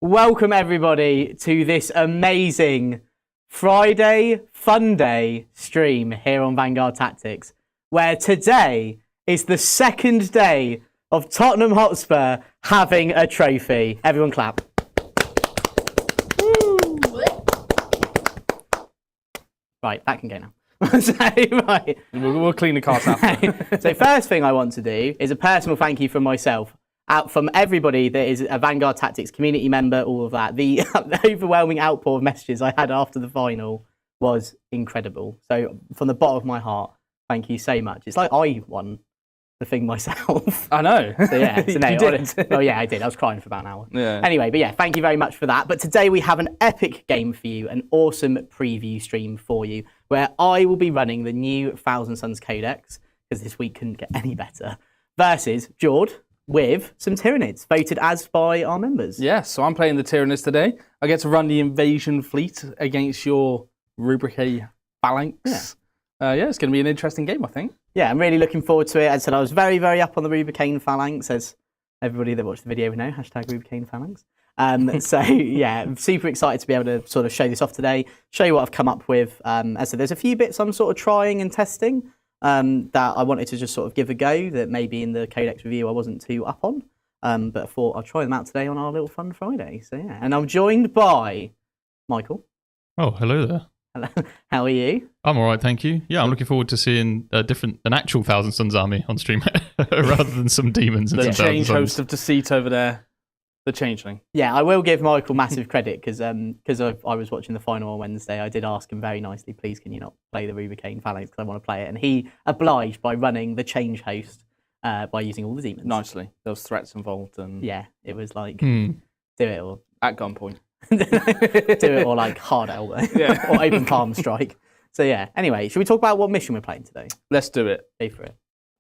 Welcome everybody to this amazing Friday Fun Day stream here on Vanguard Tactics, where today is the second day of Tottenham Hotspur having a trophy. Everyone clap. Woo. Right, that can go now. Right. We'll clean the cards after. So first thing I want to do is a personal thank you from myself. Out from everybody that is a Vanguard Tactics community member, all of that. The overwhelming outpour of messages I had after the final was incredible. So from the bottom of my heart, thank you so much. It's like I won the thing myself. I know. So yeah, so no, you did. Oh yeah, I did. I was crying for about an hour. Yeah. Anyway, but yeah, thank you very much for that. But today we have an epic game for you, an awesome preview stream for you, where I will be running the new Thousandsons Codex, because this week couldn't get any better, versus Jord with some Tyranids, voted as by our members. Yeah, so I'm playing the Tyranids today. I get to run the invasion fleet against your Rubricae Phalanx. Yeah, it's going to be an interesting game, I think. Yeah, I'm really looking forward to it. As I said, I was very, very up on the Rubricae Phalanx, as everybody that watched the video would know, hashtag Rubricae Phalanx. So yeah, I'm super excited to be able to sort of show this off today, show you what I've come up with. As I said, there's a few bits I'm sort of trying and testing. That I wanted to just sort of give a go that maybe in the Codex review I wasn't too up on. But I thought I'll try them out today on our little Fun Friday. So yeah, and I'm joined by Michael. Oh, hello there. Hello. How are you? I'm all right, thank you. Yeah, I'm looking forward to seeing an actual Thousand Sons army on stream rather than some demons and The some change Thousand host Sons. of Deceit over there. The changeling. Yeah, I will give Michael massive credit because I was watching the final on Wednesday. I did ask him very nicely, please can you not play the Rubricae Phalanx because I want to play it, and he obliged by running the change host by using all the demons. Nicely. There was threats involved and Yeah, it was like do it or at gunpoint. do it or like hard elbow or open palm strike. So yeah. Anyway, should we talk about what mission we're playing today? Let's do it. Go for it.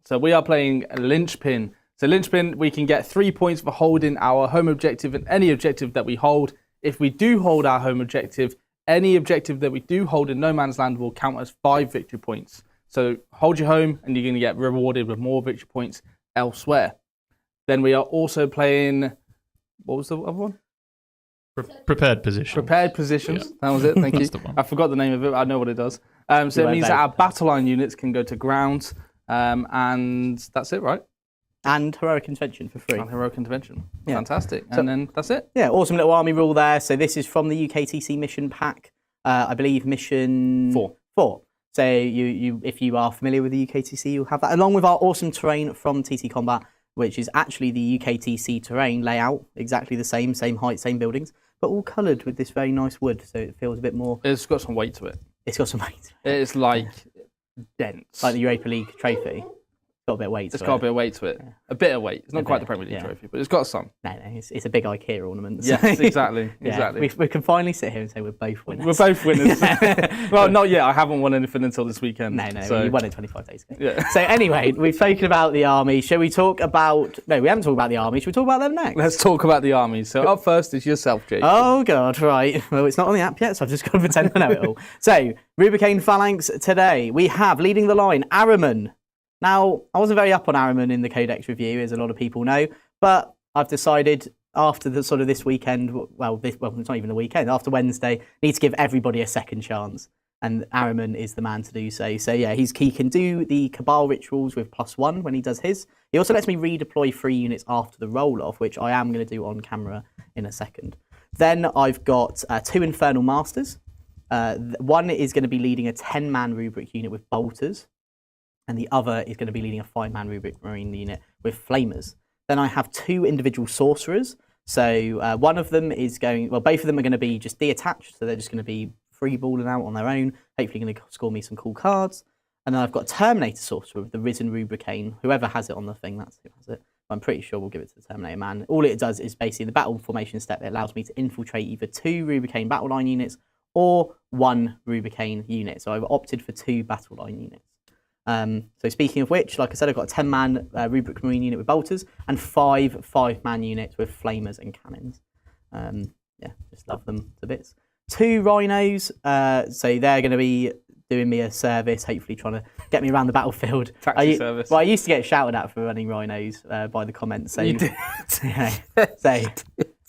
So we are playing Linchpin. So Linchpin, we can get 3 points for holding our home objective and any objective that we hold. If we do hold our home objective, any objective that we do hold in No Man's Land will count as 5 victory points. So hold your home and you're going to get rewarded with more victory points elsewhere. Then we are also playing, what was the other one? Prepared position. Prepared positions. Yeah. That was it, thank you. That's the one. I forgot the name of it, I know what it does. So it means that our battle line units can go to ground, and that's it, right? And Heroic Intervention for free. And Heroic Intervention. Yeah. Fantastic. So, and then that's it. Yeah, awesome little army rule there. So this is from the UKTC mission pack. I believe mission 4. So you if you are familiar with the UKTC, you'll have that, along with our awesome terrain from TT Combat, which is actually the UKTC terrain layout, exactly the same height, same buildings, but all coloured with this very nice wood, so it feels a bit more... It's got some weight to it. It's got some weight to it. It's like dense. Like the Europa League trophy. Got a bit of weight to it. It's got a bit of weight to it. Yeah. A bit of weight. It's not quite the Premier League trophy, but it's got some. No, it's a big IKEA ornament. So. Yes, exactly. Yeah, exactly. we can finally sit here and say we're both winners. We're both winners. Well, not yet. I haven't won anything until this weekend. No, so. you won it 25 days ago. Yeah. So anyway, we've spoken about the army. Shall we talk about... No, we haven't talked about the army. Shall we talk about them next? Let's talk about the army. So up first is yourself, Jake. Oh, God, right. Well, it's not on the app yet, so I've just got to pretend I know it all. So, Rubricae Phalanx today. We have, leading the line, Ahriman. Now, I wasn't very up on Ahriman in the Codex review, as a lot of people know, but I've decided after the sort of this weekend, it's not even the weekend, after Wednesday, need to give everybody a second chance, and Ahriman is the man to do so. So yeah, he can do the Cabal rituals with +1 when he does his. He also lets me redeploy 3 units after the roll-off, which I am going to do on camera in a second. Then I've got 2 Infernal Masters. One is going to be leading a 10-man Rubric unit with bolters, and the other is going to be leading a 5-man Rubric Marine unit with flamers. Then I have 2 individual sorcerers. So one of them is going, well, both of them are going to be just detached, so they're just going to be freeballing out on their own, hopefully going to score me some cool cards. And then I've got Terminator Sorcerer with the Risen Rubricane. Whoever has it on the thing, that's who has it. I'm pretty sure we'll give it to the Terminator man. All it does is basically the battle formation step. It allows me to infiltrate either 2 Rubricane battle line units or 1 Rubricane unit. So I've opted for 2 battle line units. So speaking of which, like I said, I've got a 10-man Rubric Marine unit with bolters and 5 5-man units with flamers and cannons. Yeah, just love them to bits. 2 rhinos, so they're going to be doing me a service, hopefully trying to get me around the battlefield. Taxi service. Well, I used to get shouted at for running rhinos by the comments. So, you did. So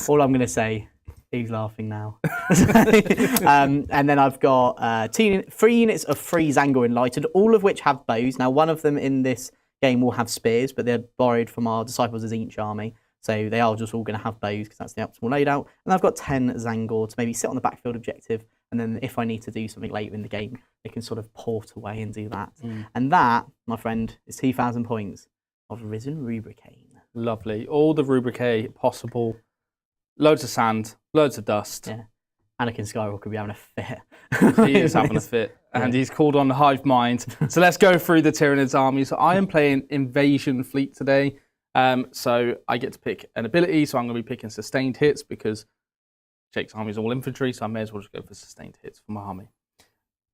all I'm going to say He's laughing now. And then I've got 3 units of free Zangor Enlightened, all of which have bows. Now, one of them in this game will have spears, but they're borrowed from our Disciples of Tzeentch army. So they are just all going to have bows because that's the optimal loadout. And I've got 10 Zangor to maybe sit on the backfield objective. And then if I need to do something later in the game, they can sort of port away and do that. And that, my friend, is 2,000 points of Risen Rubricae. Lovely. All the Rubricae possible. Loads of sand, loads of dust. Yeah. Anakin Skywalker could be having a fit. He is having a fit. And he's called on the hive mind. So let's go through the Tyranids army. So I am playing Invasion Fleet today. So I get to pick an ability. So I'm going to be picking sustained hits because Jake's army is all infantry. So I may as well just go for sustained hits for my army.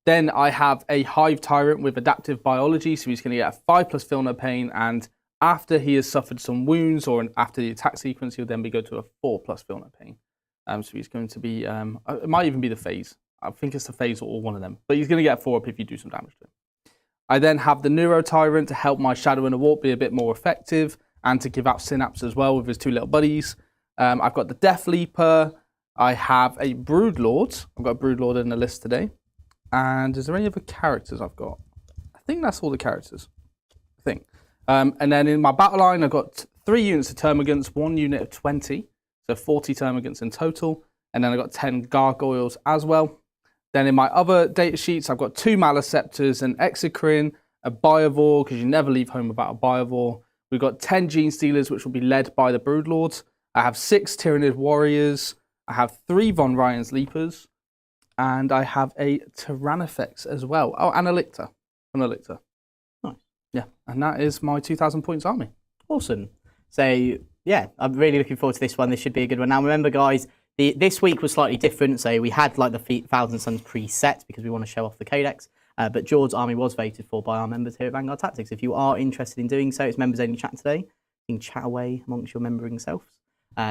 Then I have a Hive Tyrant with adaptive biology. So he's going to get a 5+ feel no pain. And after he has suffered some wounds or after the attack sequence, he'll then go to a 4+ feel no pain. So he's going to be, it might even be the phase. I think it's the phase or one of them. But he's going to get a 4+ if you do some damage to him. I then have the Neuro Tyrant to help my Shadow and a Warp be a bit more effective and to give out Synapse as well with his 2 little buddies. I've got the Death Leaper. I have a Broodlord. I've got a Broodlord in the list today. And is there any other characters I've got? I think that's all the characters. I think. And then in my battle line, I've got 3 units of Termagants, 1 unit of 20, so 40 Termagants in total. And then I've got 10 Gargoyles as well. Then in my other data sheets, I've got 2 Maleceptors, an Exocrine, a Biovore, because you never leave home without a Biovore. We've got 10 Gene Stealers, which will be led by the Broodlords. I have 6 Tyranid Warriors. I have 3 Von Ryan's Leapers. And I have a Tyrannifex as well. Oh, and a Lictor. Yeah, and that is my 2,000 points army. Awesome. So, yeah, I'm really looking forward to this one. This should be a good one. Now, remember, guys, this week was slightly different. So we had like the Thousand Sons preset because we want to show off the codex. But George's army was voted for by our members here at Vanguard Tactics. If you are interested in doing so, it's members only chat today. You can chat away amongst your membering selves.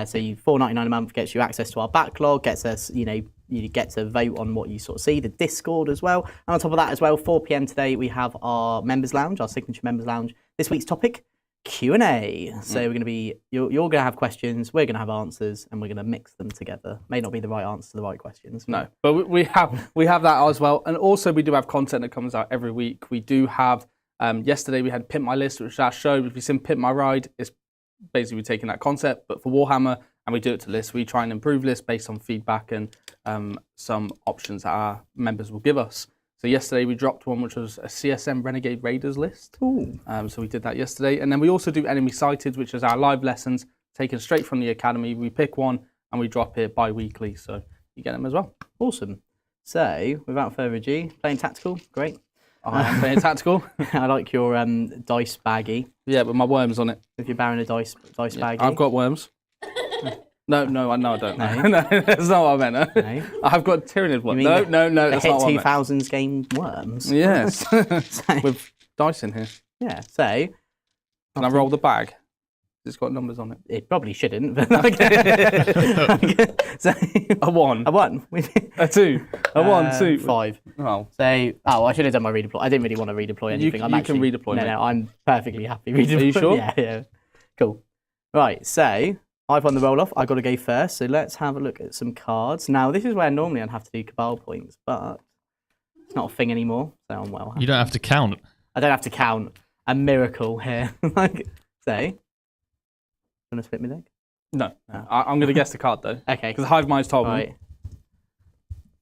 So you $4.99 a month gets you access to our backlog, gets us, you get to vote on what you sort of see, the Discord as well. And on top of that as well, 4 p.m. today, we have our members lounge, our signature members lounge. This week's topic, Q&A. So we're going to be, you're going to have questions, we're going to have answers, and we're going to mix them together. May not be the right answer to the right questions. No, but we have that as well. And also we do have content that comes out every week. We do have, yesterday we had Pimp My List, which is our show. If you've seen Pimp My Ride, it's basically taking that concept, but for Warhammer, and we do it to lists. We try and improve lists based on feedback and some options that our members will give us. So yesterday we dropped one which was a CSM Renegade Raiders list. Ooh. So we did that yesterday. And then we also do Enemy Sighted, which is our live lessons taken straight from the academy. We pick one and we drop it bi-weekly, so you get them as well. Awesome. So without further ado, playing tactical, great. I am playing tactical. I like your dice baggie. Yeah, with my worms on it. If you're bearing a dice baggie. I've got worms. No, I don't. No. No, that's not what I meant. No. I've got Tyranids worms. No, No, the that's hit not what I meant. 2000s game worms. Yes, So, with dice in here. yeah, so Can I roll the bag? It's got numbers on it. it probably shouldn't, but okay. So, A 1. a 1. A 2. A 1, 2. 5. Oh. So, I should have done my redeploy. I didn't really want to redeploy anything. you can redeploy, mate. No, I'm perfectly happy redeploying. Are you sure? Yeah. Cool. Right, so I've won the roll-off. I've got to go first, so let's have a look at some cards. Now, this is where normally I'd have to do Cabal points, but it's not a thing anymore, so I'm well happy. You don't have to count. I don't have to count. A miracle here. So, want to split me leg? No. I'm going to guess the card, though. Okay. Because Hive Mind's told me. Right.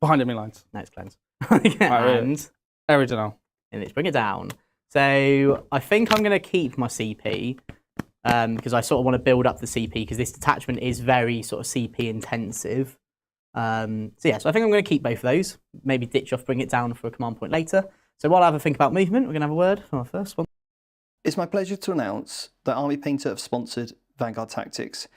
Behind enemy lines. No, it's cleanse. Right, And Original. let's bring it down. So I think I'm going to keep my CP because I sort of want to build up the CP because this detachment is very sort of CP intensive. So I think I'm going to keep both of those. Maybe ditch off, bring it down for a command point later. So while I have a think about movement, we're going to have a word for our first one. It's my pleasure to announce that Army Painter have sponsored Vanguard Tactics.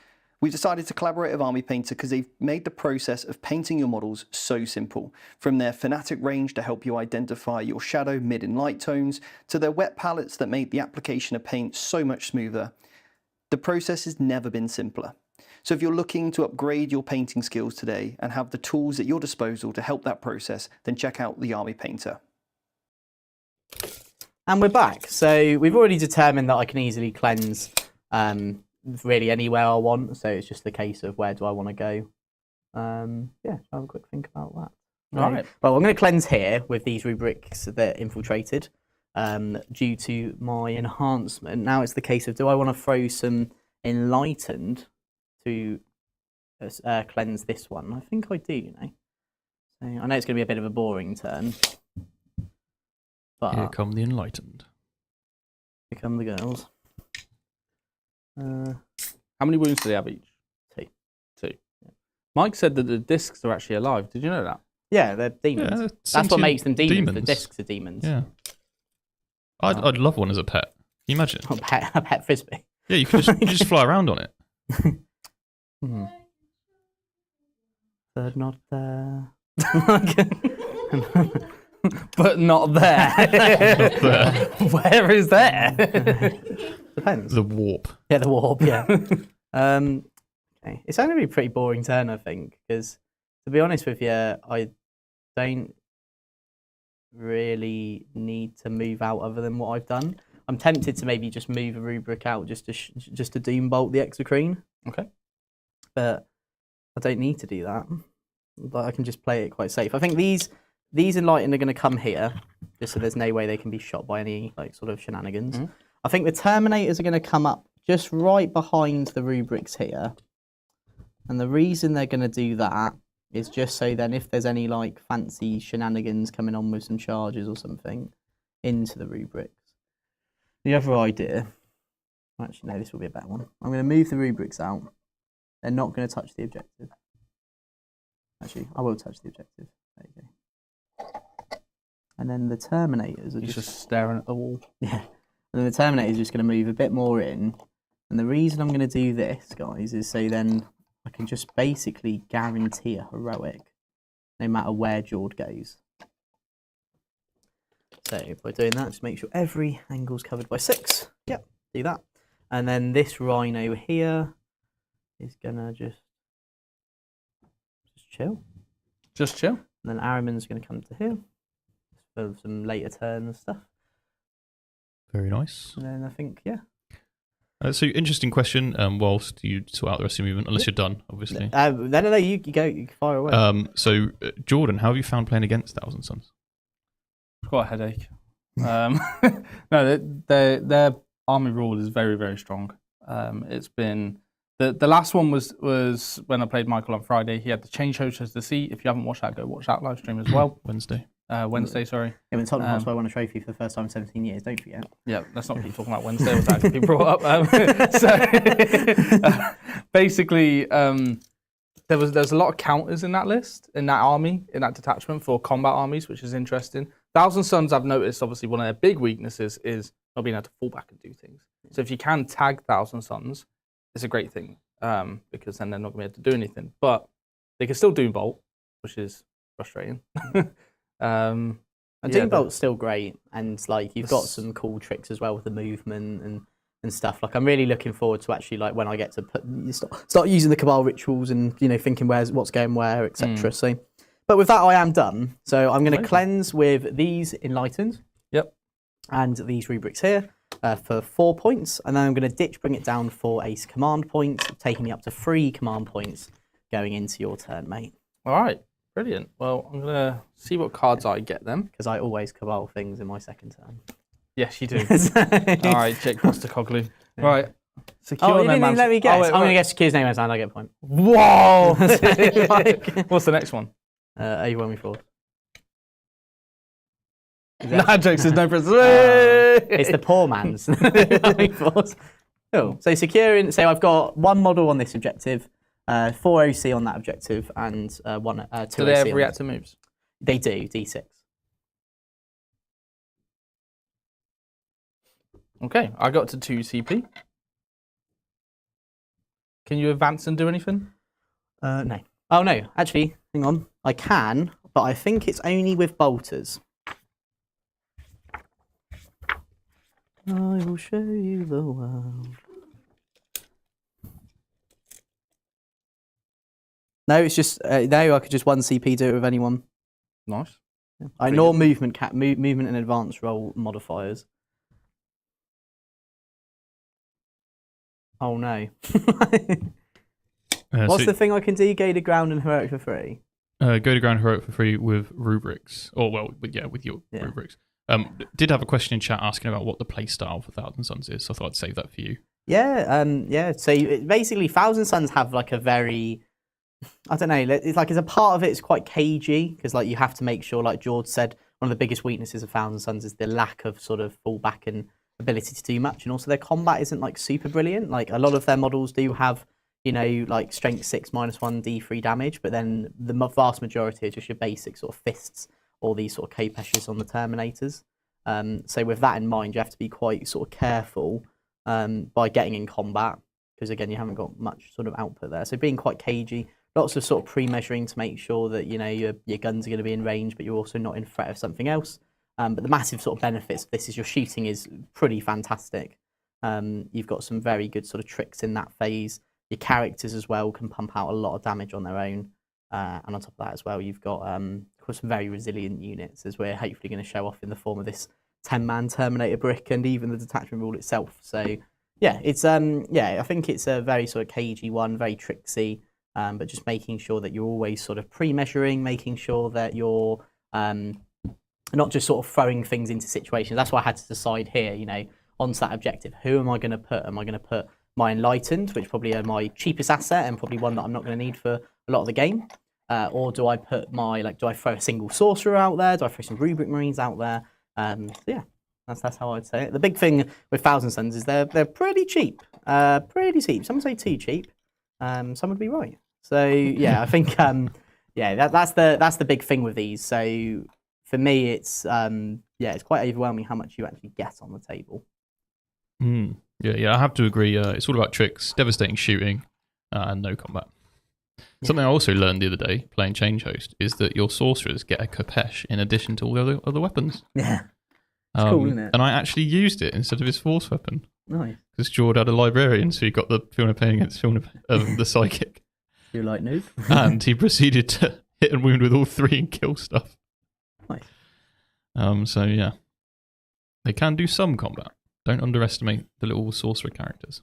We've decided to collaborate with Army Painter because they've made the process of painting your models so simple. From their Fanatic range to help you identify your shadow, mid and light tones, to their wet palettes that make the application of paint so much smoother. The process has never been simpler. So if you're looking to upgrade your painting skills today and have the tools at your disposal to help that process, then check out the Army Painter. And we're back. So we've already determined that I can easily cleanse really anywhere I want. So it's just the case of where do I want to go. Yeah, have a quick think about that. All right. Well, I'm going to cleanse here with these rubrics that are infiltrated due to my enhancement. Now it's the case of, do I want to throw some enlightened to cleanse this one? I think I do, you know. So I know it's going to be a bit of a boring turn. But Here come the enlightened. here come the girls. How many wounds do they have each? 2. 2. Mike said that the discs are actually alive. Did you know that? Yeah, they're demons. Yeah, That's what sentient makes them demons. The discs are demons. Yeah. I'd love one as a pet. Can you imagine? A pet frisbee. Yeah, you just fly around on it. Third not there. But not there. Not there. Where is there? Depends. The warp. Yeah, the warp, yeah. Okay. It's going to be a pretty boring turn, I think, because to be honest with you, I don't really need to move out other than what I've done. I'm tempted to maybe just move a rubric out just to doom bolt the exocrine. Okay. But I don't need to do that. But I can just play it quite safe. I think these enlightened are going to come here, just so there's no way they can be shot by any like sort of shenanigans. Mm-hmm. I think the Terminators are going to come up just right behind the rubrics here. And the reason they're going to do that is just so then if there's any like fancy shenanigans coming on with some charges or something into the rubrics. The other idea, actually no, this will be a better one. I'm going to move the rubrics out. They're not going to touch the objective. Actually, I will touch the objective. There you go. And then the Terminators are He's just staring at the wall. yeah. And then the Terminator is just going to move a bit more in. And the reason I'm going to do this, guys, is so then I can just basically guarantee a heroic no matter where Jord goes. So by doing that, just make sure every angle's covered by 6. Yep, do that. And then this Rhino here is going to just chill. Just chill. And then Araman's going to come to here for some later turns stuff. Very nice. And then I think, yeah. So interesting question. Whilst you sort out the rest of your movement, unless you're done, obviously. No, you go. You can fire away. So Jordan, how have you found playing against Thousand Sons? Got a headache. No, their army rule is very, very strong. It's been the last one was when I played Michael on Friday. He had the change hosts to see. If you haven't watched that, go watch that live stream as well. Wednesday, sorry. Yeah, when Tottenham Hotspur won a trophy for the first time in 17 years, don't forget. Yeah, let's not keep talking about Wednesday. It was actually brought up. Basically, there's a lot of counters in that list, in that army, in that detachment for combat armies, which is interesting. Thousand Sons, I've noticed, obviously, one of their big weaknesses is not being able to fall back and do things. So if you can tag Thousand Sons, it's a great thing because then they're not going to be able to do anything. But they can still Doom Bolt, which is frustrating. And Doom Bolt's still great, and like you've got some cool tricks as well with the movement and stuff. Like I'm really looking forward to actually like when I get to start using the Cabal rituals and thinking what's going where, etc. So, but with that I am done. So I'm going to cleanse with these enlightened. Yep. And these rubrics here for 4 points, and then I'm going to bring it down for a command point, taking me up to 3 command points going into your turn, mate. All right. Brilliant. Well, I'm going to see what cards I get them. Because I always Cabal things in my second turn. Yes, you do. All right, check Postacoglu. Yeah. Right. Secure you didn't even let me guess. I'm going to guess Secure's name and I get a point. Whoa! What's the next one? A1 4. Nah, jokes, there's no presence. It's the poor man's. Cool. So securing, so I've got 1 model on this objective, 4 OC on that objective, and 2 Do they have reactor moves? They do, D6. Okay, I got to 2 CP. Can you advance and do anything? No. Oh no, actually, hang on. I can, but I think it's only with bolters. I will show you the world. No, it's just no. I could just 1 CP do it with anyone. Nice. Yeah. I ignore movement and advance roll modifiers. Oh no. What's the thing I can do? Go to ground and heroic for free? Go to ground heroic for free with rubrics. Or, well, with your rubrics. Did have a question in chat asking about what the play style for Thousand Sons is, so I thought I'd save that for you. Yeah. So basically, Thousand Sons have like a very, I don't know, it's like as a part of it, it's quite cagey because like you have to make sure, like George said, one of the biggest weaknesses of Thousand Sons is the lack of sort of fallback and ability to do much, and also their combat isn't like super brilliant. Like a lot of their models do have, you know, like strength 6 -1 D3 damage, but then the vast majority are just your basic sort of fists or these sort of K-Peshers on the Terminators. So with that in mind, you have to be quite sort of careful by getting in combat because again, you haven't got much sort of output there. So being quite cagey, lots of sort of pre-measuring to make sure that, you know, your guns are going to be in range, but you're also not in threat of something else. But the massive sort of benefits of this is your shooting is pretty fantastic. You've got some very good sort of tricks in that phase. Your characters as well can pump out a lot of damage on their own. And on top of that as well, you've got of course, some very resilient units, as we're hopefully going to show off in the form of this 10-man Terminator brick and even the detachment rule itself. So yeah, it's I think it's a very sort of cagey one, very tricksy, but just making sure that you're always sort of pre-measuring, making sure that you're not just sort of throwing things into situations. That's why I had to decide here, you know, onto that objective. Who am I going to put? Am I going to put my Enlightened, which probably are my cheapest asset and probably one that I'm not going to need for a lot of the game? Or do I put my, like, do I throw a single Sorcerer out there? Do I throw some Rubric Marines out there? Yeah, that's how I'd say it. The big thing with Thousand Sons is they're pretty cheap. Pretty cheap. Some say too cheap. Some would be right. So yeah, I think that's the big thing with these. So for me, it's it's quite overwhelming how much you actually get on the table. Yeah, I have to agree. It's all about tricks, devastating shooting, and no combat. Something I also learned the other day playing Change Host is that your sorcerers get a Kapesh in addition to all the other weapons. Yeah, it's cool, isn't it? And I actually used it instead of his force weapon. Nice. Because Jord had a librarian, so he got the Fiona Pain against Fiona, the psychic. You're like noob. And he proceeded to hit and wound with all 3 and kill stuff. Nice. So yeah, they can do some combat. Don't underestimate the little sorcerer characters.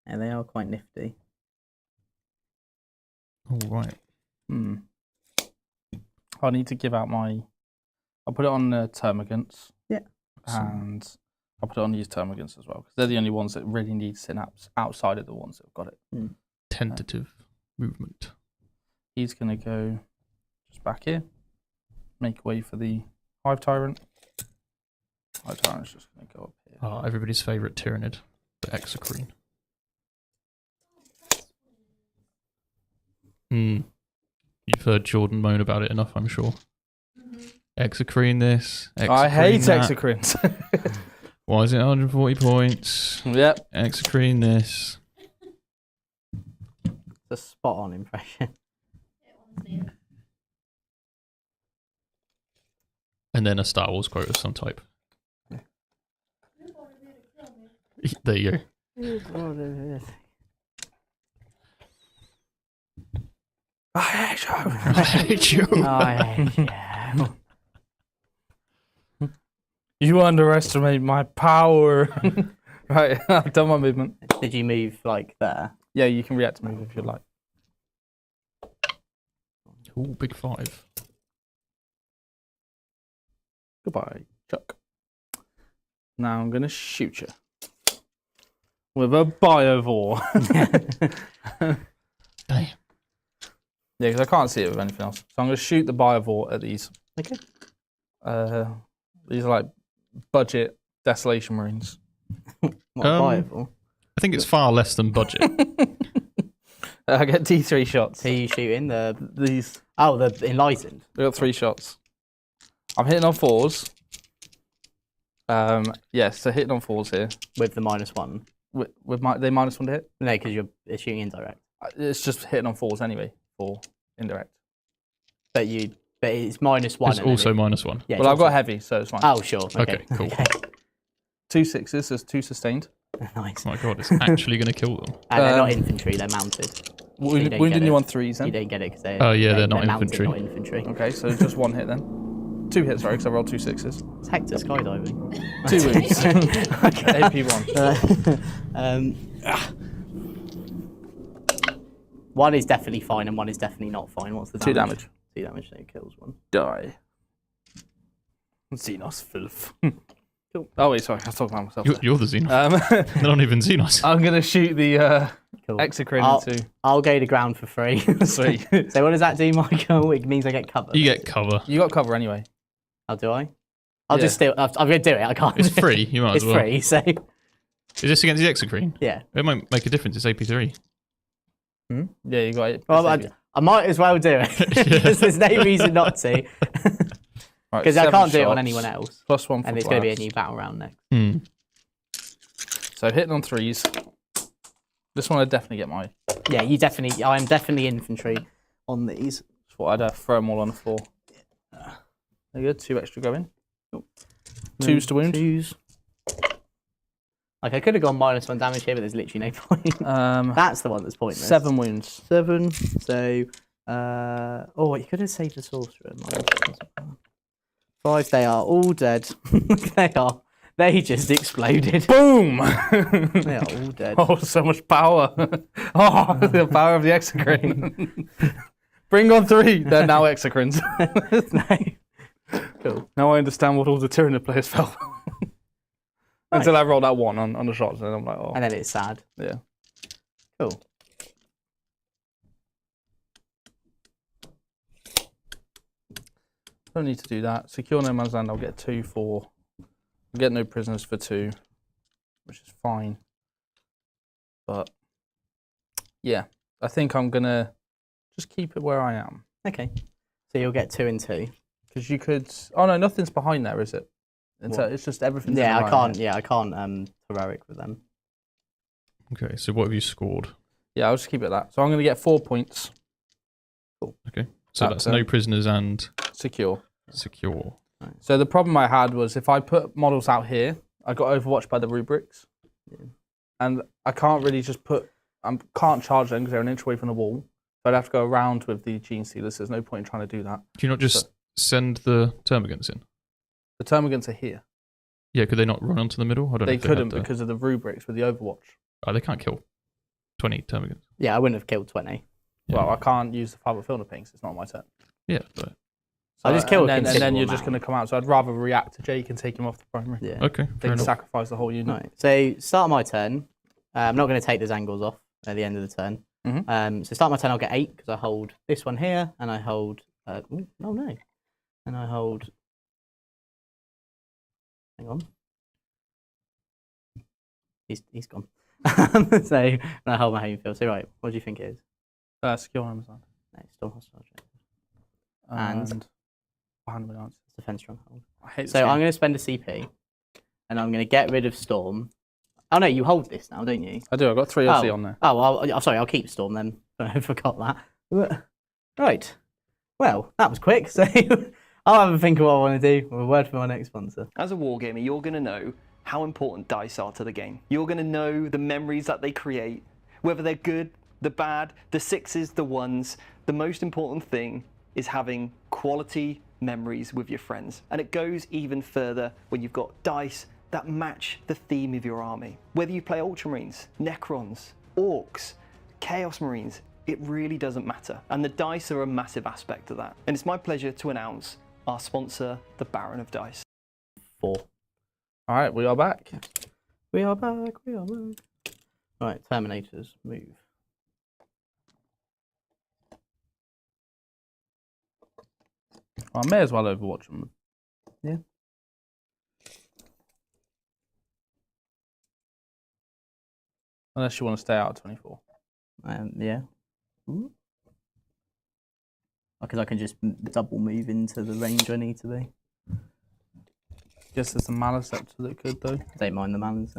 Yeah, they are quite nifty. All right. I need to give out my. I'll put it on Termagants. Yeah. And I'll put it on these Termagants as well because they're the only ones that really need synapse outside of the ones that have got it. Tentative movement. He's gonna go just back here. Make way for the Hive Tyrant. Hive Tyrant's just gonna go up here. Everybody's favourite Tyranid, the Exocrine. You've heard Jordan moan about it enough, I'm sure. Exocrine this. I hate that. Exocrines. Why is it 140 points? Yep. Exocrine this. It's a spot on impression. And then a Star Wars quote of some type. There you go. I hate you. I hate you. I hate you. You underestimate my power. Right, I've done my movement. Did you move like there? Yeah, you can react to move if you like. Ooh, big 5. Goodbye, Chuck. Now I'm going to shoot you. With a Biovore. Damn. Yeah, because I can't see it with anything else. So I'm going to shoot the Biovore at these. Okay. These are like budget Desolation Marines. Viable. I think it's far less than budget. I get D3 shots. Who are you shooting? These. Oh, the Enlightened. I got 3 shots. I'm hitting on 4s. Yes, so hitting on 4s here. With the -1. With they -1 to hit? No, because you're shooting indirect. It's just hitting on 4s anyway, for indirect. But it's -1. It's also -1. Yeah, well, I've got heavy, so it's fine. Oh, sure. Okay, cool. Okay. 2 6s, there's 2 sustained. Nice. Oh my god, it's actually going to kill them. And they're not infantry, they're mounted. Wounding you on 3s then? You don't get it because they're not mounted, infantry. not infantry. Okay, so just 1 hit then. 2 hits, sorry, because I rolled 2 6s. It's Hector skydiving. 2 wounds. AP1. One is definitely fine and one is definitely not fine. What's the damage? 2 damage. 2 damage, so it kills one. Die. Xenos filth. Cool. Oh wait, sorry, I was talking about myself. You're the Xenos. They're not even Xenos. I'm gonna shoot the Cool. Exocrine into. I'll go to ground for free. Sweet. So what does that do, Michael? It means I get cover. You get cover. You got cover anyway. How do I? I'll Yeah. just steal. I'm going to do it. I can't. It's free. You might It's as well. free, so Is this against the Exocrine? yeah. It might make a difference. It's AP3. Yeah, you got it. Well, I might as well do it because there's no reason not to. Right, Because I 7 can't do it on shots, anyone else, +1 for and it's going to be a blast. new battle round next. Hmm. So hitting on 3s. This one I definitely get my. Yeah, you definitely. I'm definitely infantry on these. Thought I'd throw them all on the floor. There you go. 2 extra go in. 2s to wound. 2s. Like I could have gone -1 damage here, but there's literally no point. That's the one that's pointless. 7 wounds. 7. So, oh, you could have saved the sorcerer. 5. They are all dead. They are. They just exploded. Boom! They are all dead. Oh, so much power. Oh, the power of the Exocrine. Bring on 3. They're now Exocrines. No. Cool. Now I understand what all the Tyranid players felt. Until I rolled that 1 on the shots, and I'm like, oh. And then it's sad. Yeah. Cool. Don't need to do that. Secure no man's land, I'll get 2 for. I'll get no prisoners for 2, which is fine. But yeah, I think I'm gonna just keep it where I am. Okay. So you'll get 2 and 2. Because you could. Oh no, nothing's behind there, is it? It's just everything's. Yeah, in I a can't. line. Yeah, I can't. Heroic with them. Okay, so what have you scored? Yeah, I'll just keep it at that. So I'm gonna get 4 points. Okay, so that's no prisoners and Secure. secure. So the problem I had was if I put models out here, I got overwatched by the rubrics, and I can't really just put. I can't charge them because they're an inch away from the wall. So I'd have to go around with the gene stealers. There's no point in trying to do that. Do you not just send the termagants in? The termagants are here. Yeah, could they not run onto the middle? I don't know They if couldn't had the- because of the rubrics with the overwatch. Oh, they can't kill 20 termagants. Yeah, I wouldn't have killed 20. Yeah. Well, I can't use the fiber filter pings. It's not my turn. Yeah, but I just killed a and then considerable you're just going amount. to come out. So I'd rather react to Jake and take him off the primary. Yeah. okay, They fair can enough. sacrifice the whole unit. Right. So start my turn. I'm not going to take the Zangles off at the end of the turn. Mhm. So start my turn. I'll get 8 because I hold this one here, and I hold. Oh no, and I hold. Hang on. He's gone. So and I hold my home field. So right, what do you think it is? Secure Amazon. No, Storm Hostage. And behind the lines. It's Defense Stronghold. I hate So I'm going to spend a CP, and I'm going to get rid of Storm. Oh no, you hold this now, don't you? I do. I've got 3 OC on there. Oh, well, sorry, I'll keep Storm then. I forgot that. Right. Well, that was quick. So I'll have a think of what I want to do. A word from my next sponsor. As a wargamer, you're going to know how important dice are to the game. You're going to know the memories that they create, whether they're good, the bad, the 6s, the 1s. The most important thing is having quality memories with your friends. And it goes even further when you've got dice that match the theme of your army. Whether you play Ultramarines, Necrons, Orcs, Chaos Marines, it really doesn't matter. And the dice are a massive aspect of that. And it's my pleasure to announce our sponsor, the Baron of Dice. 4. All right, we are back. We are back. We are back. Right, Terminators, move. I may as well overwatch them. Yeah. Unless you want to stay out at 24. Yeah. Because I can just double move into the range I need to be. Guess there's a Maliceptor that could though. Don't mind the Malins.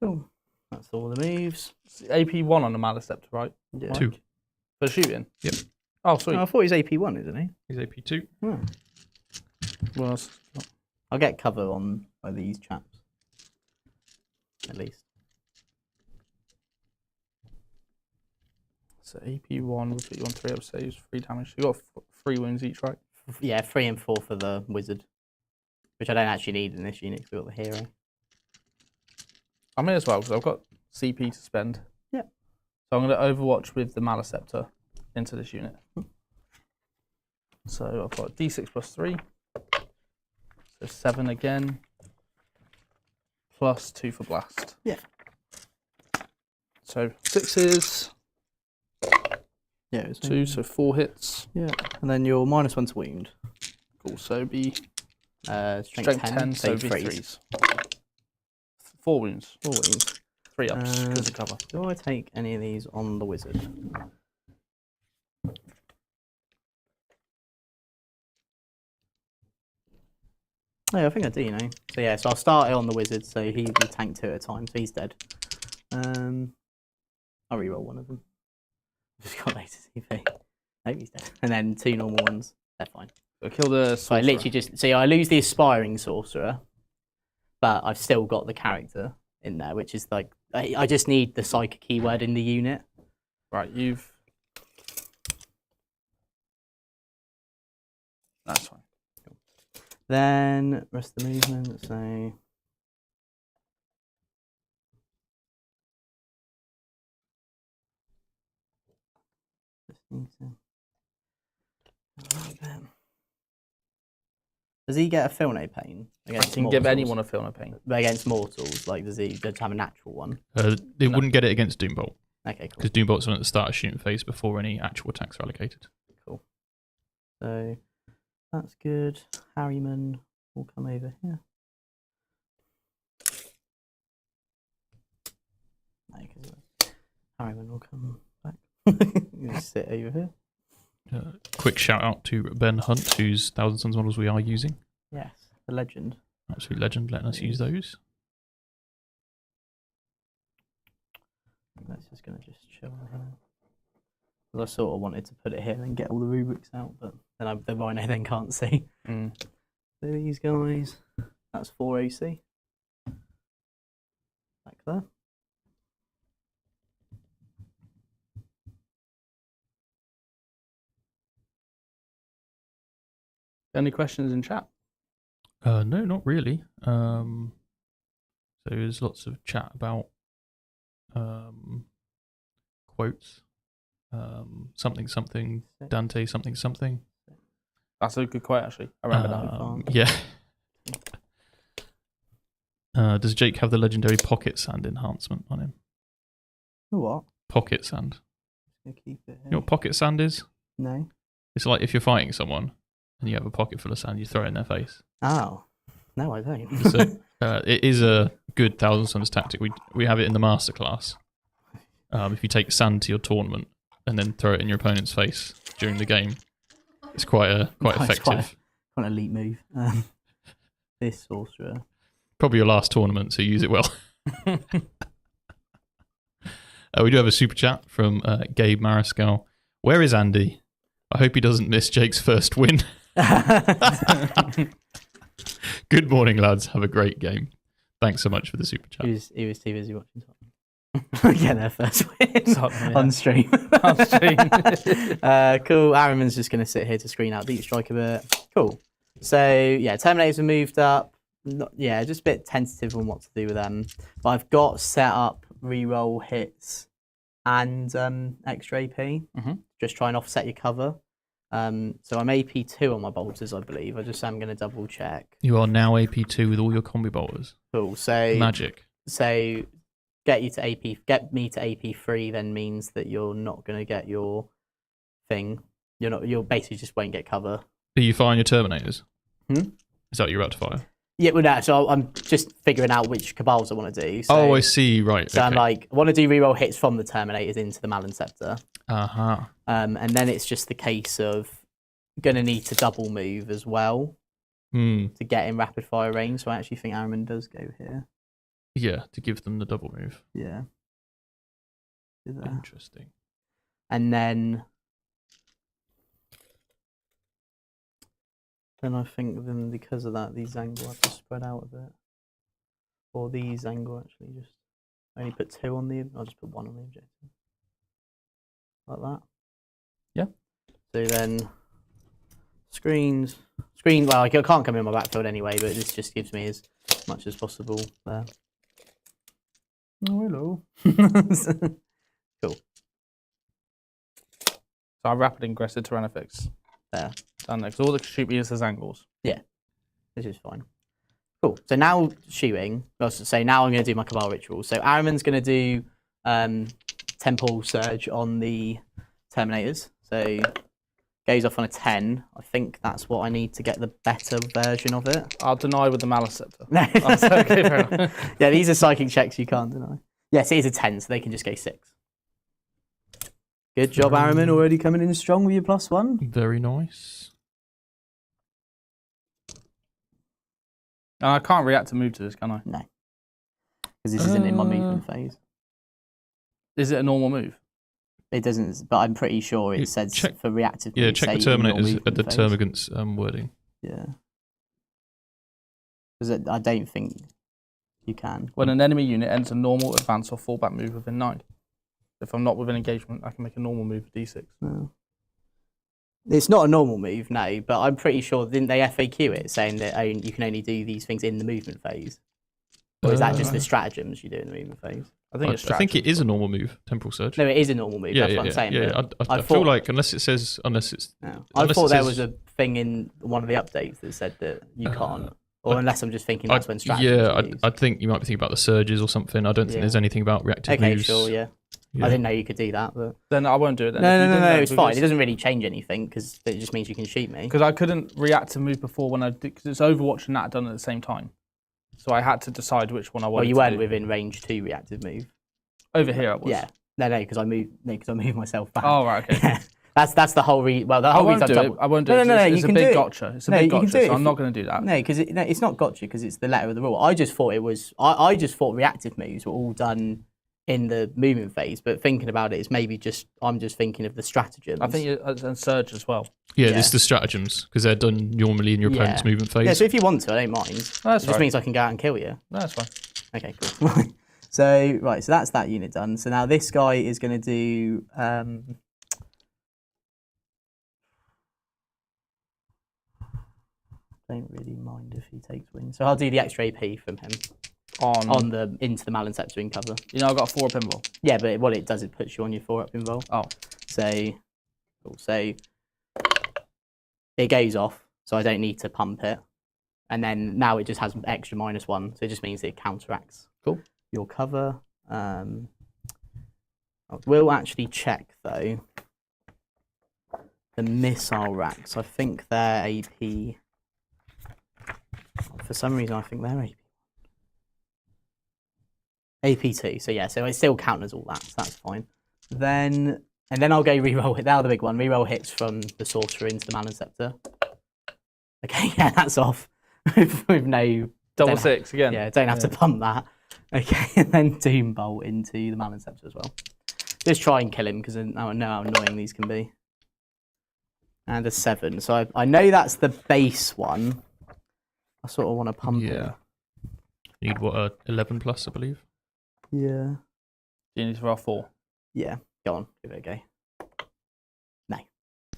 Cool. That's all the moves. It's AP1 on the Maliceptor, right? Yeah. 2. For shooting? Yep. Oh, sweet. Oh, I thought he was AP1, isn't he? He's AP2. Oh. What else? I'll get cover on by these chaps. At least. So AP1 will put you on 3 up saves, 3 damage. You got 3 wounds each, right? Yeah, 3 and 4 for the wizard. Which I don't actually need in this unit because we've got the hero. I may as well because I've got CP to spend. Yeah. So I'm going to overwatch with the Maliceptor into this unit. So I've got D6 plus 3. So 7 again. Plus 2 for blast. Yeah. So 6s. Yeah, it was 2, so 4 hits. Yeah, and then your -1 to wound. Cool, so be Strength 10, so so be threes. 3s. 4 wounds. 4 wounds. 3 ups because of cover. Do I take any of these on the wizard? Oh, I think I do, you know. So yeah, so I'll start it on the wizard, so he will tank 2 at a time, so he's dead. I'll reroll one of them. Just got later CP. Nope, he's dead. And then 2 normal ones. They're fine. So kill the So I literally just... So I lose the aspiring sorcerer, but I've still got the character in there, which is like... I just need the psychic keyword in the unit. Right, you've... That's fine. Cool. Then, rest of the movement, so... Does he get a feel no pain against You can mortals? give anyone a feel no pain. But against mortals, like does he just have a natural one? They wouldn't get it against Doombolt. Okay, cool. Because Doombolt's on at the start of shooting phase before any actual attacks are allocated. Cool. So that's good. Harryman will come over here. No, because Harryman will come back. You just sit over here. Quick shout out to Ben Hunt, whose thousandsons models we are using. Yes, the legend. Absolute legend, letting us use those. That's just going to just chill here. Because I sort of wanted to put it here and get all the rubrics out, but then the rhino then can't see. So these guys, that's 4 AC. Back there. Any questions in chat? No, not really. So there's lots of chat about quotes. Something something Dante something something. That's a good quote, actually. I remember that. Yeah. Does Jake have the legendary pocket sand enhancement on him? What? Pocket sand. Keep it here. You know what pocket sand is? No. It's like if you're fighting someone and you have a pocket full of sand, you throw it in their face. Oh. No, I don't. So it is a good thousandsons tactic. We have it in the masterclass. If you take sand to your tournament and then throw it in your opponent's face during the game, it's quite effective. Quite an elite move. This sorcerer. Probably your last tournament, so use it well. We do have a super chat from Gabe Mariscal. Where is Andy? I hope he doesn't miss Jake's first win. Good morning, lads. Have a great game. Thanks so much for the super chat. He was too busy watching Tottenham. Get their first win on stream. On stream. Cool. Araman's just going to sit here to screen out Deep Strike a bit. Cool. So, yeah, Terminators have moved up. Just a bit tentative on what to do with them. But I've got set up reroll hits and extra AP. Just try and offset your cover. So I'm AP2 on my bolters, I believe. I'm going to double check. You are now AP2 with all your combi bolters. Cool. So magic. So get me to AP3 then means that you're not going to get your thing. You'll basically just won't get cover. Are you firing your Terminators? Is that what you're about to fire? Yeah, well, no. So I'm just figuring out which cabals I want to do. So, I see. Right. So okay. I'm like, I want to do reroll hits from the Terminators into the Maliceptor. And then it's just the case of going to need to double move as well to get in rapid fire range. So I actually think Araman does go here. Yeah, to give them the double move. Yeah. Interesting. And then I think then because of that, these Vanguard have to spread out a bit. Or these Vanguard actually just only put 2 on the. I'll just put 1 on the objective. Like that. Yeah. So then screen. Well, I can't come in my backfield anyway, but this just gives me as much as possible there. Oh, hello. Cool. So our rapid aggressive Tyrannifex. There. Down there, because all that can shoot me is his angles. This is fine. Cool. So now shooting. So now I'm going to do my Cabal ritual. So Araman's going to do Temple Surge on the Terminators. So goes off on a 10. I think that's what I need to get the better version of it. I'll deny with the Malice Scepter. No. That's okay, fair enough. Yeah, these are psychic checks you can't deny. Yes, it is a 10, so they can just go 6. Good job, Araman. Already coming in strong with your +1. Very nice. And I can't react to move to this, can I? No. Because this isn't in my movement phase. Is it a normal move? It doesn't, but I'm pretty sure it says check- for reactive. Yeah, moves, check the say in your Terminators at the movement term phase. against wording. Yeah. Because I don't think you can. When an enemy unit enters a normal, advance, or fallback move within 9. If I'm not within engagement, I can make a normal move with D6. No. It's not a normal move, no, but I'm pretty sure, didn't they FAQ it, saying that you can only do these things in the movement phase? Or is that just the stratagems you do in the movement phase? I think it's I think it is a normal move, Temporal Surge. No, it is a normal move, that's what I'm saying. Yeah, but I feel like unless it's No. I thought there was a thing in one of the updates that said that you can't. Or unless I'm just thinking that's when stratagems are used. I think you might be thinking about the surges or something. I don't think there's anything about reactive Okay, moves. sure, yeah. I didn't know you could do that, but Then I won't do it then. no, it's fine. It doesn't really change anything because it just means you can shoot me. Because I couldn't react to move before when I did, because it's Overwatch and that done at the same time. So I had to decide which one I wanted Well, you to weren't do. within range 2 reactive move. Over here I was. Yeah. No, because I moved myself back. Oh, right, okay. Yeah. That's the whole reason. Well, the I whole won't reason do I've it. done. I won't do it. No, It's you a can big do it. gotcha. It's a No, big you can gotcha, do it so I'm if not going to do that. No, because it's not gotcha because it's the letter of the rule. I just thought it was. I just thought reactive moves were all done in the movement phase, but thinking about it, it's maybe just I'm just thinking of the stratagems. I think and Surge as well. Yeah, it's the stratagems because they're done normally in your opponent's movement phase. Yeah, so if you want to, I don't mind. That's it just means I can go out and kill you. No, that's fine. Okay, cool. So that's that unit done. So now this guy is going to do. Don't really mind if he takes wings. So I'll do the extra AP from him on the into the Malin Scepter in cover. You know, I've got a 4-up invul. Yeah, but what it does, it puts you on your 4-up invul. Oh. So it goes off, so I don't need to pump it. And then now it just has extra -1, so it just means it counteracts your cover. We'll actually check though the missile racks. I think they're AP. For some reason, I think they're AP. AP2, so yeah, so it still counts as all that, so that's fine. Then I'll go reroll it. Now the big one, reroll hits from the sorcerer into the Malin Scepter. Okay, yeah, that's off. with no Double 6 again. Yeah, don't have to pump that. Okay, and then Doom Bolt into the Malin Scepter as well. Just try and kill him because I know how annoying these can be. And a 7, so I know that's the base one. I sort of want to pump it. Yeah. Need what, 11 plus, I believe? Yeah. You need to roll 4. Yeah, go on, give it a go. No.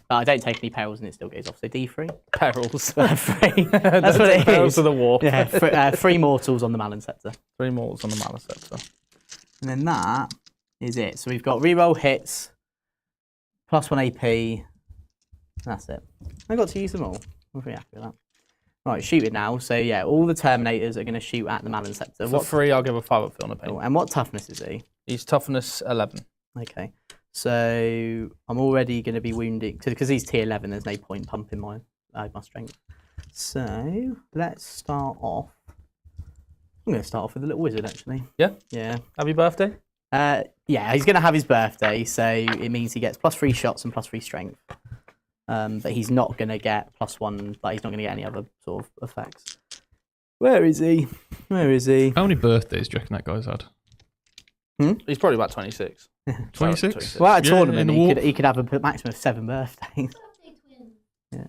But I don't take any perils and it still goes off, so D3. Perils. 3. That's what it Perils is. of the war. Yeah, 3 mortals on the Malin Scepter. 3 mortals on the Malice Scepter. And then that is it. So we've got reroll hits, +1 AP. That's it. I got to use them all. I'm pretty happy with that. Right, shoot it now. So yeah, all the Terminators are going to shoot at the Malin Scepter. For 3, I'll give a 5-up fill on a pain. And what toughness is he? He's toughness 11. Okay. So I'm already going to be wounded because he's tier 11. There's no point pumping my strength. So let's start off. I'm going to start off with the little wizard actually. Yeah. Yeah. Happy birthday. Yeah, he's going to have his birthday, so it means he gets +3 shots and +3 strength. But he's not going to get +1. Like he's not going to get any other sort of effects. Where is he? Where is he? How many birthdays do you reckon that guy's had? He's probably about 26. 26? Well, at a tournament, in the he could have a maximum of 7 birthdays. Yeah,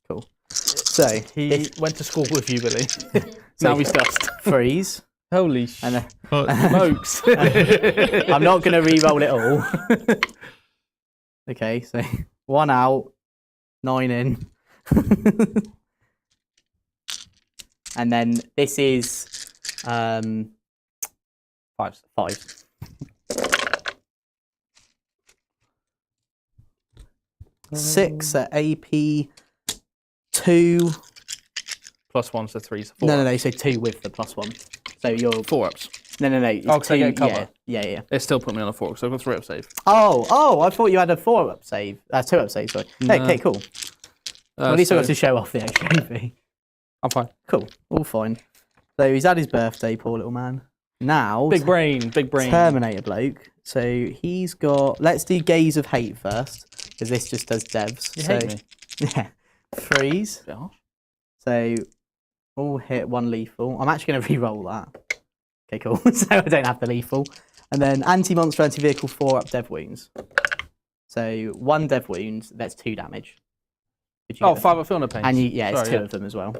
cool. So He went to school with you, Billy. Now he's dust. freeze. Holy And smokes. I'm not going to re-roll it all. Okay, so 1 out, 9 in. And then this is 5. 5. 6 at AP 2. +1, so 3, so 4. No. So 2 with the +1. So you're 4 ups. No. It's Oh, because I get 2, cover. Yeah. It still put me on a 4, so I've got 3 up save. Oh, I thought you had a 4-up save. 2-up save, sorry. No. Okay, cool. Well, at least I got to show off the extra AP. I'm fine. Cool, all fine. So he's had his birthday, poor little man. Now, Big brain. Terminator bloke. So he's got. Let's do Gaze of Hate first, because this just does devs. You hate me. Yeah. Freeze. Yeah. So all hit 1 lethal. I'm actually going to re-roll that. Okay, cool. So I don't have the lethal. And then anti-monster, anti-vehicle, 4-up dev wounds. So 1 dev wound, that's 2 damage. Oh, 5 up Filner pains. And it's 2 of them as well.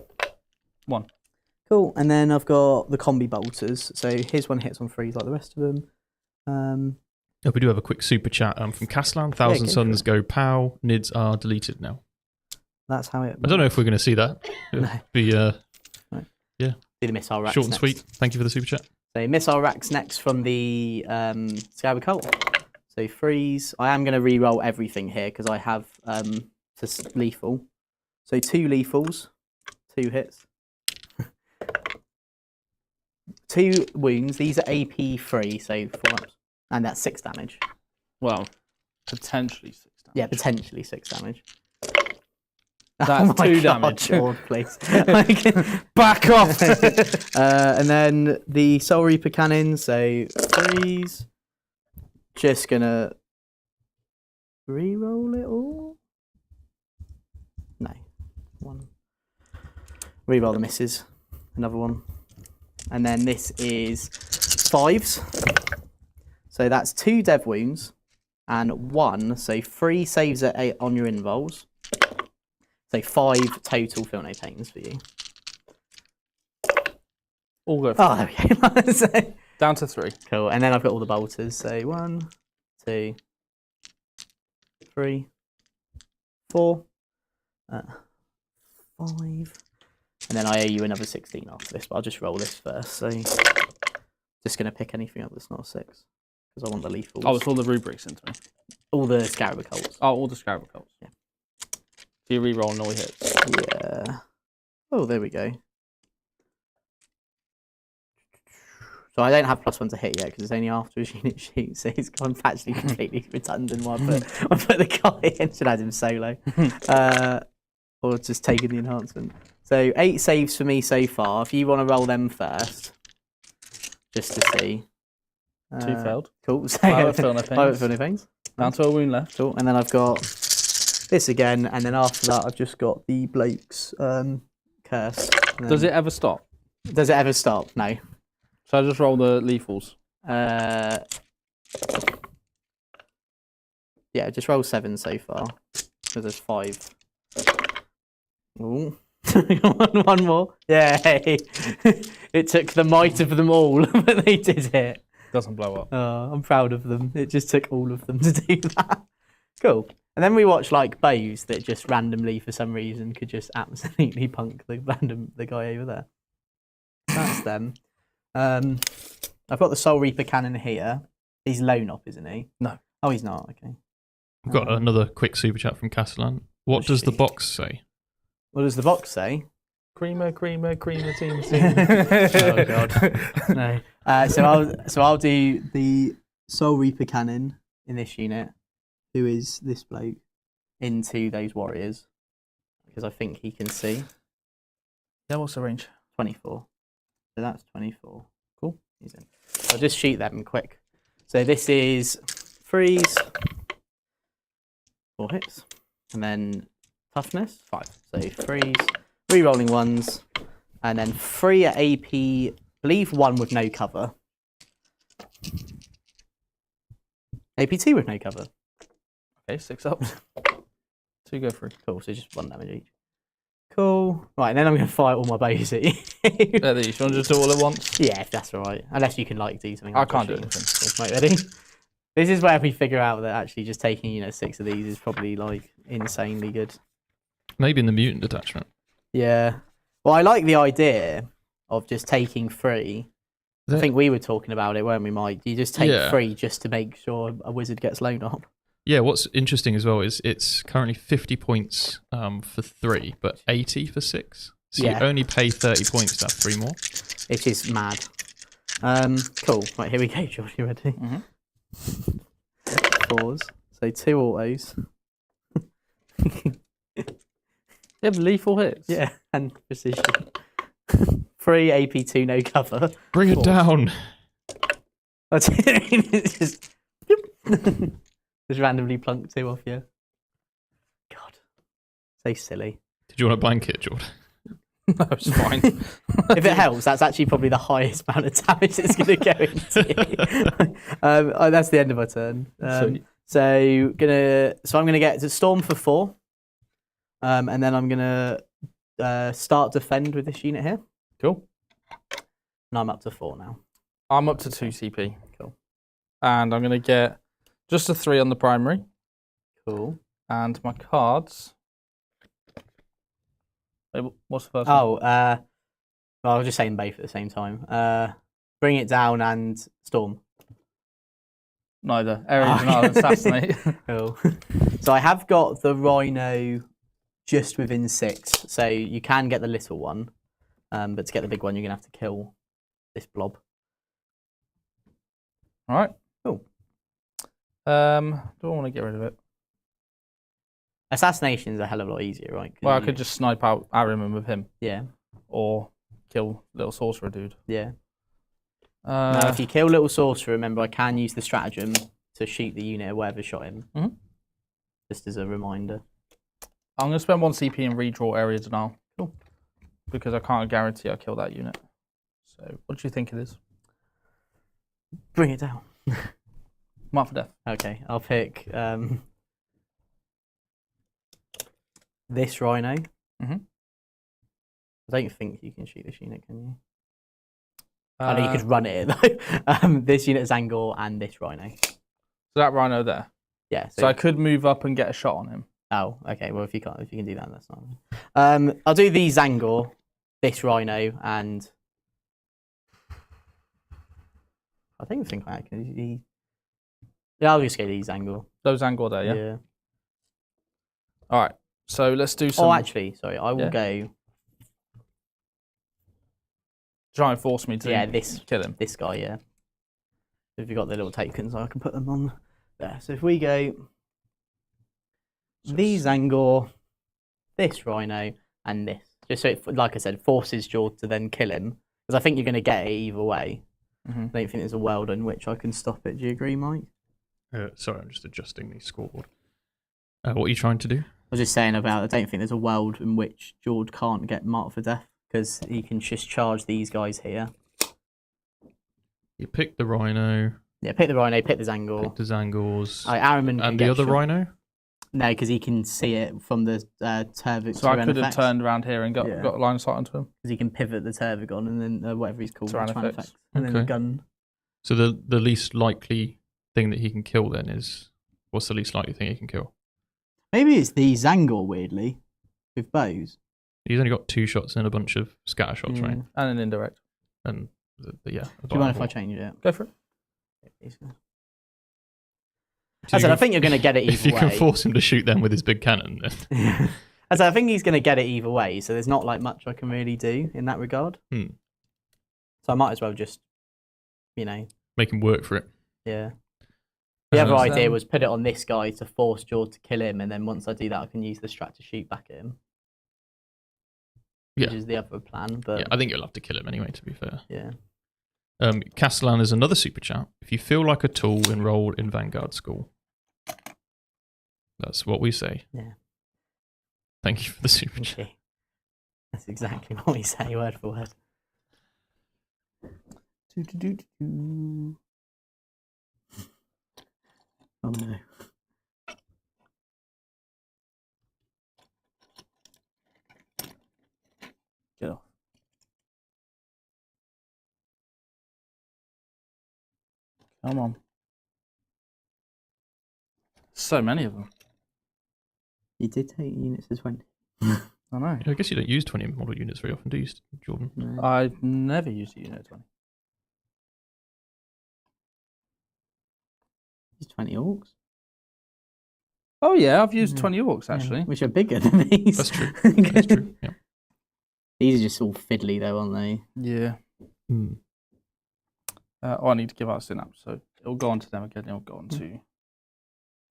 1. Cool. And then I've got the combi bolters. So his one hits on freeze like the rest of them. We do have a quick super chat from Castellan. Thousandsons go pow. Nids are deleted now. That's how it. I don't know if we're going to see that. It'll be Be the missile racks. short and next. sweet. Thank you for the super chat. So missile racks next from the Scarab Cult. So freeze. I am going to re-roll everything here because I have lethal. So 2 lethals, 2 hits, 2 wounds. These are AP 3, so 4 ups, and that's 6 damage. Well, potentially 6 damage. Yeah, potentially 6 damage. That's 2 damage. George, please. Back off! And then the Soul Reaper cannon, so freeze. Just gonna re-roll it all. No, 1. Re-roll the misses. Another 1. And then this is 5s. So that's 2 dev wounds and 1. So 3 saves at 8 on your invols. So 5 total feel no pains for you. All go for Oh, there we go. So, down to 3. cool. And then I've got all the bolters. So 1, 2, 3, 4, 5. And then I owe you another 16 after this, but I'll just roll this first. So just going to pick anything up that's not a 6 because I want the lethals. Oh, it's all the rubrics into me. All the Scarab Cults. Oh, all the Scarab Cults. Yeah. So you re-roll and all hits. Yeah. Oh, there we go. So I don't have +1 to hit yet because it's only after his unit shoots. So I'm actually completely redundant while I put the guy in. Should add him solo. Or just taking the enhancement. So 8 saves for me so far. If you want to roll them first, just to see. 2 failed. Cool. So 5 up Filner 5 pains. Filner pains. Down to a wound left. Cool. And then I've got this again, and then after that I've just got the bloke's curse. Does it ever stop? Does it ever stop? No. So I just roll the lethals. Yeah, just roll 7 so far. So there's 5. Ooh. one more. Yay! It took the might of them all, but they did it. Doesn't blow up. Oh, I'm proud of them. It just took all of them to do that. Cool. And then we watch like bows that just randomly, for some reason, could just absolutely punk the guy over there. That's them. I've got the Soul Reaper cannon here. He's lone op, isn't he? No. Oh, he's not. Okay. We've got another quick super chat from Castellan. What does the box say? What does the box say? Creamer, team. Oh god. No. So I'll do the Soul Reaper cannon in this unit, who is this bloke, into those warriors, because I think he can see. Yeah, what's the range? 24. So that's 24. Cool. He's in. I'll just shoot them quick. So this is freeze, 4 hits, and then toughness 5. So freeze, re-rolling 1s, and then 3 at AP. Believe 1 with no cover. AP 2 with no cover. Okay, 6 up. 2 go through. Cool. So just 1 damage each. Cool. Right, and then I'm going to fire all my bows at you. There, you want to just do all at once? Yeah, if that's all right. Unless you can like do something. I can't do anything. Right, ready? This is where we figure out that actually just taking 6 of these is probably like insanely good. Maybe in the mutant detachment. Yeah. Well, I like the idea of just taking 3. I think we were talking about it, weren't we, Mike? You just take 3 just to make sure a wizard gets loaned up. Yeah, what's interesting as well is it's currently 50 points for 3, but 80 for 6. So Yeah. you only pay 30 points to have 3 more. It is mad. Cool. Right, here we go, George. You ready? Mm-hmm. 4s. So 2 autos. You have lethal hits. Yeah, and precision. 3 AP2 no cover. Bring it 4. down. That's it. It's just, just randomly plunk 2 off you. God. So silly. Did you want a blanket, Jordan? No, it's fine. If it helps, that's actually probably the highest amount of damage it's going to go into. That's the end of my turn. So I'm gonna get to storm for 4, and then I'm gonna start defend with this unit here. Cool. And I'm up to 4 now. I'm up to 2 CP. Cool. And I'm going to get just a 3 on the primary. Cool. And my cards. Wait, what's the first one? Oh, well, I was just saying both at the same time. Bring it down and storm. Neither. Ares and I'll assassinate. Cool. So I have got the rhino just within 6, so you can get the little one, but to get the big one, you're gonna have to kill this blob. All right. Cool. Do I want to get rid of it? Assassination is a hell of a lot easier, right? Well, I could just snipe out Ariman with him. Yeah. Or kill little sorcerer dude. Yeah. Now, if you kill little sorcerer, remember I can use the stratagem to shoot the unit or whatever shot him. Mm-hmm. Just as a reminder. I'm going to spend 1 CP and redraw area denial. Cool. Because I can't guarantee I'll kill that unit. So, what do you think it is? Bring it down. Mark for death. Okay, I'll pick this rhino. Mm-hmm. I don't think you can shoot this unit, can you? I know you could run it though. This unit is Angor and this rhino. So that rhino there. Yeah. So I could move up and get a shot on him. Oh, okay. Well, if you can do that, that's not. I'll do the Zangor, this rhino, and I don't think I can. Yeah, I'll just go these Zangor. Those Angor there, yeah? All right. So let's do some. Oh, actually, sorry. I will go. Try and force me to kill him. This guy, yeah. If you've got the little tokens, I can put them on there. So if we go these Angor, this rhino, and this, just so it, like I said, forces Jord to then kill him, because I think you're going to get it either way. Mm-hmm. I don't think there's a world in which I can stop it. Do you agree, Mike? Sorry, I'm just adjusting the scoreboard. What are you trying to do? I was just saying about, I don't think there's a world in which Jord can't get marked for death, because he can just charge these guys here. You pick the rhino. Yeah, pick the rhino, pick the Zangor. Pick the Zangors. Araman and the other rhino? No, because he can see it from the Turvig. So I could have turned around here and got a line of sight onto him. Because he can pivot the Turvigon and then whatever he's called, Tyranids. and then the gun. So the least likely thing that he can kill then is, what's the least likely thing he can kill? Maybe it's the Zangor, weirdly, with bows. He's only got 2 shots and a bunch of scatter shots, right? And an indirect. And yeah. Do you mind if I change it? Go for it. I said, I think you're going to get it either way. If you can force him to shoot them with his big cannon, then. I said, I think he's going to get it either way, so there's not like much I can really do in that regard. So I might as well just, make him work for it. Yeah. The other idea was put it on this guy to force Jord to kill him, and then once I do that, I can use the strat to shoot back at him. Yeah. Which is the other plan. But yeah, I think you'll have to kill him anyway, to be fair. Yeah. Castellan is another super chat. If you feel like a tool, enroll in Vanguard school. That's what we say. Yeah. Thank you for the super chat. That's exactly what we say, word for word. Oh no. Get off. Come on. So many of them. You did take units to 20. I know. I guess you don't use 20 model units very often, do you, Jordan? No. I've never used a unit 20. Use 20 orcs. Oh yeah, I've used 20 orcs actually. Which are bigger than these. That's true. That's true. Yeah. These are just all fiddly though, aren't they? Yeah. Hmm. I need to give out synapse, so it'll go on to them again. It'll go on to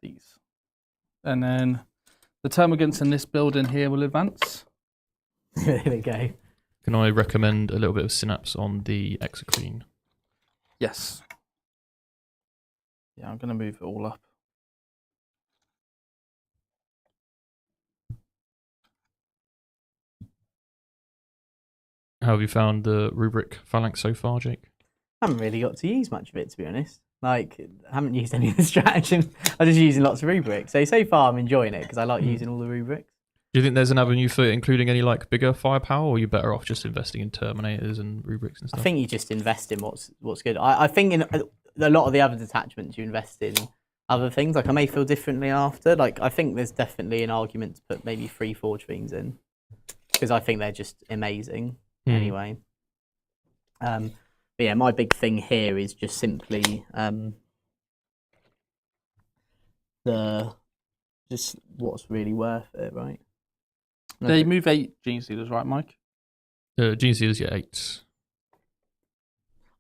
these, and then the termagants in this building here will advance. There we go. Can I recommend a little bit of synapse on the Exoqueen? Yes. Yeah, I'm going to move it all up. How have you found the Rubric Phalanx so far, Jake? I haven't really got to use much of it, to be honest. Like, I haven't used any of the stratagem. I'm just using lots of rubrics. So far I'm enjoying it because I like using all the rubrics. Do you think there's an avenue for including any like bigger firepower, or are you better off just investing in Terminators and rubrics and stuff? I think you just invest in what's good. I think in a lot of the other detachments you invest in other things. Like I may feel differently after. Like I think there's definitely an argument to put maybe 3 Forge Fiends in because I think they're just amazing anyway. But yeah, my big thing here is just simply just what's really worth it, right? They move 8 Gene Stealers, right, Mike? Gene Stealers, yeah, 8.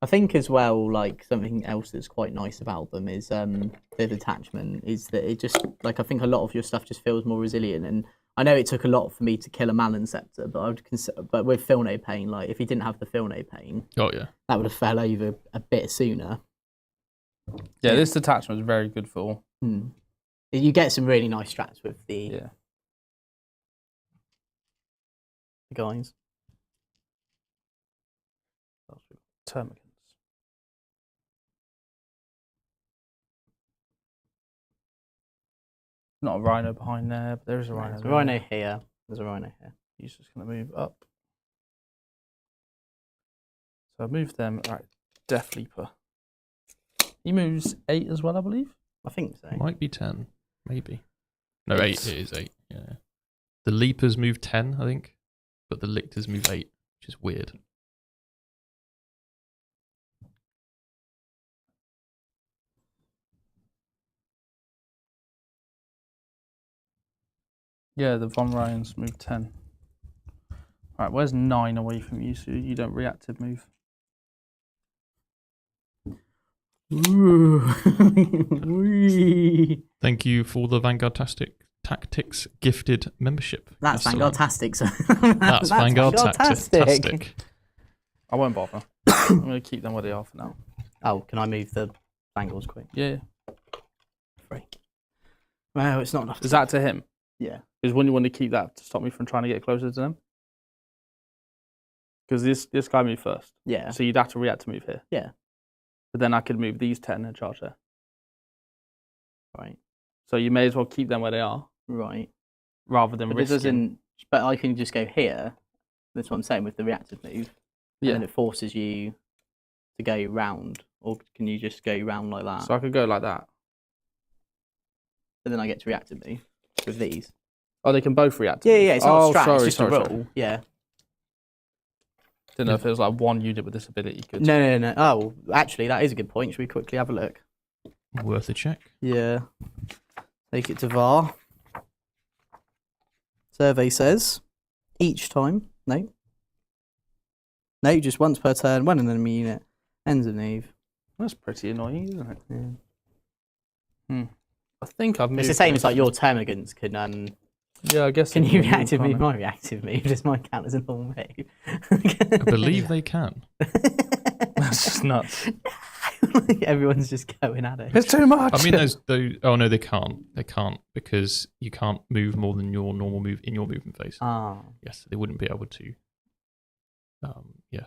I think as well, like something else that's quite nice about them is the detachment. Is that it just like I think a lot of your stuff just feels more resilient. And I know it took a lot for me to kill a Malin Scepter, but I would consider, but with Filne Pain, like if he didn't have the Filne Pain, Oh yeah, that would have fell over a bit sooner. Yeah, this detachment is very good for. You get some really nice strats with the guys. Termagants. Not a rhino behind there, but there is a rhino. There's a rhino here. There's a rhino here. He's just going to move up. So I moved them. Right, Death Leaper. He moves 8 as well, I believe. I think so. might be 10, maybe. No, 8. It is 8. Yeah. The Leapers move 10, I think, but the Lictors move 8, which is weird. Yeah, the Von Ryans move 10. Right, where's 9 away from you so you don't reactive move? Thank you for the Vanguard Tactics gifted membership. That's Excellent. Vanguard-tastic. That's Vanguard Tactic. I won't bother. I'm going to keep them where they are for now. Oh, can I move the Bangles quick? Yeah. Free. Well, it's not enough. Is that to him? Yeah. Because when you want to keep that to stop me from trying to get closer to them? Because this guy moved first. Yeah. So you'd have to react to move here. Yeah. But then I could move these 10 and charge there. Right. So you may as well keep them where they are. Right. Rather than But it risking. doesn't. But I can just go here. That's what I'm saying with the reactive move. Yeah. And it forces you to go round, or can you just go round like that? So I could go like that. But then I get to reactive move with these. Oh, they can both react. Yeah, yeah. It's not a strat. Sorry, It's just sorry, a roll. sorry. Yeah. Didn't know if it was like one unit with this ability. Could... No. Oh, actually, that is a good point. Should we quickly have a look? Worth a check. Yeah. Take it to VAR. Survey says each time. No, just once per turn when an enemy unit ends a move. That's pretty annoying, isn't it? Yeah. I think I've moved. It's the same as like your termagants can. Yeah, I guess. Can they you move, reactive can't move they? my reactive move? Does mine count as a normal move? I believe they can. That's just nuts. Everyone's just going at it. It's too much. I mean, those. Oh no, they can't. They can't because you can't move more than your normal move in your movement phase. Ah, Yes, they wouldn't be able to. Yeah.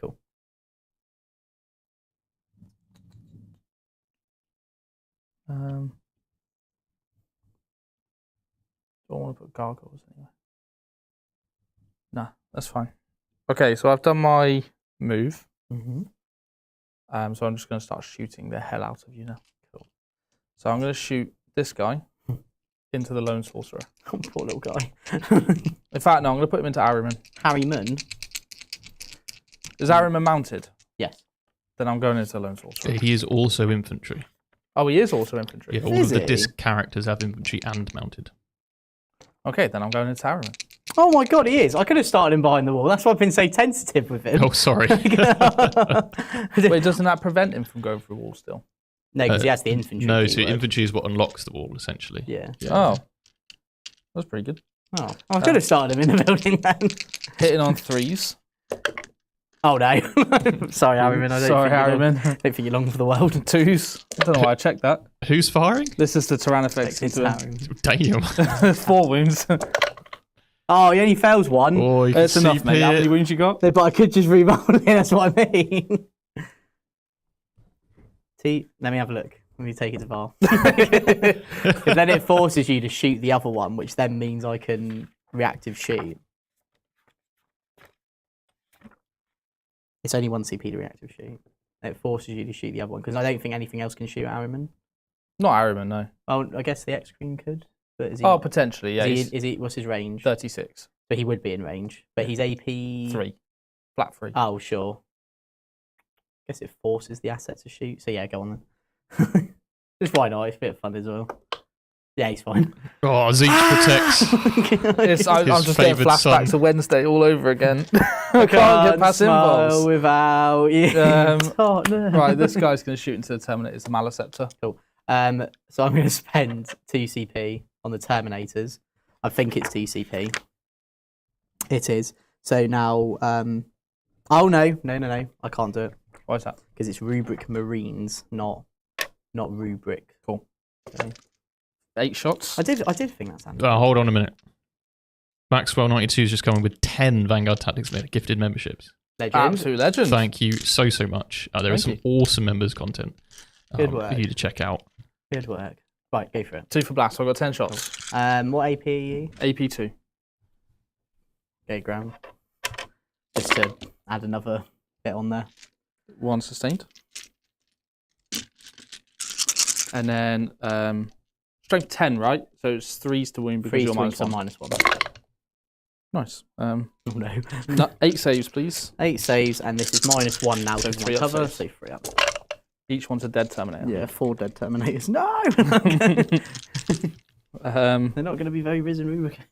cool. Don't want to put gargoyles anyway. Nah, that's fine. Okay, so I've done my move. So I'm just going to start shooting the hell out of you now. Cool. So I'm going to shoot this guy into the Lone Sorcerer. Oh, poor little guy. In fact, no, I'm going to put him into Ahriman. Harryman. Is Ahriman mounted? Yes. Then I'm going into Lone Sorcerer. He is also infantry. Oh, he is also infantry. Yeah, all Is of the he? disc characters have infantry and mounted. Okay, then I'm going into Harriman. Oh my god, he is. I could have started him behind the wall. That's why I've been so tentative with him. Oh, sorry. Wait, doesn't that prevent him from going through walls still? No, because he has the infantry. No, so keyword. infantry is what unlocks the wall, essentially. Yeah. Oh, that's pretty good. Oh, I could have started him in the building then. Hitting on 3s. Oh no. Sorry, Harriman. Sorry, Harriman. I don't think you're long for the world. 2s. I don't know why I checked that. Who's firing? This is the Tyrannifex It's into Harriman. Damn. 4 wounds. Oh, he only fails one. Oh, you can It's enough, see mate. How Pitt. many wounds you got? No, but I could just reroll it. That's what I mean. Let me have a look. Let me take it to VAR. Because then it forces you to shoot the other one, which then means I can reactive shoot. It's only 1 CP to reactive shoot. It forces you to shoot the other one, because I don't think anything else can shoot Harriman. Not Harriman, no. Oh, I guess the X-Queen could. But is he, Oh, potentially, yeah. is he, what's his range? 36. But he would be in range. But he's AP... 3. Flat 3. Oh, sure. I guess it forces the asset to shoot. So yeah, go on then. Just why not? It's a bit of fun as well. Yeah, he's fine. Oh, Zeech protects. I'm His just getting favoured flashbacks son. to Wednesday all over again. I can't get past smile impulse. without you. Tottenham. Right, this guy's going to shoot into the Terminator. It's the Maleceptor. Cool. So I'm going to spend 2 CP on the Terminators. I think it's 2 CP. It is. So now, oh no, I can't do it Why is that? because it's Rubric Marines, not Rubric. Cool. Okay. 8 shots. I did think that's Andy. Hold on a minute. Maxwell 92 is just coming with 10 Vanguard Tactics gifted memberships. Legend. Absolute legend. Thank you so much. There is some Thank awesome members content Good work. for you to check out. Good work. Right, go for it. 2 for blast. So I've got 10 shots. What AP are you? AP2. Okay, Graham. Just to add another bit on there. 1 sustained. And then strength 10, right? So it's 3s to wound because 3 you're swings minus and 1. -1. Nice. Oh no. 8 saves, please. 8 saves, and this is -1 now So because my 3 up cover, saves. so 3 up. Each one's a dead Terminator. Yeah, 4 dead Terminators. No! They're not going to be very risen Rubricae.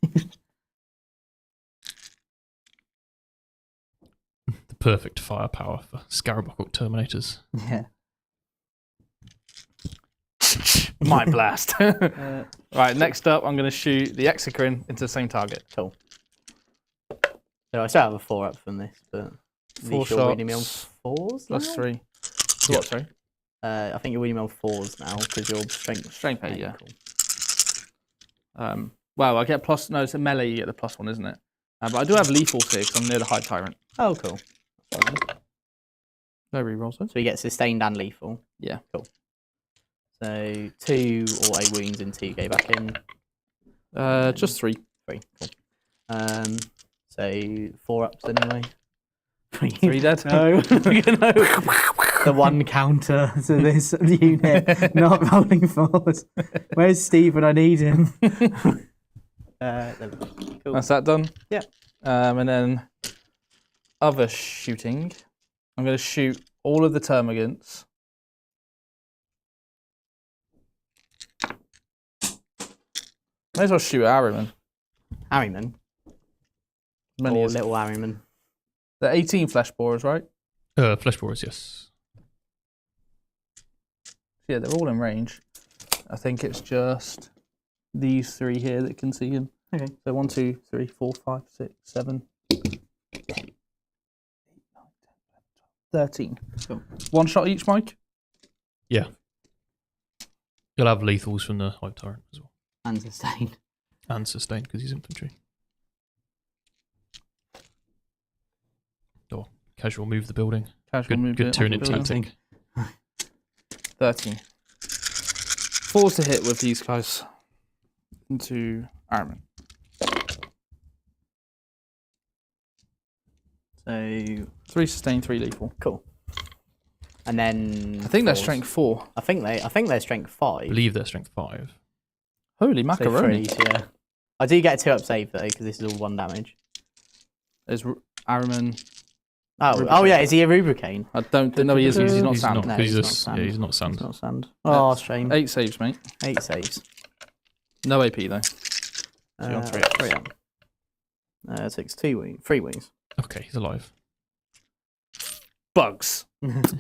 The perfect firepower for Scarabockel Terminators. Yeah. My blast. Right, next up, I'm going to shoot the Exocrine into the same target. Cool. So I still have a 4 up from this, but 4 you're winning me on shots. 4s Plus now? 3. So what, sorry? I think you're winning me on 4s now because you're strength. Strength 8, yeah. Cool. Well, I get plus, no, it's a melee, you get the +1, isn't it? But I do have lethals here because I'm near the High Tyrant. Oh, cool. That's fine. No rerolls, though. So you get sustained and lethal. Yeah. Cool. So 2 auto wounds and 2 go back in. Just 3. 3. Cool. So 4 ups anyway. 3 dead. No. No. The 1 counter to this unit, not rolling 4s. Where's Steve when I need him? There we go. Cool. That's that done? Yeah. And then other shooting. I'm going to shoot all of the termagants. May as well shoot Harriman. Harriman. Many Or as- little Harriman. They're 18 flesh borers, right? Flesh borers, yes. Yeah, they're all in range. I think it's just these 3 here that can see him. Okay. So 1, 2, 3, 4, 5, 6, 7, 8, 9, 10, 13. Cool. 1 shot each, Mike? Yeah. You'll have lethals from the High Tyrant as well. And sustained. And sustained because he's infantry. Oh, casual move the building. Casual movement. Good Tyranid Building. tactic. 13. 4s to hit with these guys. Into Harriman. So 3 sustained, 3 lethal. cool. And then I think they're 4s. strength 4. I think they're strength 5. I believe they're strength 5. Holy So macaroni. 3s, yeah. I do get a 2 up save though because this is all 1 damage. There's Harriman. Oh yeah, is he a Rubricae? I don't think. No, he isn't. He's not He's sand. not. No, He's he's just, not yeah, sand. he's not sand. It's not sand. Oh, shame. 8 saves, mate. 8 saves. No AP though. You're on 3 3 up. 6, 2 wings. 3 wings. Okay, he's alive. Bugs. That's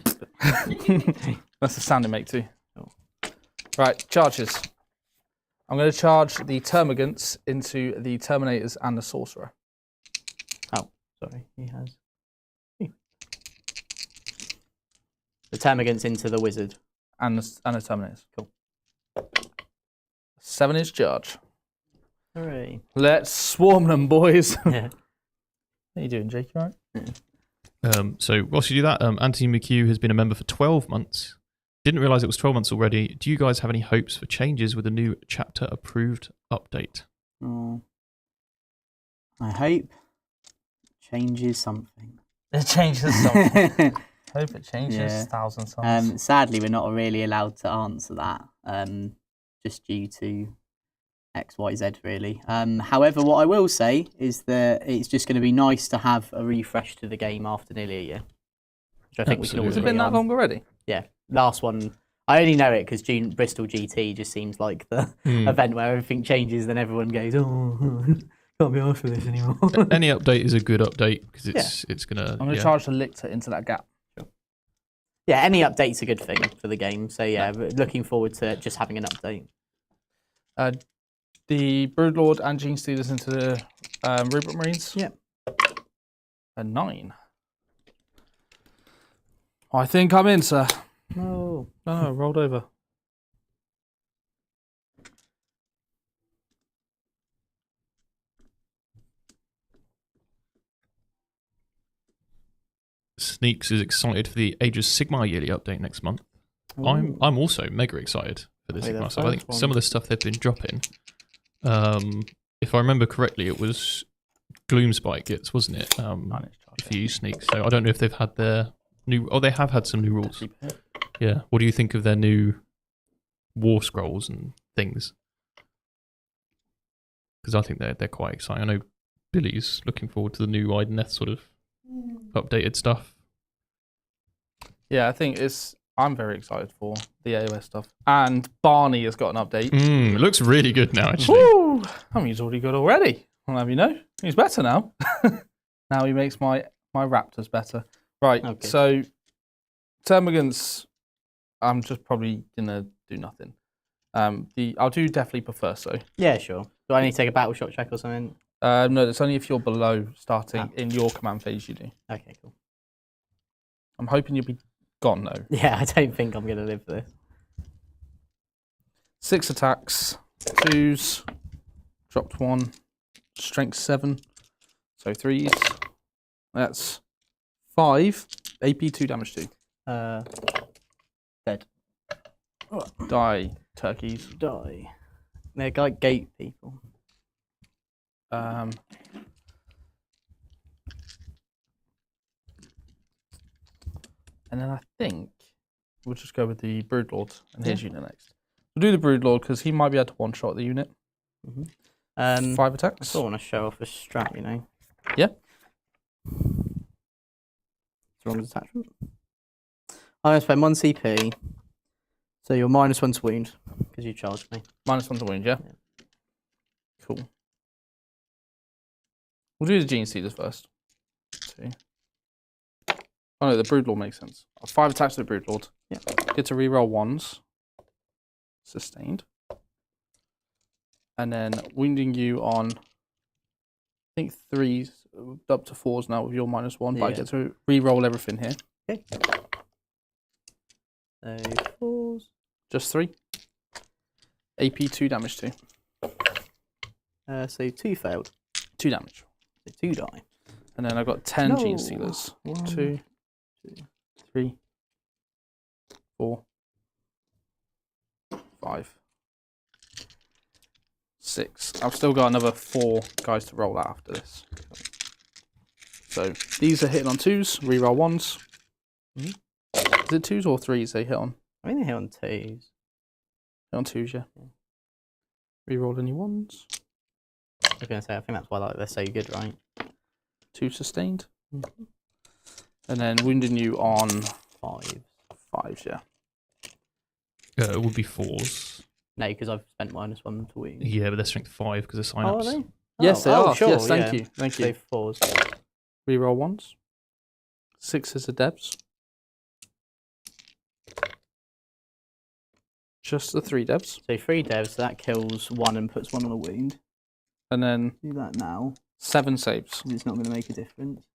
the sound it makes too. Oh. Right, charges. I'm going to charge the Termagants into the Terminators and the Sorcerer. Oh, sorry. He has. The Termagants into the Wizard. And the Terminators. Cool. 7-inch charge. Hooray. Let's swarm them, boys. Yeah. How you doing, Jake? You all right? So whilst you do that, Anthony McHugh has been a member for 12 months. Didn't realise it was 12 months already. Do you guys have any hopes for changes with the new chapter approved update? I hope it changes something. It changes something. Hope it changes. Yeah. Thousandsons. Sadly, we're not really allowed to answer that, just due to XYZ really. However, what I will say is that it's just going to be nice to have a refresh to the game after nearly a year. Which I think we can all Has it agree been that on. long already? Yeah, last one. I only know it because Bristol GT just seems like the event where everything changes, then everyone goes, "Oh, can't be asked for this anymore." Any update is a good update because it's gonna. I'm going to charge the Lictor into that gap. Yeah, any update's a good thing for the game. So yeah, looking forward to just having an update. The Broodlord and Gene Stealers into the Rubric Marines. Yep. A 9. I think I'm in, sir. No. No, rolled over. Sneaks is excited for the Age of Sigmar yearly update next month. Ooh. I'm also mega excited for the Maybe Sigmar the stuff. I think first some one. of the stuff they've been dropping. If I remember correctly, it was Gloomspite Gits, wasn't it? 9-inch charge. If you use Sneaks, so I don't know if they've had their new. Oh, they have had some new rules. Yeah. What do you think of their new war scrolls and things? Because I think they're quite exciting. I know Billy's looking forward to the new Ideneth sort of updated stuff. Yeah, I think I'm very excited for the AOS stuff. And Barney has got an update. It looks really good now, actually. Woo! I mean, he's already good already. I'll have you know. He's better now. Now he makes my Raptors better. Right, Okay. so Termagants, I'm just probably going to do nothing. I'll do Death Leaper first, though. Yeah, sure. Do I need to take a battle shot check or something? No, it's only if you're below starting in your command phase you do. Okay, cool. I'm hoping you'll be gone, though. Yeah, I don't think I'm going to live this. 6 attacks, 2s, dropped 1, strength 7, so 3s. That's 5, AP 2, damage 2. Dead. Die, turkeys. Die. They're like gate people. And then I think we'll just go with the Broodlord and his unit next. We'll do the Broodlord because he might be able to one-shot the unit. 5 I attacks. still want to show off a strat, you know. Yeah. It's wrong detachment. I'm going to spend 1 CP. So you're -1 to wound because you charged me. -1 to wound, yeah? Cool. We'll do the Gene Stealers first. 2. Oh no, the Broodlord makes sense. 5 attacks to the Broodlord. Yeah. Get to reroll 1s. Sustained. And then wounding you on, I think 3s, up to 4s now with your -1, but I Yeah. get to reroll everything here. Okay. So 4s. Just 3. AP 2, damage 2. So 2 failed. 2 damage. So 2 die. And then I've got 10 No. Gene Stealers. 1, 2, 3, 4, 5, 6. I've still got another 4 guys to roll out after this. So these are hitting on 2s, reroll 1s. Is it 2s or 3s they hit on? I think they hit on 2s. Hit on 2s, yeah. Reroll any 1s. I was going to say, I think that's why they're so good, right? 2 sustained. And then wounding you on 5. 5s, yeah. It would be 4s. No, because I've spent -1 to wound. Yeah, but they're strength 5 because of sign Oh, ups. are they? Yes, they oh, are. Sure, Yes, thank yeah. you. Thank you. So 4s. Reroll 1s. 6s are devs. Just the 3 devs. So 3 devs, so that kills 1 and puts 1 on a wound. And then Do that now. 7 saves. 'Cause it's not going to make a difference.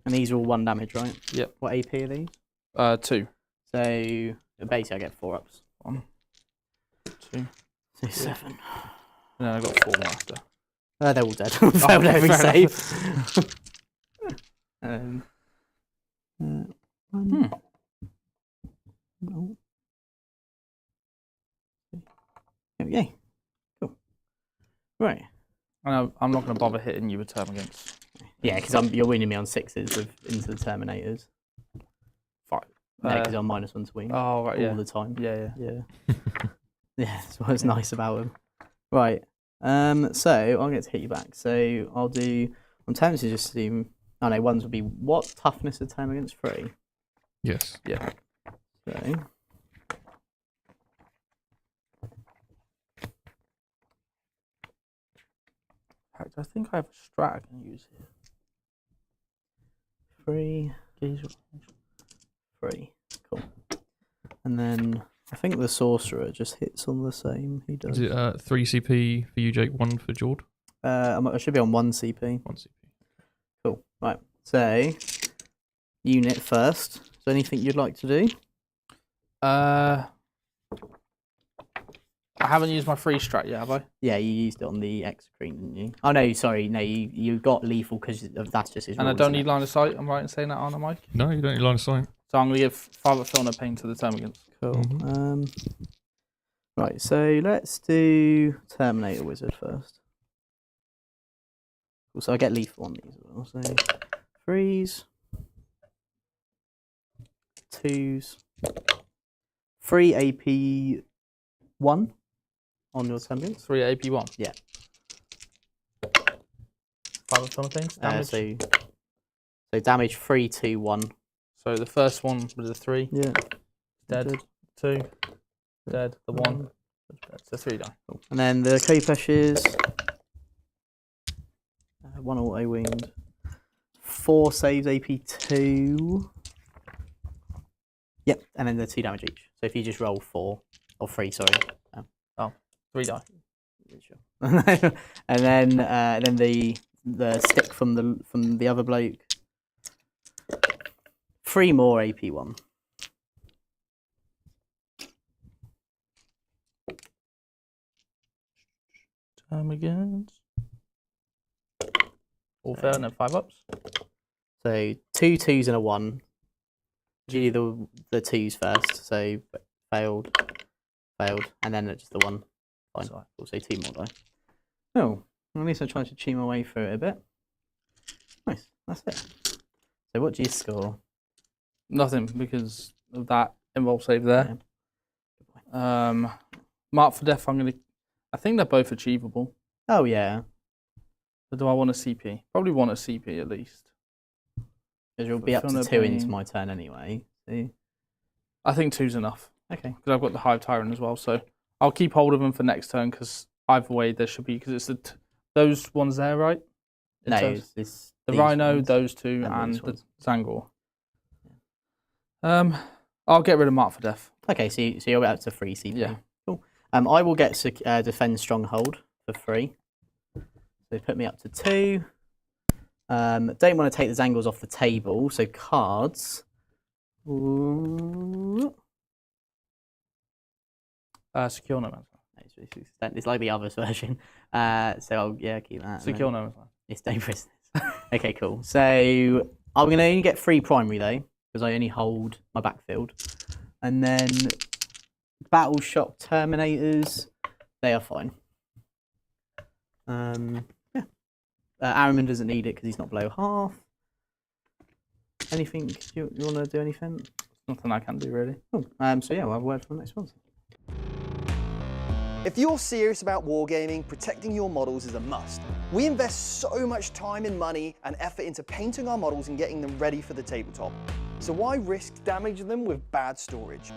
And these are all 1 damage, right? Yep. What AP are these? 2. So basically, I get 4 ups. 1, 2. So 7. And then I got 4 more after. They're all dead. Failed okay, every fair save. 1. No. There we go. Cool. Right. And I'm not going to bother hitting you with term against. Yeah, because you're winning me on 6s into the Terminators. 5. No, because I'm -1 to win Oh, right, yeah. all the time. Yeah. Yeah. Yeah, that's what's nice about them. Right. So I'll get to hit you back. So I'll do. I'm tempted to just assume. Oh no, 1s would be what toughness of term against 3? Yes. Yeah. So. In fact, I think I have a strat I can use here. 3. 3. Cool. And then I think the sorcerer just hits on the same. He does. Is it 3 CP for you, Jake? 1 for Jord? I should be on 1 CP. 1 CP. Cool. Right. So, unit first. Is there anything you'd like to do? I haven't used my free strat yet, have I? Yeah, you used it on the Execrete, didn't you? Oh no, sorry, no, you got lethal because that's just his. And I rules, don't isn't need it? line of sight. I'm right in saying that, aren't I, Mike? No, you don't need line of sight. So I'm going to give 5 Film No Pain to the term against. Cool. Mhm. Right, so let's do Terminator Wizard first. Cool, so I get lethal on these as well. So 3s, 2s, 3 AP 1 on your term against. 3 AP1. Yeah. 5 Film No Pain. Damage. So damage 3, 2, 1. So the first one was a 3. Yeah. Dead. 2. Dead. The 1. Dead. So 3 die. Cool. And then the Kopesh is 1 auto wound, 4 saves AP 2. Yep, and then the 2 damage each. So if you just roll 4 or 3, sorry. 3 die. And then the stick from the other bloke. 3 more AP1. Term against. All fair and then 5 ups. So 2 2s and a 1. Do the 2s first. So failed, and then just the 1. Fine. Sorry. Also 2 more die. Oh, at least I tried to cheat my way through it a bit. Nice, that's it. So what do you score? Nothing because of that involved save there. Mark for Death, I think they're both achievable. Oh yeah, But do I want a CP? Probably want a CP at least. because you'll be up to 2 into my turn anyway. See? I think 2's enough. Okay. Because I've got the Hive Tyrant as well, so I'll keep hold of them for next turn because either way there should be, because it's those ones there, right? No, It's it's the these Rhino, ones. those 2, and and these the ones. Zangor. I'll get rid of Mark for Death. Okay, so you're up to 3 CP. Yeah. Cool. I will get Defend Stronghold for 3. So put me up to 2. Don't want to take the Zangors off the table, so cards. Ooh. Secure No Man's Land. It's like the others version. So I'll keep that. Secure No Man's Land. It's dangerous. Okay, cool. So I'm going to only get 3 primary though, because I only hold my backfield. And then Battle Shock Terminators, they are fine. Yeah. Araman doesn't need it because he's not below half. Anything? You want to do anything? Nothing I can do really. Cool. So yeah, we'll have a word from the next sponsor. If you're serious about wargaming, protecting your models is a must. We invest so much time and money and effort into painting our models and getting them ready for the tabletop. So why risk damaging them with bad storage?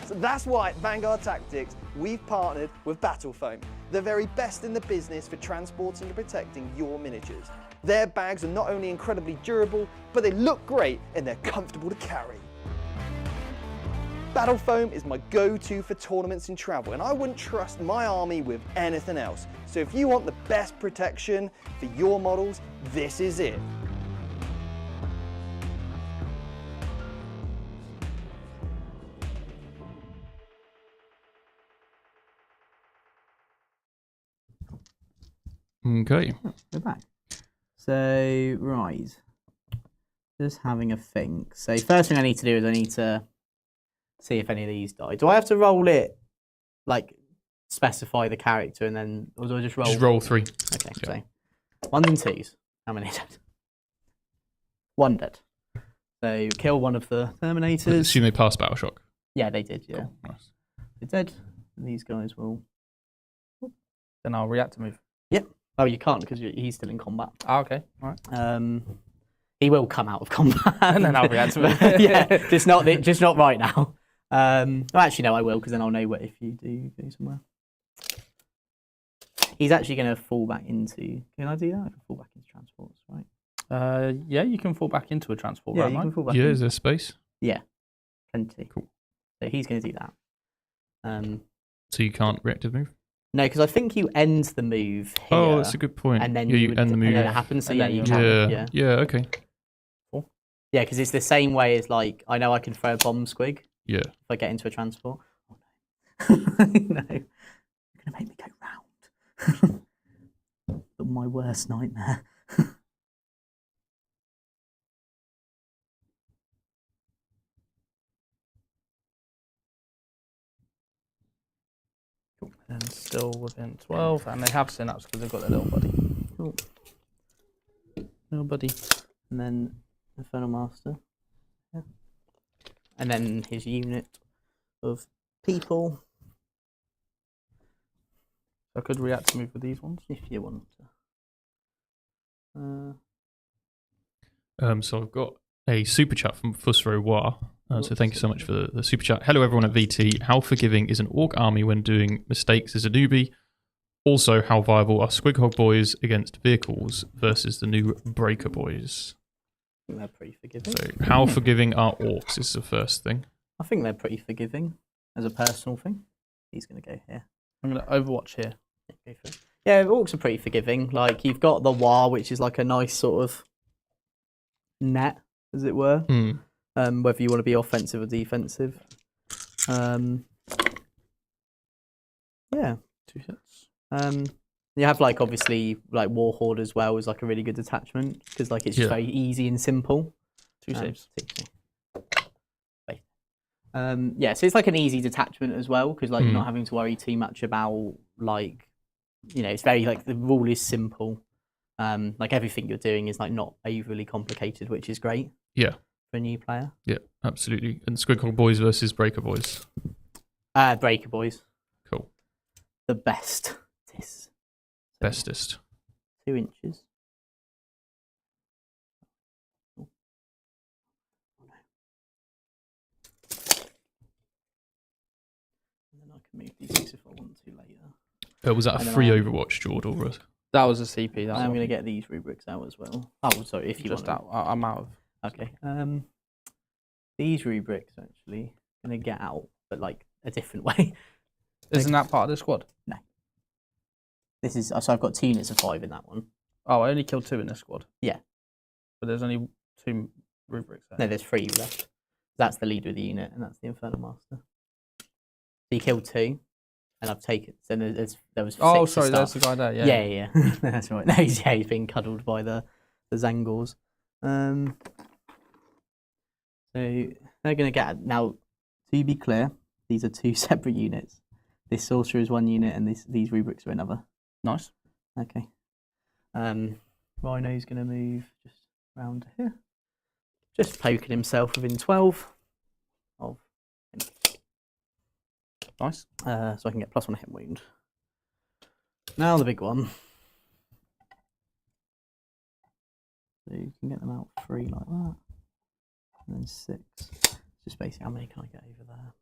So that's why at Vanguard Tactics, we've partnered with Battle Foam, the very best in the business for transporting and protecting your miniatures. Their bags are not only incredibly durable, but they look great and they're comfortable to carry. Battle Foam is my go-to for tournaments and travel, and I wouldn't trust my army with anything else. So if you want the best protection for your models, this is it. Okay. We're back. So, right. Just having a think. So, first thing I need to do is I need to see if any of these die. Do I have to roll it, like, specify the character and then, or do I just roll? Just roll 3. Okay, Yeah. so 1s and 2s. How many dead? 1 dead. So, kill one of the Terminators. Assume they pass Battle Shock. Yeah, they did, yeah. Cool. Nice. They're dead. And these guys will... Then I'll react to move. Yep. Oh, you can't because he's still in combat. Ah, okay. All right. He will come out of combat. And then I'll react to it. Yeah, just not right now. Well, actually, no, I will because then I'll know what if you do go somewhere. He's actually going to fall back into... Can I do that? I can fall back into transports, right? Yeah, you can fall back into a transport, Yeah, right, you can Mike? fall back Yeah, in. is there space? Yeah, plenty. Cool. So he's going to do that. So you can't reactive move? No, because I think you end the move here. Oh, that's a good point. And then yeah, you would- end the move. And then it happens, so And yeah, then you you can. Yeah. Yeah. Yeah, okay. Yeah, because it's the same way as, like, I know I can throw a bomb squig Yeah. if I get into a transport. Oh, no. No. You're going to make me go round. My worst nightmare. And still within 12, and they have synapse because they've got their little buddy. Cool. Little buddy. And then Infernal Master. Yeah. And then his unit of people, I could react to move with these ones. if you want to. So I've got a super chat from Fusro War. So thank you so much for the super chat. Hello everyone at VT. How forgiving is an orc army when doing mistakes as a newbie? Also, how viable are Squighog boys against vehicles versus the new Breaker boys? I think they're pretty forgiving. So how forgiving are orcs is the first thing. I think they're pretty forgiving as a personal thing. He's going to go here. I'm going to Overwatch here. Yeah, go for it. Yeah, orcs are pretty forgiving. Like, you've got the War, which is like a nice sort of net, as it were. Whether you want to be offensive or defensive. Yeah. 2 hits. You have, like, obviously, like, Warhorde as well is like a really good detachment because, like, it's just very easy and simple. 2 saves. Wait. Yeah, so it's like an easy detachment as well because, like, you're not having to worry too much about, like, you know, it's very, like, the rule is simple. Like, everything you're doing is, like, not overly complicated, which is great. Yeah. For a new player. Yeah, absolutely. And Squighog boys versus Breaker boys. Breaker boys. Cool. The best. This. Bestest. 2 inches. Oh. Oh, no. And then I can move these if I want to later. Was that a And then free I- Overwatch, Jord, or was... That was a CP. That I'm one. going to get these rubrics out as well. Oh, sorry, if you Just want. out. I'm out of. Okay. These rubrics actually going to get out, but like a different way. Isn't that part of the squad? No. This is so I've got 2 units of 5 in that one. Oh, I only killed 2 in this squad. Yeah. But there's only 2 rubrics there. No, there's 3 left. That's the leader of the unit, and that's the Infernal Master. So you killed 2, and I've taken. So there was. 6 Oh, to sorry, start. there's the guy there. Yeah. Yeah. That's right. No, he's being cuddled by the Zangors. So they're going to get now. To be clear, these are 2 separate units. This sorcerer is 1 unit, and these rubrics are another. Nice. Okay. Rhino's going to move just round here, just poking himself within 12 of him. Nice. So I can get +1 hit wound. Now the big one. So you can get them out 3 like that. And then 6. Just basically how many can I get over there?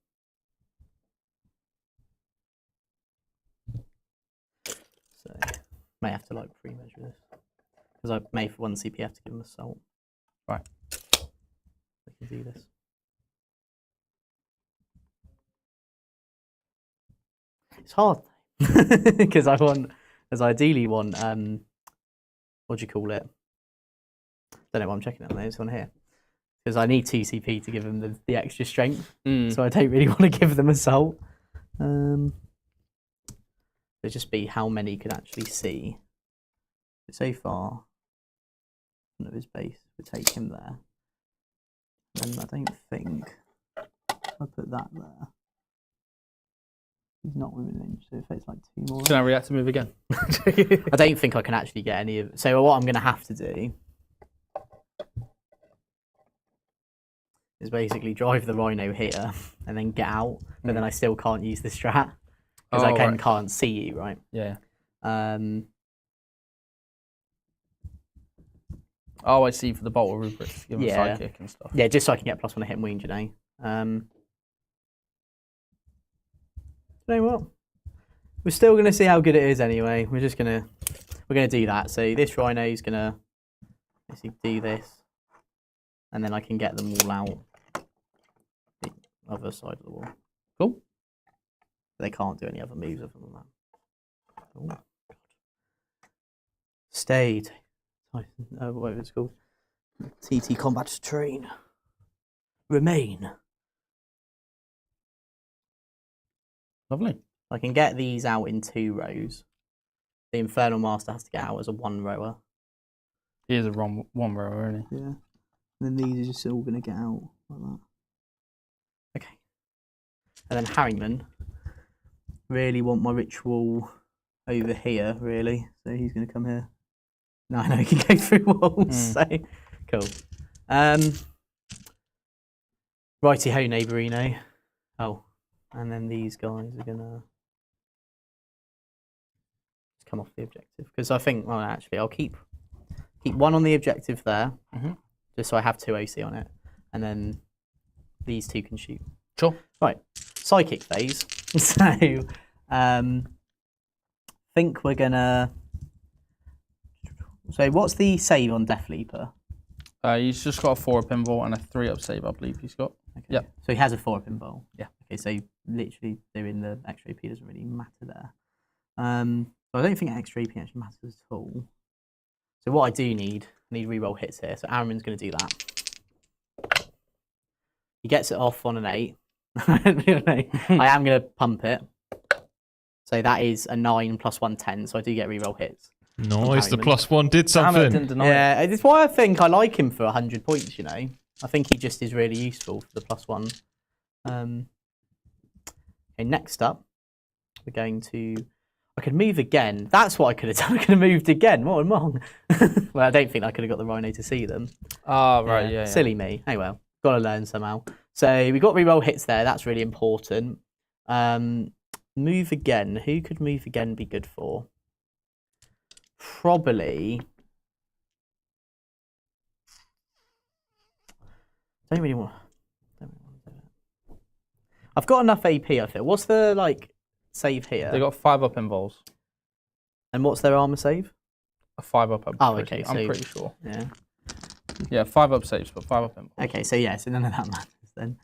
So may have to like pre-measure this. Because I may for 1 CP have to give them assault. Right. I can do this. It's hard because I ideally want what do you call it? Don't know what I'm checking on this one here. Because I need 2 CP to give them the extra strength. So I don't really want to give them assault. It'll just be how many can actually see. So far, none of his base would take him there. And I don't think I put that there. He's not within an inch, so if it's like 2 more. Can I react to move again? I don't think I can actually get any of it. So what I'm going to have to do is basically drive the rhino here and then get out, but then I still can't use the strat because I can't see you, right? Yeah. Oh, I see, for the bolt or rubric, give him a sidekick and stuff. Yeah, just so I can get +1 to hit and wound, you know. You know what? We're still going to see how good it is anyway. We're gonna do that. So this rhino's gonna basically do this, and then I can get them all out the other side of the wall. Cool. They can't do any other moves other than that. Oh, God. Stay. Whatever it's called. TT combat to train. Remain. Lovely. I can get these out in 2 rows. The Infernal Master has to get out as a 1 rower. He is a one rower, isn't he? Yeah. And then these are just all going to get out like that. Okay. And then Harryman. Really want my ritual over here, really. So he's going to come here. No, I know he can go through walls. So cool. Righty ho, neighbourino. Oh, and then these guys are gonna come off the objective because I think. Well, actually, I'll keep 1 on the objective there, just so I have 2 OC on it, and then these 2 can shoot. Sure. Right. Psychic phase. So, think we're gonna. So what's the save on Death Leaper? He's just got a 4-up invul and a 3-up save, I believe he's got. Okay. Yeah. So he has a 4-up invul. Yeah. Okay, so literally doing the extra AP doesn't really matter there. So I don't think extra AP actually matters at all. So what I do need, I need reroll hits here. So Aaron's going to do that. He gets it off on an 8. I am going to pump it. So that is a 9 + 1, 10. So I do get reroll hits. Nice, the +1 did something. Yeah, it's why I think I like him for 100 points, you know. I think he just is really useful for the +1. Okay, next up, we're going to... I could move again. That's what I could have done. I could have moved again. What am I wrong? Well, I don't think I could have got the rhino to see them. Oh, right, yeah. Silly me. Oh, well. Got to learn somehow. So we got reroll hits there. That's really important. Move again. Who could move again be good for? Probably... Don't really want to do it. I've got enough AP, I feel. What's the, save here? They got 5-up invols. And what's their armor save? A 5-up. I'm pretty sure. Yeah. Yeah, 5-up saves, but 5-up invols. Okay, so yeah, so none of that matters then.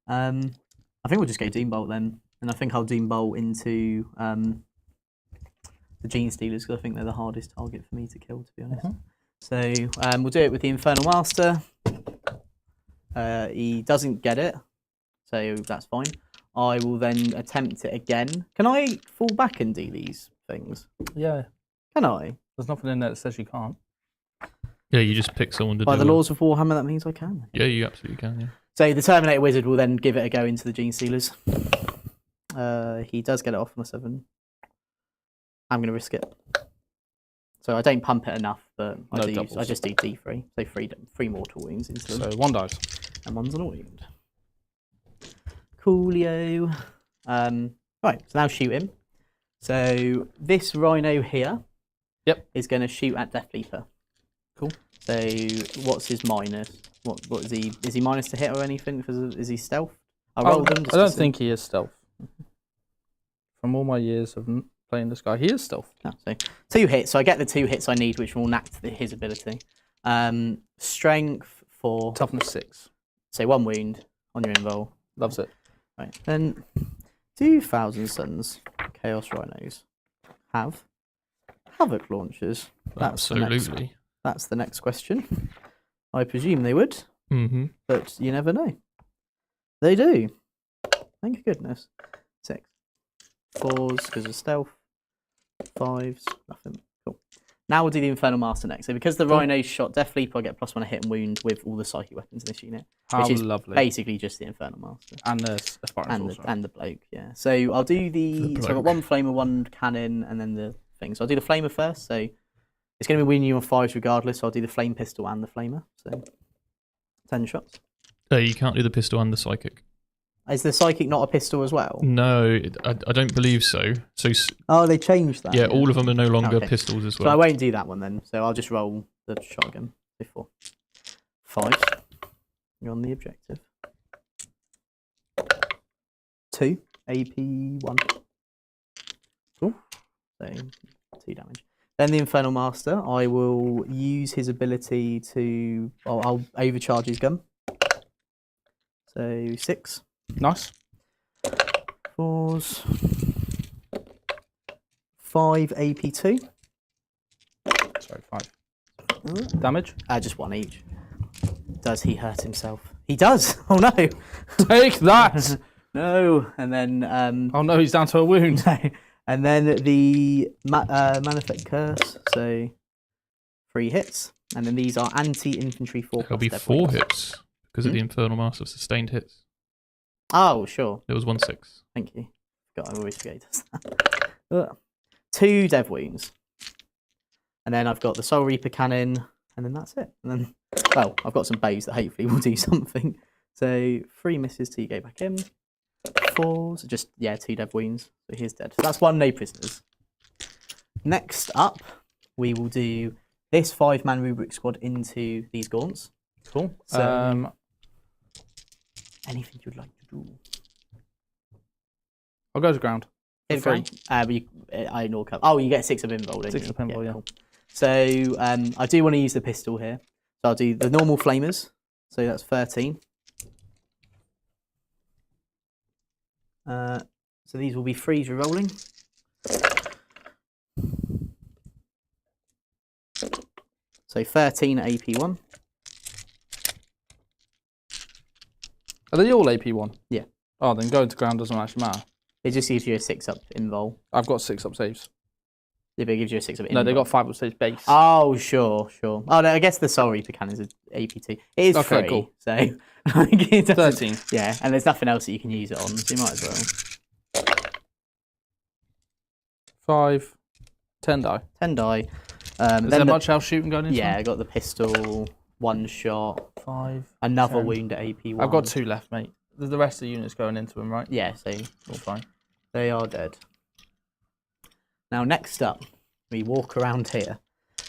I think we'll just go Doombolt then. And I think I'll Doombolt into the Gene Stealers because I think they're the hardest target for me to kill, to be honest. So we'll do it with the Infernal Master. He doesn't get it, so that's fine. I will then attempt it again. Can I fall back and do these things? Yeah. Can I? There's nothing in there that says you can't. Yeah, you just pick someone to By do the it. laws of Warhammer, that means I can. Yeah, you absolutely can, yeah. So the Terminator Wizard will then give it a go into the Gene Stealers. He does get it off on a 7. I'm going to risk it. So I don't pump it enough, but I just do D3. So 3 mortal wounds into them. So 1 dies. And 1's an wound. Coolio. Right, so now shoot him. So this rhino here is going to shoot at Death Leaper. Cool. So what's his minus? What is he? Is he minus to hit or anything? Is he stealth? I'll roll them. I don't think he is stealth. From all my years of playing this guy, he is stealth. Oh, so 2 hits. So I get the 2 hits I need, which will enact his ability. Strength 4. Toughness 6. So 1 wound on your invul. Loves it. Right. Then 2000sons Chaos Rhinos have Havoc launchers. Absolutely. That's the next question. I presume they would, but you never know. They do. Thank goodness. 6. 4s because of stealth. 5s, nothing. Cool. Now we'll do the Infernal Master next. So because the Rhinos shot Death Leaper, I get +1 hit and wound with all the psychic weapons in this unit. How which is lovely. basically just the Infernal Master. And the Spartans And the bloke, yeah. So I'll do so I've got 1 flamer, 1 cannon, and then the thing. So I'll do the flamer first. So it's going to be winning you on 5s regardless. So I'll do the flame pistol and the flamer. So 10 shots. You can't do the pistol and the psychic. Is the psychic not a pistol as well? No, I don't believe so. Oh, they changed that. Yeah, all of them are no longer Okay. pistols as So well. I won't do that one then. So I'll just roll the shotgun before. 5. You're on the objective. 2. AP1. Cool. So 2 damage. Then the Infernal Master, I will use his ability to... I'll overcharge his gun. So 6. Nice. 4s. 5 AP2. Sorry, 5. Damage? Just 1 each. Does he hurt himself? He does! Oh no! Take that! No! And then... Oh no, he's down to a wound. And then the Manifest Curse, so 3 hits. And then these are anti-infantry 4. There'll be 4 hits because of the Infernal Master of sustained hits. Oh, sure. There was 1 6. Thank you. God, I always forget he does that. 2 dev wounds. And then I've got the Soul Reaper cannon, and then that's it. And then, well, I've got some bows that hopefully will do something. So 3 misses till you go back in. 4s, just, 2 dev wounds. So he's dead. So that's 1 no prisoners. Next up, we will do this 5-man rubric squad into these gaunts. Cool. So, anything you'd like to do? I'll go to ground. Hit For free. I ignore cover. Oh, you get 6 of invul, don't 6 you? of pinball, yeah. Cool. So I do want to use the pistol here. So I'll do the normal flamers. So that's 13. So these will be freeze re-rolling. So 13 at AP1. Are they all AP1? Yeah. Oh, then going to ground doesn't actually matter. It just gives you a 6 up invul. I've got 6 up saves. If it gives you a 6 up invul. No, they got 5 up saves base. Oh, sure. Oh, no, I guess the Soul Reaper cannon is AP2. It is Okay, free, cool. so it doesn't- 13. Yeah, and there's nothing else that you can use it on, so you might as well. 5, 10 die. 10 die. Is then there much else shooting going into Yeah, them? I got the pistol, 1 shot, 5. another 10. wound at AP1. I've got 2 left, mate. There's the rest of the units going into them, right? Yeah, so All fine. they are dead. Now, next up, we walk around here.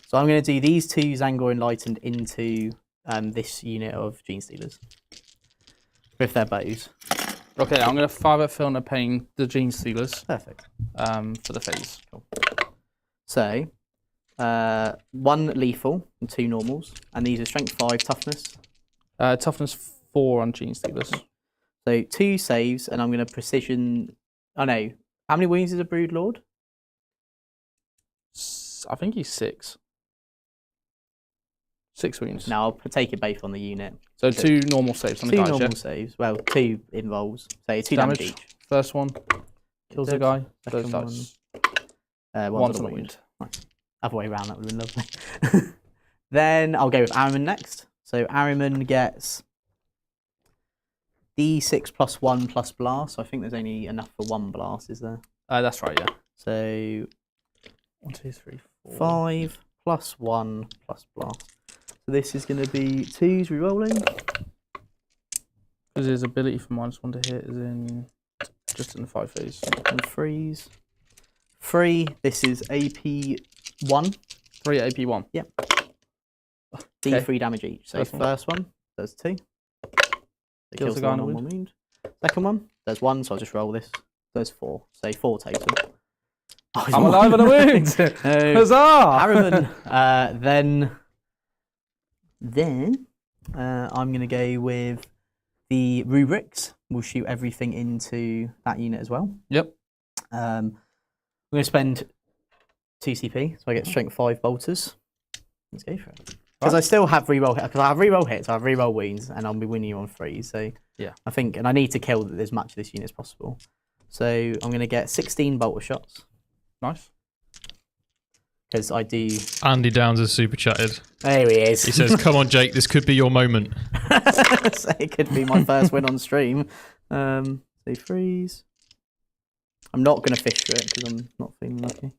So I'm going to do these 2 Zangor Enlightened into this unit of Gene Stealers with their bows. Okay, I'm going to 5 at Filner paying the Gene Stealers Perfect. for the phase. Cool. So, 1 lethal and 2 normals, and these are strength 5, toughness. Toughness 4 on Gene Stealers. So 2 saves, and I'm going to precision. Oh no, how many wounds is a Brood Lord? I think he's 6. 6 wounds. Now I'll take it both on the unit. So 2 normal saves on the 2 guys, normal yeah? saves. Well, 2 involves. So 2 damage each. First one kills the Dead. guy. Second That's one's on on a a wound. Nice. Other way around, that would have been lovely. Then I'll go with Ahriman next. So Ahriman gets D6 +1 plus blast. So I think there's only enough for 1 blast, is there? That's right, yeah. So 1, 2, 3, 4. 5 plus 1 plus blast. So this is going to be 2s re-rolling. Because his ability for -1 to hit is just in the 5 phase. And 3s. 3, this is AP1. 3 AP1. Yep. Okay. D3 damage each. So first one does 2. It Kills the guy on a wound. Second one does 1, so I'll just roll this. Does 4. So 4 total. Oh, I'm alive on a wound! Huzzah! Harriman. Then I'm going to go with the rubrics. We'll shoot everything into that unit as well. Yep. I'm going to spend 2 CP, so I get strength 5 bolters. Let's go for it. Because I still have reroll hits. Because I have reroll hits, I have reroll wounds, and I'll be winning you on 3. So yeah, I think, and I need to kill as much of this unit as possible. So I'm going to get 16 bolter shots. Nice. Because I do. Andy Downs has super chatted. There he is. He says, "Come on, Jake, this could be your moment." So it could be my first win on stream. So freeze. I'm not going to fish for it because I'm not feeling lucky.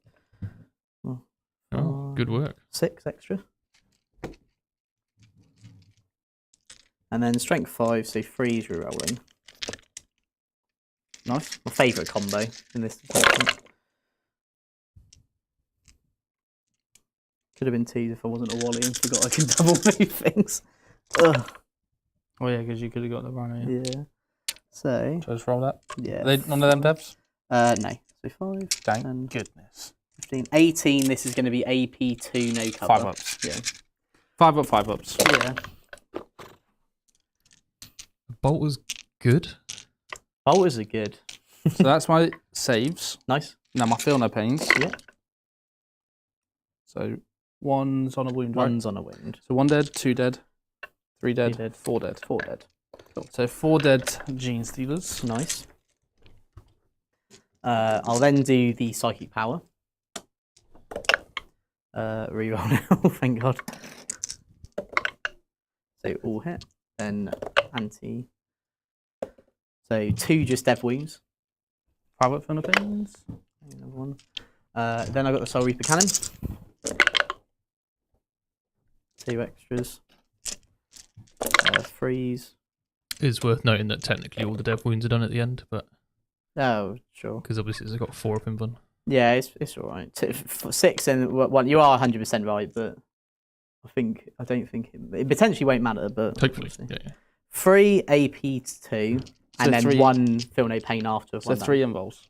Oh, good work. 6 extra. And then strength 5, so freeze rerolling. Nice. My favourite combo in this department. Could have been 2s if I wasn't a Wally and forgot I can double move things. Ugh. Oh yeah, because you could have got the rhino. Yeah. So. Shall I just roll that? Yeah. Are they none of them devs? No. So 5. Thank 10, goodness. 15. 18. This is going to be AP2, no cover. 5 ups. Yeah. 5 up, 5 ups. Yeah. Bolt was good. Bolters are good. So that's my saves. Nice. Now my feel no pains. Yeah. So 1's on a wound, right? 1's on a wound. So 1 dead, 2 dead, 3 dead, 3 dead. 4 dead. 4 dead. Cool. So 4 dead gene stealers. Nice. I'll then do the psychic power. Reroll now, thank God. So all hit, then anti. So 2 just dev wounds. 5 up Philippines. Another one. Then I got the Soul Reaper cannon. 2 extras. Freeze. It's worth noting that technically all the dev wounds are done at the end, but Oh, sure. because obviously it's got 4 up in one. Yeah, it's all right. 6 and 1. You are 100% right, but I don't think it potentially won't matter. But Hopefully, we'll see. yeah. 3 AP2, and then 3, 1 feel no pain after. So 3 involves.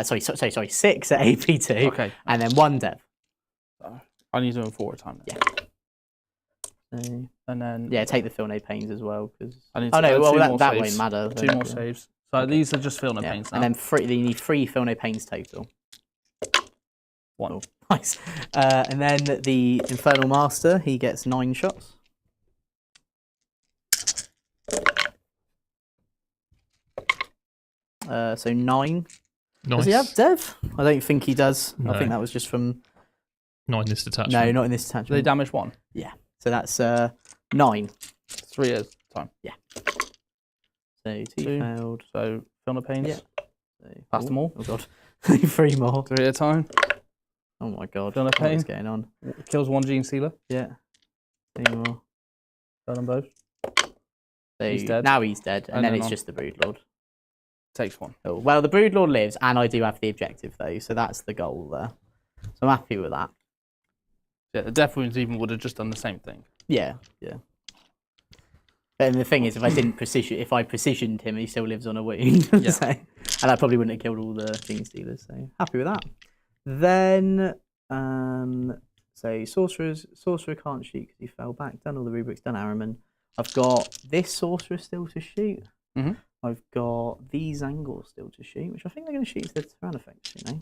Sorry. 6 at AP2. Okay. And then 1 dev. I need to do 4 at a time. Yeah. So, And then yeah, take the feel no pains as well because. I need to Oh no, add well 2 more that saves. won't matter. 2 more saves. So these are just feel no pains now. And then you need 3 feel no pains total. 1. Oh, nice. And then the Infernal Master, he gets 9 shots. So 9. Nice. Does he have dev? I don't think he does. No. I think that was just from. Not in this detachment. No, not in this Do they attachment. damage 1? Yeah. So that's 9. 3 at a time. So 2 2. failed. So feel no pains. Yeah. So, Pass them all. Oh god. 3 more. 3 at a time. Oh my god. Feel no What pain. is going on? Kills 1 gene stealer. Yeah. 3 more. Kill them both. So He's dead. now he's dead, and And then then it's on. just the Broodlord. Takes 1. Cool. Well, the Broodlord lives, and I do have the objective though, so that's the goal there. So I'm happy with that. Yeah, the death wounds even would have just done the same thing. Yeah. And the thing is, if I precisioned him, he still lives on a wound. Yeah. So, and I probably wouldn't have killed all the Gene Stealers. So happy with that. Then, so Sorcerer can't shoot because he fell back. Done all the rubrics. Done Araman. I've got this Sorcerer still to shoot. Mhm. I've got these Angles still to shoot, which I think they're going to shoot to the Tyranids, you know.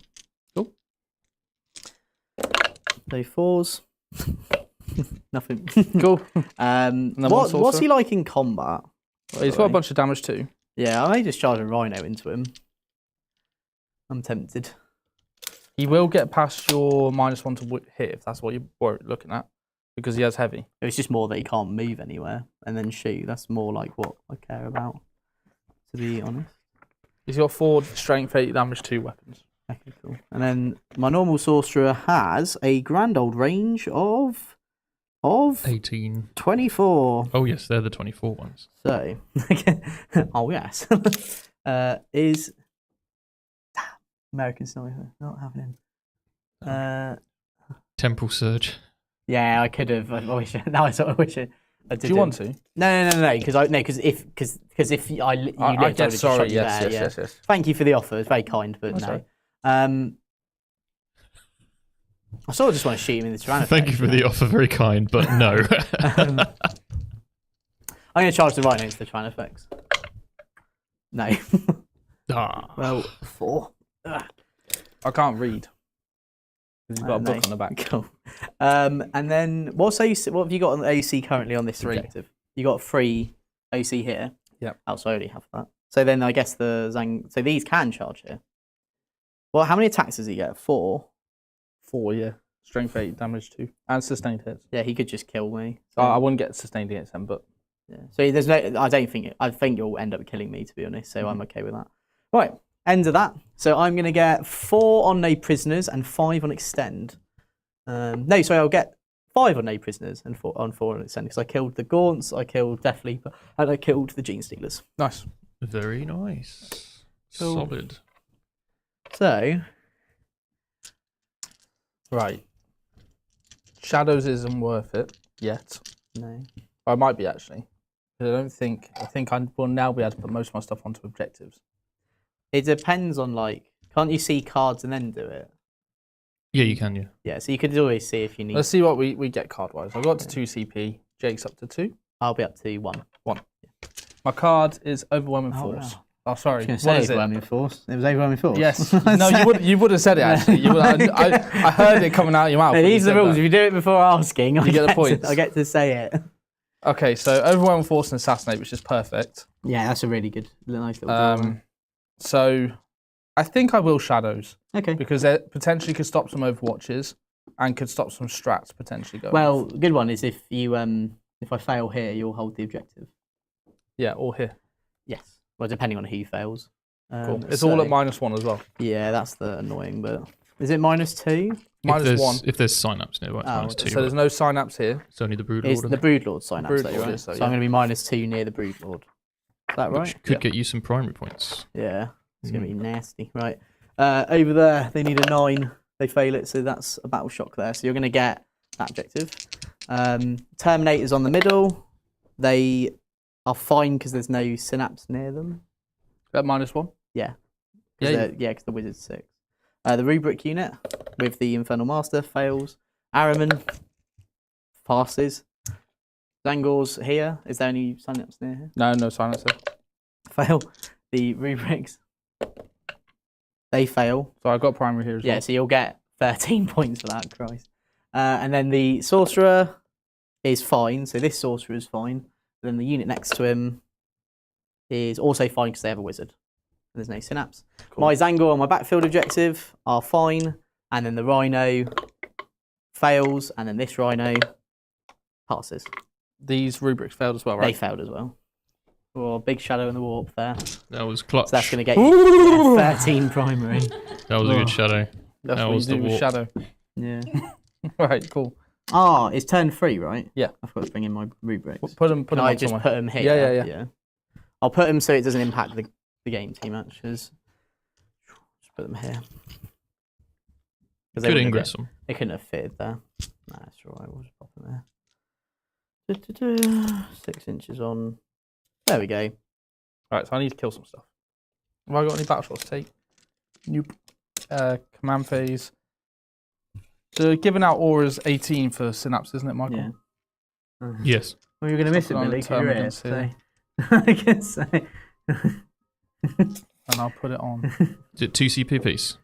Cool. So 4s. Nothing. Cool. What's he like in combat? He's got a bunch of damage too. Yeah, I may just charge a Rhino into him. I'm tempted. He will get past your -1 to hit if that's what you're looking at, because he has heavy. It's just more that he can't move anywhere and then shoot. That's more like what I care about, to be honest. He's got 4 strength, 8 damage, 2 weapons. Okay, cool. And then my normal Sorcerer has a grand old range of 18. 24. Oh, yes, they're the 24 ones. So, oh yes, is American Sniper not happening? Temporal Surge. Yeah, I could have. I wish. Now I sort of wish I did. Do you want to? No. Because if you I lived, I would guess have sorry. shot you Yes, there, yes. Thank you for the offer. It's very kind, but That's no. right. I sort of just want to shoot him in the Tyranids. Thank you for the offer, very kind, but no. I'm going to charge the Rhino into the Tyranids. No. Well, 4. Ugh. I can't read. You've got a book No. on the back. Cool. And then what have you got on the OC currently on this 3. objective? You got 3 OC here. Yep. Oh, so I already have that. So then I guess so these can charge here. Well, how many attacks does he get? 4. 4, yeah. Strength 8, damage 2, and sustained hits. Yeah, he could just kill me. So I wouldn't get sustained hits then, but yeah. So there's no. I think you'll end up killing me, to be honest. So I'm okay with that. Right. End of that. So I'm going to get 4 on no prisoners and 5 on extend. No, sorry, I'll get 5 on no prisoners and 4 on extend because I killed the Gaunts, I killed Death Leaper, and I killed the Gene Stealers. nice. Very nice. Cool. Solid. So Right. Shadows isn't worth it yet. no. I might be actually. I think I will now be able to put most of my stuff onto objectives. It depends on can't you see cards and then do it? Yeah, you can, yeah. Yeah, so you could always see if you need. Let's see what we get card wise. I got to 2 CP. Jake's up to 2. I'll be up to 1. My card is Overwhelming Oh, Force. wow. Oh, sorry. I was What going to is say it? Overwhelming Force. It was Overwhelming Force. Yes. No, you would have said it actually. You would, I heard it coming out of your mouth. No, when you these are the said rules. that. If you do it before asking, You get the points. I get to say it. Okay, so Overwhelming Force and Assassinate, which is perfect. Yeah, that's a really good, nice little draw. So I think I will Shadows Okay. because it potentially could stop some Overwatches and could stop some strats potentially going. Well, good one is if I fail here, you'll hold the objective. Yeah, or here. Yes. Well, depending on who fails. Cool. It's all at -1 as well. Yeah, that's the annoying bit. Is it -2? -1. If there's synapse nearby, it's Oh, -2. So there's no synapse here. It's only the Broodlord. It's the Broodlord sign up. Broodlord So, right? is, so, So yeah. I'm going to be -2 near the Broodlord. Is that right? Which could get you some primary points. Yeah. It's going to be nasty. Right. Over there, they need a 9. They fail it, so that's a battle shock there. So you're going to get that objective. Terminators on the middle. They are fine because there's no synapse near them. At -1? Yeah. Yeah. Because the Wizard's 6. The Rubric unit with the Infernal Master fails. Araman passes. Zangor's here. Is there any synapse near here? No synapse here. Fail. The Rubrics, they fail. So I've got primary here as well. Yeah, so you'll get 13 points for that, Christ. And then the Sorcerer is fine. So this Sorcerer is fine. Then the unit next to him is also fine because they have a Wizard. There's no synapse. Cool. My Zangor and my backfield objective are fine. And then the Rhino fails. And then this Rhino passes. These rubrics failed as well, They right? failed as well. Oh, big shadow in the warp there. That was clutch. So that's going to get you 13 primary. That was a good shadow. That's that what was you the do with warp. shadow. Yeah. Right, cool. Ah, it's turn 3, right? Yeah. I forgot to bring in my rubrics. Put them Can on I just somewhere. put them here? Yeah. I'll put them so it doesn't impact the game too much. Just put them here. 'Cause they Good wouldn't have ingress been- them. They couldn't have fitted there. Nah, that's all right. We'll just pop them there. 6 inches on. There we go. Right, so I need to kill some stuff. Have I got any battle shots to take? Nope. Command phase. So giving out auras 18 for synapse, isn't it, Michael? Yeah. Yes. Well, you're going to miss it, Something on Billy, 'cause you're here. terminus here. So. I can say. And I'll put it on. Is it 2 CP piece?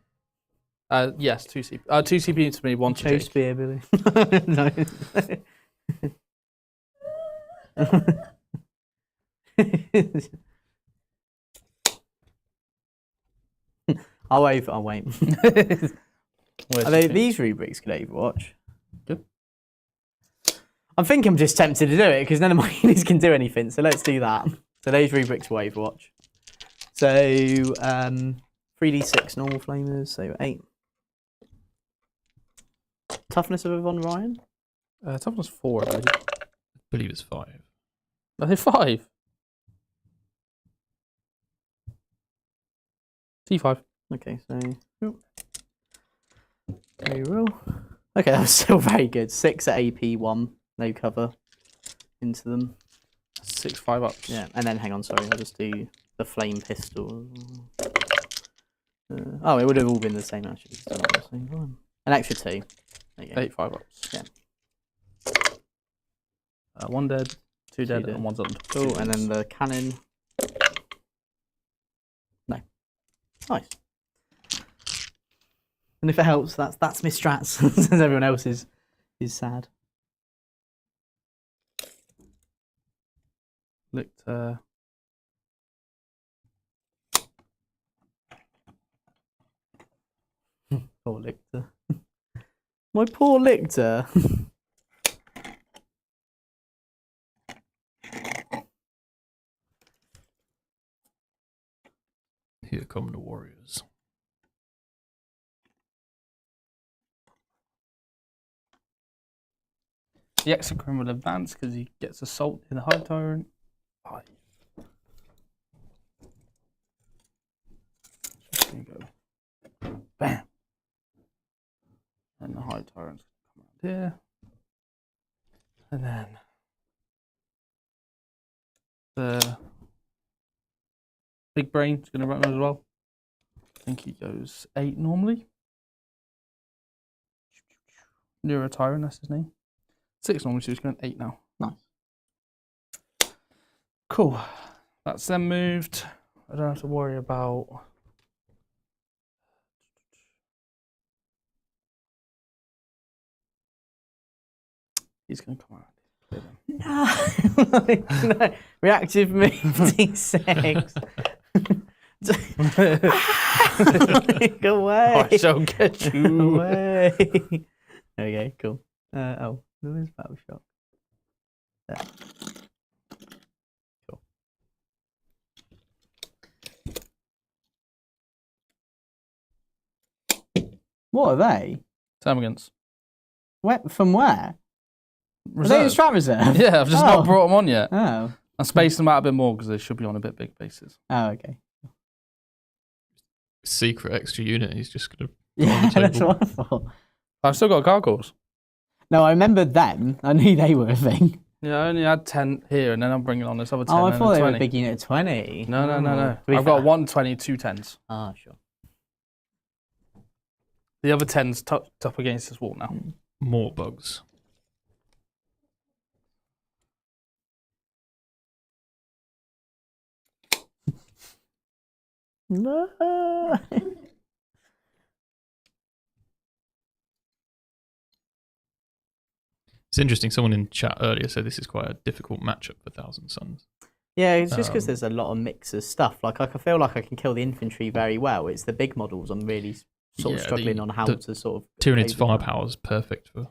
Yes, 2 CP. 2 CP to me, 1 to Chose Jake. spear, Billy. No. I'll wait. Where's Are the thing? these rubrics could Overwatch? Good. I think I'm just tempted to do it because none of my units can do anything. So let's do that. So those rubrics will Overwatch. So 3d6 normal flamers. So 8. Toughness of a Von Ryan. Toughness 4, I believe it's 5. I think 5. T5. Okay, so Reroll. Okay, that was still very good. 6 at AP, 1. No cover into them. 6 5-ups. Yeah, and then hang on, sorry, I'll just do the flame pistol. Oh, it would have all been the same actually. It's not the same one. An extra 2. There you go. 8 5-ups. Yeah. 1 dead, 2 dead, dead. and 1's on. Cool, and then the cannon. No. Nice. And if it helps, that's my strats, since everyone else is sad. Lictor. Poor Lictor. My poor Lictor. Here come the warriors. The Exocrine will advance because he gets assault in the High Tyrant. There you go. Bam! And the High Tyrant's come around here. And then the Big Brain is going to run as well. I think he goes 8 normally. Neuro Tyrant, that's his name. 6 normally, so he's going 8 now. Nice. Cool. That's then moved. I don't have to worry about. He's going to come out. No. No. Reactive move D6. Go away. I shall get you. Away. Okay, cool. Oh, there is Battle Shock. There. Cool. What are they? Termagants. From where? Are they in Reserve. Strat Reserve? Yeah, I've just not brought them on yet. Oh. I'm spacing them out a bit more because they should be on a bit big bases. Oh, okay. Secret extra unit. He's just gonna. Yeah, the that's table. what I thought. I've still got gargoyles. No, I remembered them. I knew they were a thing. Yeah, I only had 10 here, and then I'm bringing on this other 10. Oh, I and thought then they were 20. a big unit of 20. No. To be I've got fair- 1 20, 2 10s. Ah, sure. The other 10's tucked up against this wall now. More bugs. No. It's interesting. Someone in chat earlier said this is quite a difficult matchup for Thousand Sons. Yeah, it's just because there's a lot of mix of stuff. Like, I feel like I can kill the infantry very well. It's the big models I'm really sort of Yeah, struggling on how the to sort of. Tyranids play with them. firepower is perfect for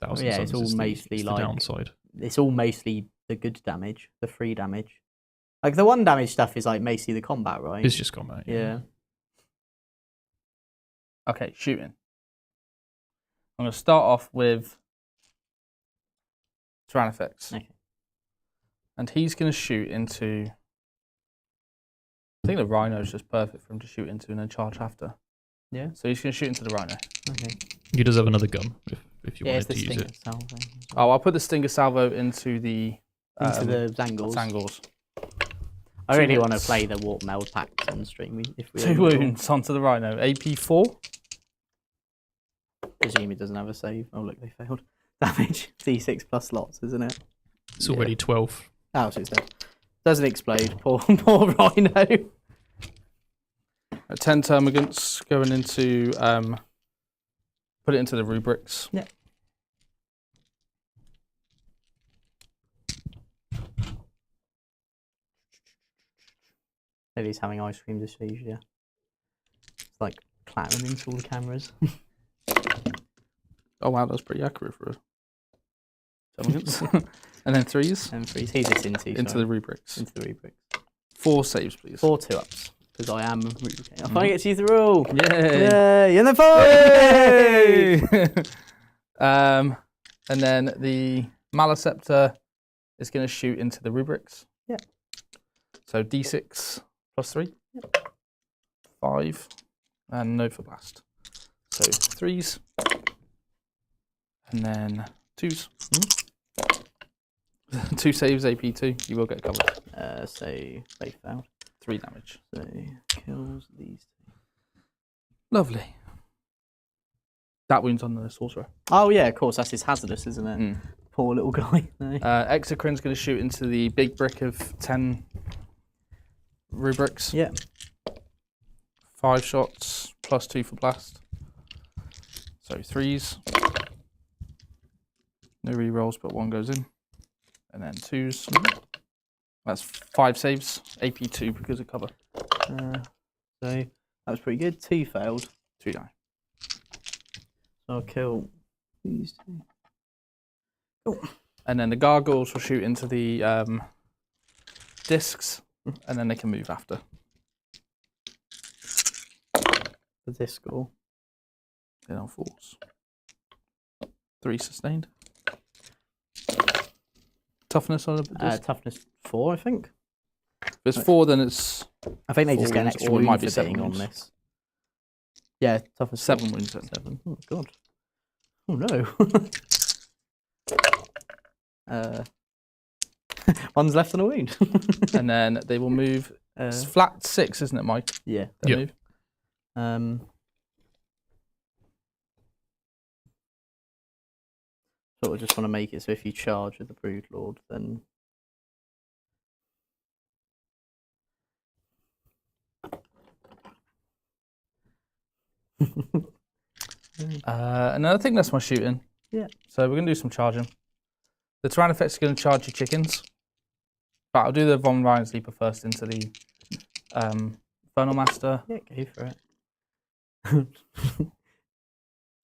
Thousand Yeah, Sons. it's all mostly it's like- the downside. It's all mostly the good damage, the free damage. Like, the 1 damage stuff is like mostly the combat, right? It's just combat. Yeah. Okay, shooting. I'm going to start off with Tyrannifex. Okay. And he's going to shoot into. I think the Rhino is just perfect for him to shoot into and then charge after. Yeah. So he's going to shoot into the Rhino. Okay. He does have another gun if you Yeah, it's wanted the to use Stinger it. salvo. Oh, I'll put the Stinger Salvo into the. Into the Zangles. Zangles. I really Two want to hits. play the Warp Meld packs on stream. If we 2 wounds onto the Rhino. AP 4. Presume he doesn't have a save. Oh, look, they failed. Damage. D6 plus lots, isn't it? It's already 12. Oh, so it's dead. Doesn't explode. Poor Rhino. 10 Termagants going into. Put it into the rubrics. Yeah. Maybe he's having ice cream dysphagia. It's like clattering into all the cameras. Oh wow, that's pretty accurate for a Termagants. And then 3s And freeze. Who's this into? into sorry? the rubrics. Into the rubric. 4 saves, please. 4 2-ups. Because I am Rubricae. I finally get to use the rule. Yay! Yay! And then 4! Yay! And then the Maliceptor is going to shoot into the rubrics. Yeah. So D6 plus 3. Yep. 5. And no for blast. So 3s. And then 2s. 2 saves, AP2. You will get covered. So they failed. 3 damage. So kills these two. Lovely. That wound's on the sorcerer. Oh yeah, of course. That's his hazardous, isn't it? Poor little guy. No. Exocrin's going to shoot into the big brick of 10 rubrics. Yeah. 5 shots, +2 for blast. So 3s. No re-rolls, but 1 goes in. And then 2s. That's 5 saves, AP2 because of cover. So that was pretty good. 2 failed. 2 die. So I'll kill these two. Oh. And then the gargoyles will shoot into the discs, and then they can move after. The disc score. Then on 4s. 3 sustained. Toughness on the disc? Toughness 4, I think. If it's 4, then it's... I think they just 4 get an wounds, extra or it wound might be for 7 being on wounds. this. Yeah, toughness 7 wounds then. 7. Oh god. Oh no. One's left on a wound. And then they will move. It's flat 6, isn't it, Mike? Yeah. They Yep. move. Sort of just want to make it so if you charge with the Broodlord, then And then I think that's my shooting. Yeah. So we're going to do some charging. The Tyranids is going to charge your chickens. But I'll do the Von Ryan's Leaper first into the Infernal Master. yeah, go for it.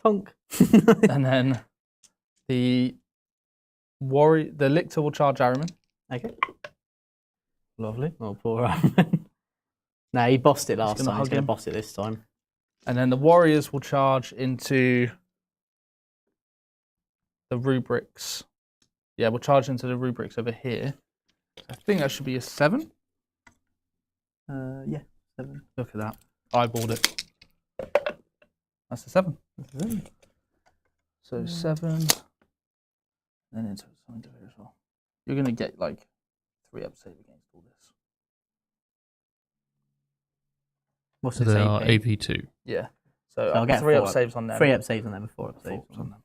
Tonk. And then the Lictor will charge Araman. Okay. Lovely. Oh, poor Aaron. No, he bossed it last gonna time. He's hug going to him. boss it this time. And then the Warriors will charge into the rubrics. Yeah, we'll charge into the rubrics over here. I think that should be a 7. Yeah, 7. Look at that. Eyeballed it. That's a 7. So 7. And then into something to here as well. You're going to get like 3 up save against all this. What's So its they are AP? AP2. Yeah. So I'll get 3 4 up saves on them. 3 up saves on them and 4 up 4 saves ups on them.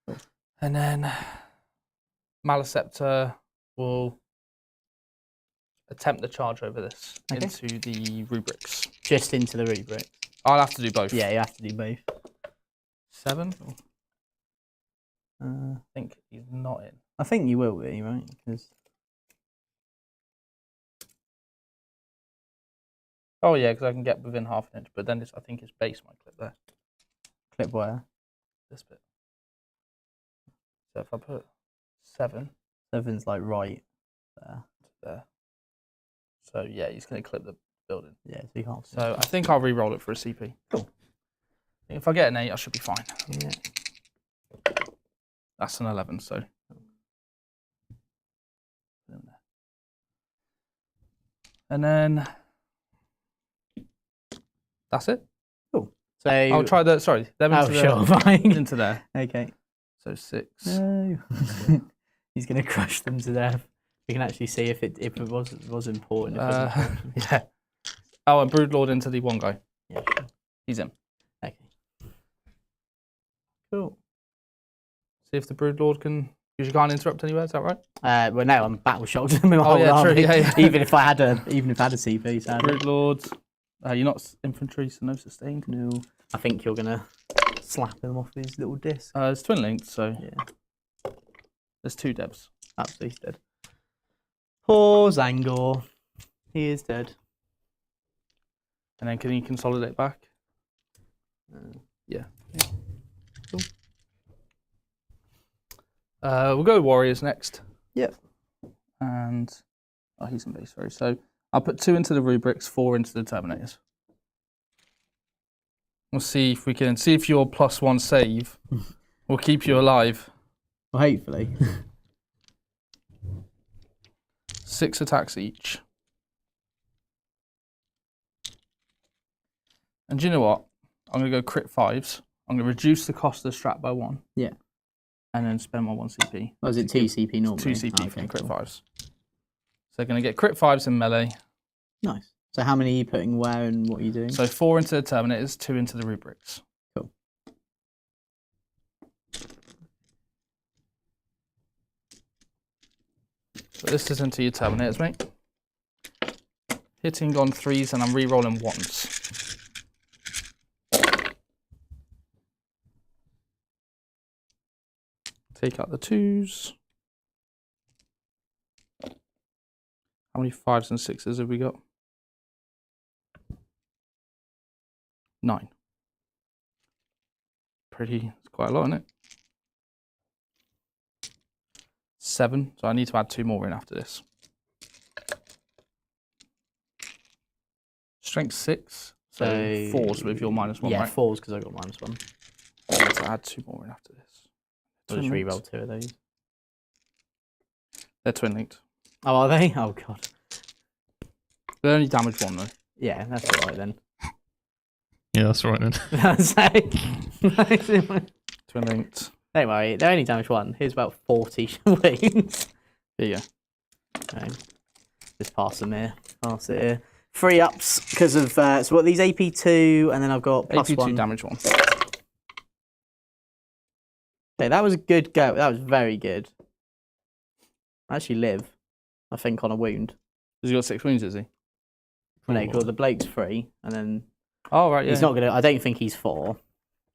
them. And then Maleceptor will attempt the charge over this into the rubrics. Just into the rubric. I'll have to do both. Yeah, you have to do both. 7? Uh, I think he's not in. I think you will be, right? 'Cause Oh yeah, because I can get within half an inch, but then I think his base might clip there. clip wire. This bit. So if I put 7 7's like right there. there. So yeah, he's going to clip the building. Yeah, so you can't. So I think I'll re-roll it for a CP. Cool. If I get an 8, I should be fine. Yeah. That's an 11, so. And then that's it. Cool. So I'll try the, sorry, them Oh, into, sure, the, fine. into there. Okay. So 6. No. He's going to crush them to death. We can actually see if it was important. If it wasn't important. Yeah. Oh, and Broodlord into the one guy. Yeah, sure. He's in. Okay. Cool. See if the Broodlord can, because you can't interrupt anywhere, is that right? Well, no, I'm battle shocked with my Oh, whole yeah, true, army. yeah. Even if I had a CP, sadly. Broodlord. You're not infantry, so no sustained. No. I think you're gonna slap him off his little disc. It's twin linked, so Yeah. there's 2 devs. Absolutely dead. Poor Zangor. He is dead. And then can you consolidate back? Yeah. Cool. We'll go Warriors next. Yep. And he's in base, sorry. So I'll put 2 into the rubrics, 4 into the Terminators. We'll see if we can see if your +1 save will keep you alive. Well, hopefully. 6 attacks each. And do you know what? I'm going to go crit 5s. I'm going to reduce the cost of the strat by 1. Yeah. And then spend my 1 CP. Was it 2 CP normally? 2 CP Oh, for okay, the crit cool. 5s. So they're going to get crit 5s in melee. Nice. So how many are you putting where and what are you doing? So 4 into the Terminators, 2 into the Rubrics. Cool. So this is into your Terminators, mate. Hitting on 3s and I'm re-rolling 1s. Take out the 2s. How many 5s and 6s have we got? 9. It's quite a lot, isn't it? 7, so I need to add 2 more in after this. Strength 6, so 4s with your -1, yeah, right? 4s because I got -1. I need to add 2 more in after this. I'll just re-roll 2 of those. They're twin linked. Oh, are they? Oh, God. They only damage 1 though. Yeah, that's all right then. Yeah, that's right then. Twin linked. Don't worry, they only damage 1. Here's about 40 wounds. There you go. Okay. Just pass them here. Pass it here. 3 ups because of so what these AP2 and then I've got +1. AP2 damage 1. Okay, that was a good go. That was very good. I actually live, I think, on a wound. Has he got 6 wounds, is he? No, because the bloke's 3, and then Oh, right, yeah. he's not gonna. I don't think he's 4.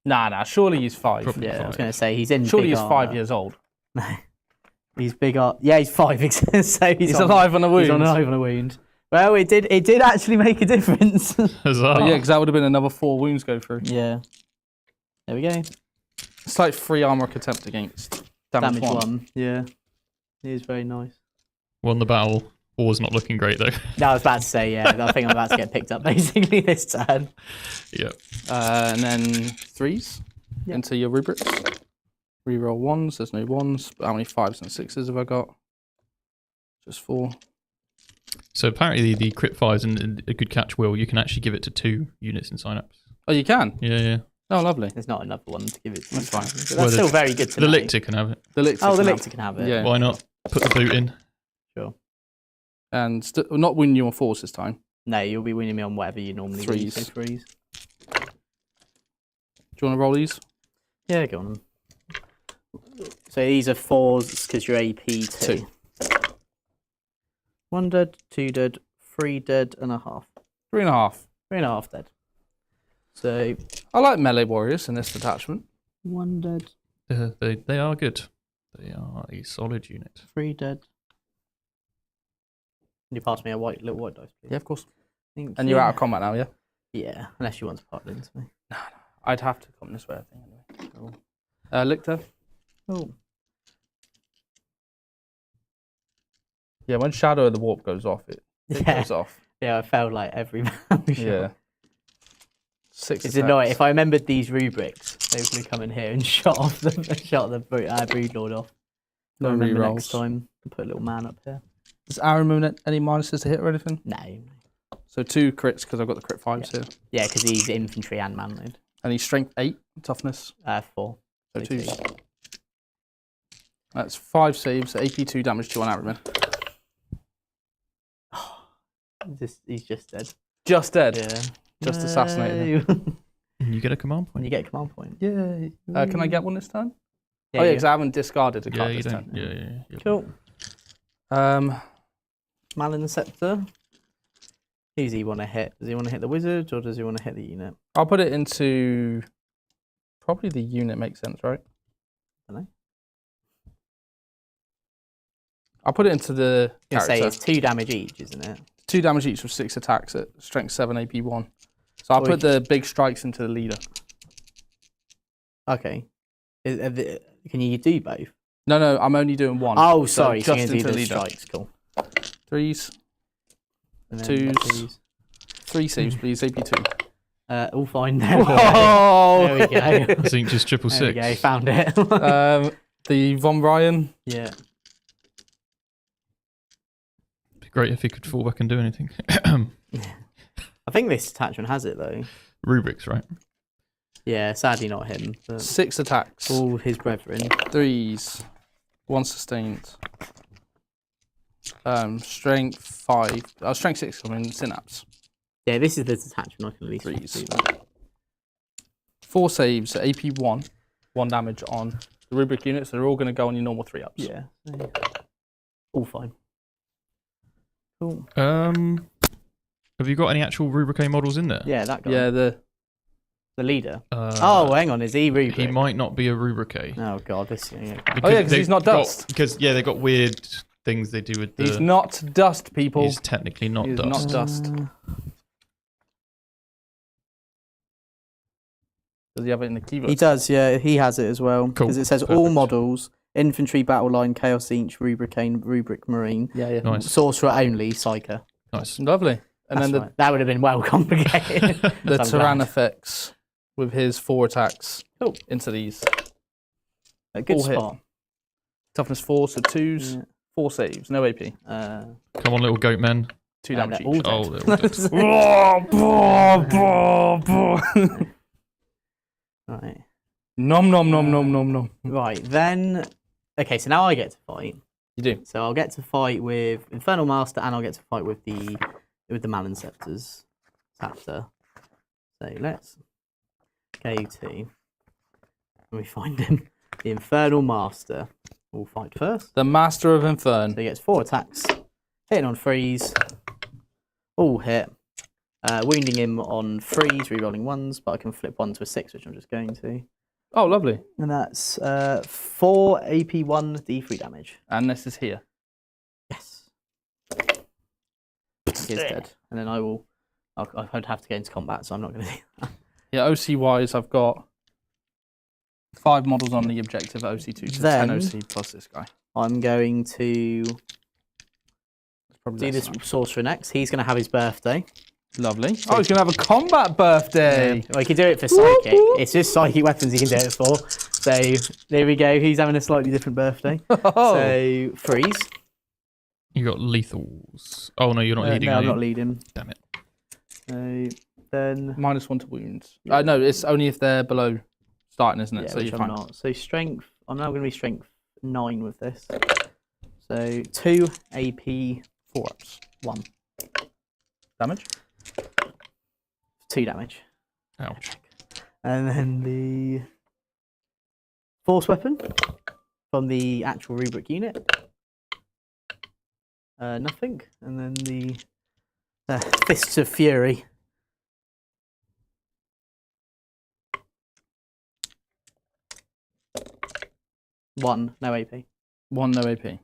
Nah, surely he's 5. Probably. Yeah, I was 5. gonna say he's in. Surely big he's 5 armor. years old. No, he's big. Yeah, he's 5. So he's alive on a wound. He's alive on a wound. Well, it did actually make a difference. Huzzah. Oh, yeah, because that would have been another 4 wounds go through. Yeah. There we go. It's like 3 armor attempt against damage 1. Yeah. It is very nice. Won the battle. War's not looking great though. No, I was about to say, yeah. I think I'm about to get picked up basically this turn. Yep. And then 3s into your rubrics. Reroll 1s. There's no 1s. But how many 5s and 6s have I got? Just 4. So apparently the crit 5s and a good catch, Will, you can actually give it to 2 units in signups. Oh, you can? Yeah. Oh, lovely. There's not another one to give it to. That's fine. But that's Well, still very good to The know. Lictor can have it. The Lictor Oh, the can Lictor can have it. Yeah. Why not? Put the boot in. Sure. And not win you on 4s this time. No, you'll be winning me on whatever you normally do. 3s. So 3s. Do you want to roll these? Yeah, go on. So these are 4s because you're AP2. 1 dead, 2 dead, 3 dead and a half. 3.5. 3.5 dead. So I like melee warriors in this detachment. 1 dead, They are good. They are a solid unit. 3 dead. Can you pass me a little white dice, please? Yeah, of course. Thank And you. you're out of combat now, yeah? Yeah, unless you want to part it into me. I'd have to come this way, I think, anyway. Cool. Lictor. Oh. Yeah, when Shadow of the Warp goes off, it goes off. Yeah, I felt like every man. Yeah. 6 It's annoying. If I remembered these rubrics, they were going to come in here and shot the Broodlord off. No I remember rerolls. next time. Put a little man up here. Does Aramoon any minuses to hit or anything? No. So 2 crits because I've got the crit 5s here. Yeah, because he's infantry and manload. And he's strength 8, toughness. 4. So 2s. That's 5 saves, AP2 damage to 1 Aramoon. He's just dead. Just dead. Yeah. Just assassinated him. And you get a command When point. you get a command point. Yeah. Can I get one this turn? Yeah, Oh yeah, you- because I haven't discarded a Yeah, card you this don't. turn. Yeah. Cool. Malin the Scepter. Who's he want to hit? Does he want to hit the wizard or does he want to hit the unit? I'll put it into probably the unit. Makes sense, right? Dunno. I'll put it into the I was gonna say character. it's 2 damage each, isn't it? 2 damage each with 6 attacks at strength 7, AP 1. So I'll Or put the big strikes into the leader. Okay. Can you do both? No, I'm only doing 1. Oh, So sorry. So just you're into going to do the the leader. strikes. Cool. 3s, And then 2s. twos. 3 saves, please. AP2. All fine. There we go. Whoa! There we go. I think just triple There we six. go. Found it. The Von Ryan. Yeah. Be great if he could fall back and do anything. I think this attachment has it though. Rubrics, right? Yeah, sadly not him. But 6 attacks. all his brethren. 3s. 1 sustained. Strength 5. Strength 6 coming. Synapse. Yeah, this is the detachment. I can at least 3s. see that. 4 saves. AP 1. 1 damage on the rubric units. So they're all going to go on your normal 3-ups. Yeah. All fine. Cool. Have you got any actual Rubricae models in there? Yeah, that guy. Yeah, the leader. Oh, hang on. Is he rubric? He might not be a Rubricae. Oh god, this. Yeah. because he's not dust. Because they've got weird things they do with the. He's not dust, people. He's technically not He's dust. not dust. Does he have it in the keyboard? He does. Yeah, he has it as well. Cool. Because it says all models: infantry, battle line, chaos inch, rubricane, rubric marine, Yeah. Nice. sorcerer only, psyker. Nice. Lovely. And That's then right. That would have been well complicated. the I'm glad. Tyrannifex with his 4 attacks Cool. into these. A good all hit. spot. Toughness 4, so 2s, Yeah. 4 saves, no AP. Come on, little goat men. 2 damage they're all each. Oh, they're all dead. Right. Nom nom nom nom nom nom. Right, then. Okay, so now I get to fight. You do. So I'll get to fight with Infernal Master, and I'll get to fight with the Malin Scepters chapter. So let's go to. Let me find him. The Infernal Master. We'll fight first. The Master of Infern. So he gets 4 attacks, hitting on 3s, all hit. Wounding him on 3s, rerolling 1s, but I can flip 1 to a 6, which I'm just going to. Oh, lovely. And that's 4 AP 1 D3 damage. And this is here. Yes. He is dead. And then I'd have to go into combat, so I'm not going to do that. Yeah, OC wise, I've got 5 models on the objective at OC2, so Then- 10 OC plus this guy. I'm going to Probably do less this than that. sorcerer next. He's going to have his birthday. Lovely. Oh, he's going to have a combat birthday. Well, he can do it for psychic. It's just psychic weapons he can do it for. So there we go. He's having a slightly different birthday. Oh. So freeze. You got lethals. Oh no, you're not leading. No, are I'm you? not leading. Damn it. So then. -1 to wounds. No, it's only if they're below starting, isn't it? Yeah, So which you're I'm fine. not. So strength. I'm now going to be strength 9 with this. So 2 AP 4-ups. 1. Damage. 2 damage. Ouch. And then the force weapon from the actual rubric unit. Nothing. And then the fists of fury. 1, no AP. 1 no AP.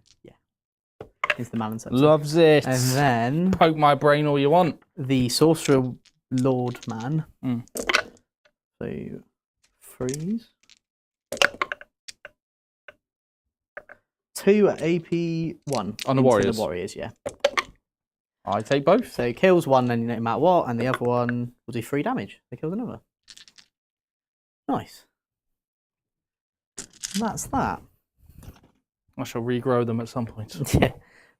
Is the Malin Scepter. Loves it. And then Poke my brain all you want. the sorcerer lord man. Mm. So freeze. 2 AP 1 On the into warriors. The warriors, yeah. I take both. So kills one, then no matter what, and the other one will do 3 damage. They kills another. Nice. And that's that. I shall regrow them at some point. Yeah.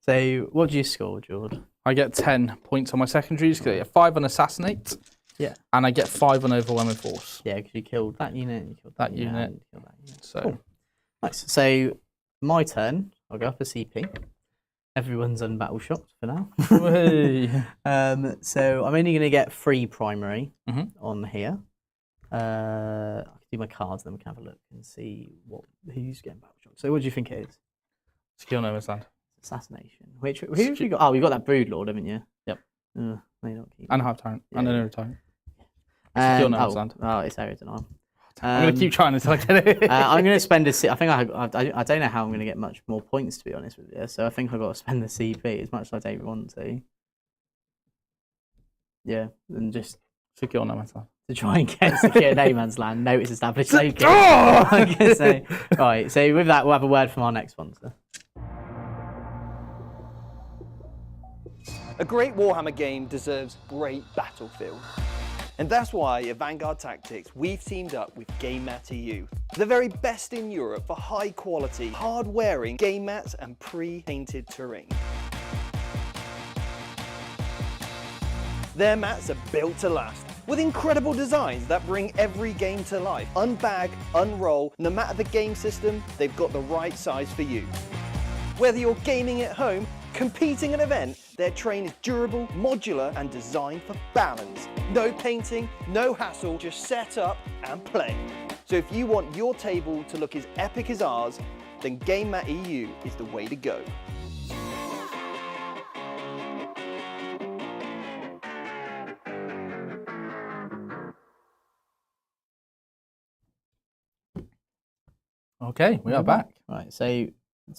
So what do you score, George? I get 10 points on my secondaries. 'Cause I get 5 on assassinate. Yeah. And I get 5 on overwhelming force. Yeah, because you killed that unit, you killed That that unit. and you killed that unit. So Cool. Nice. So my turn. I'll go up a CP. Everyone's unbattle shocked for now. Hey. So I'm only going to get 3 primary Mhm. on here. I can do my cards, then we can have a look and see who's getting battle shocked. So what do you think it is? Skill no man's land. Assassination. Who have you got? Oh, you got that Brood Lord, haven't you? Yep. May not keep. And half tyrant. And Yeah. another tyrant. Skill no man's oh, land. oh, it's Arid and I'm going to keep trying until I get it. I'm going to spend a. I think I don't know how I'm going to get much more points, to be honest with you. So I think I've got to spend the CP as much as I don't want to. Yeah, and just Secure no man's land. to try and get secure no man's land. Notice established. Okay. I'm going to say. Right. So with that, we'll have a word from our next sponsor. A great Warhammer game deserves great battlefield. And that's why at Vanguard Tactics, we've teamed up with GameMat.eu, the very best in Europe for high quality, hard-wearing game mats and pre-painted terrain. Their mats are built to last, with incredible designs that bring every game to life. Unbag, unroll, no matter the game system, they've got the right size for you. Whether you're gaming at home, competing at an event, their train is durable, modular, and designed for balance. No painting, no hassle, just set up and play. So if you want your table to look as epic as ours, then GameMat.eu is the way to go. Okay, we are back. Right, so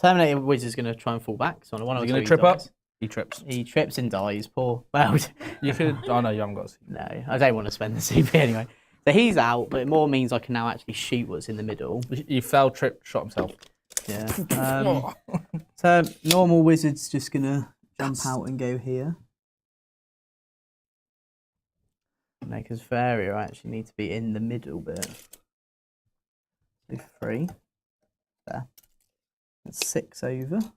Terminator Wizard's going to try and fall back. So on one Is or he two going to trip up? dies. He trips. He trips and dies. Poor. Well, You could. Oh no, you haven't got. To see. no, I don't want to spend the CP anyway. So he's out, but it more means I can now actually shoot what's in the middle. He fell, tripped, shot himself. Yeah. So normal wizard's just going to jump out and go here. No, because for area I actually need to be in the middle bit. So 3. There. That's 6 over. And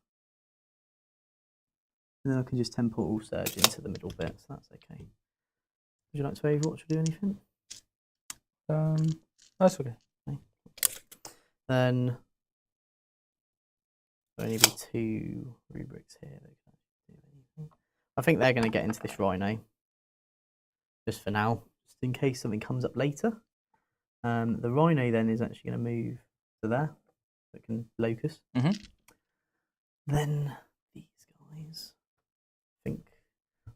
then I can just temporal surge into the middle bit, so that's okay. Would you like to overwatch or do anything? That's okay. Then there'll only be 2 rubrics here that can actually do anything. I think they're going to get into this rhino. Just for now, just in case something comes up later. The rhino then is actually going to move to there. So it can locus. Then these guys. I think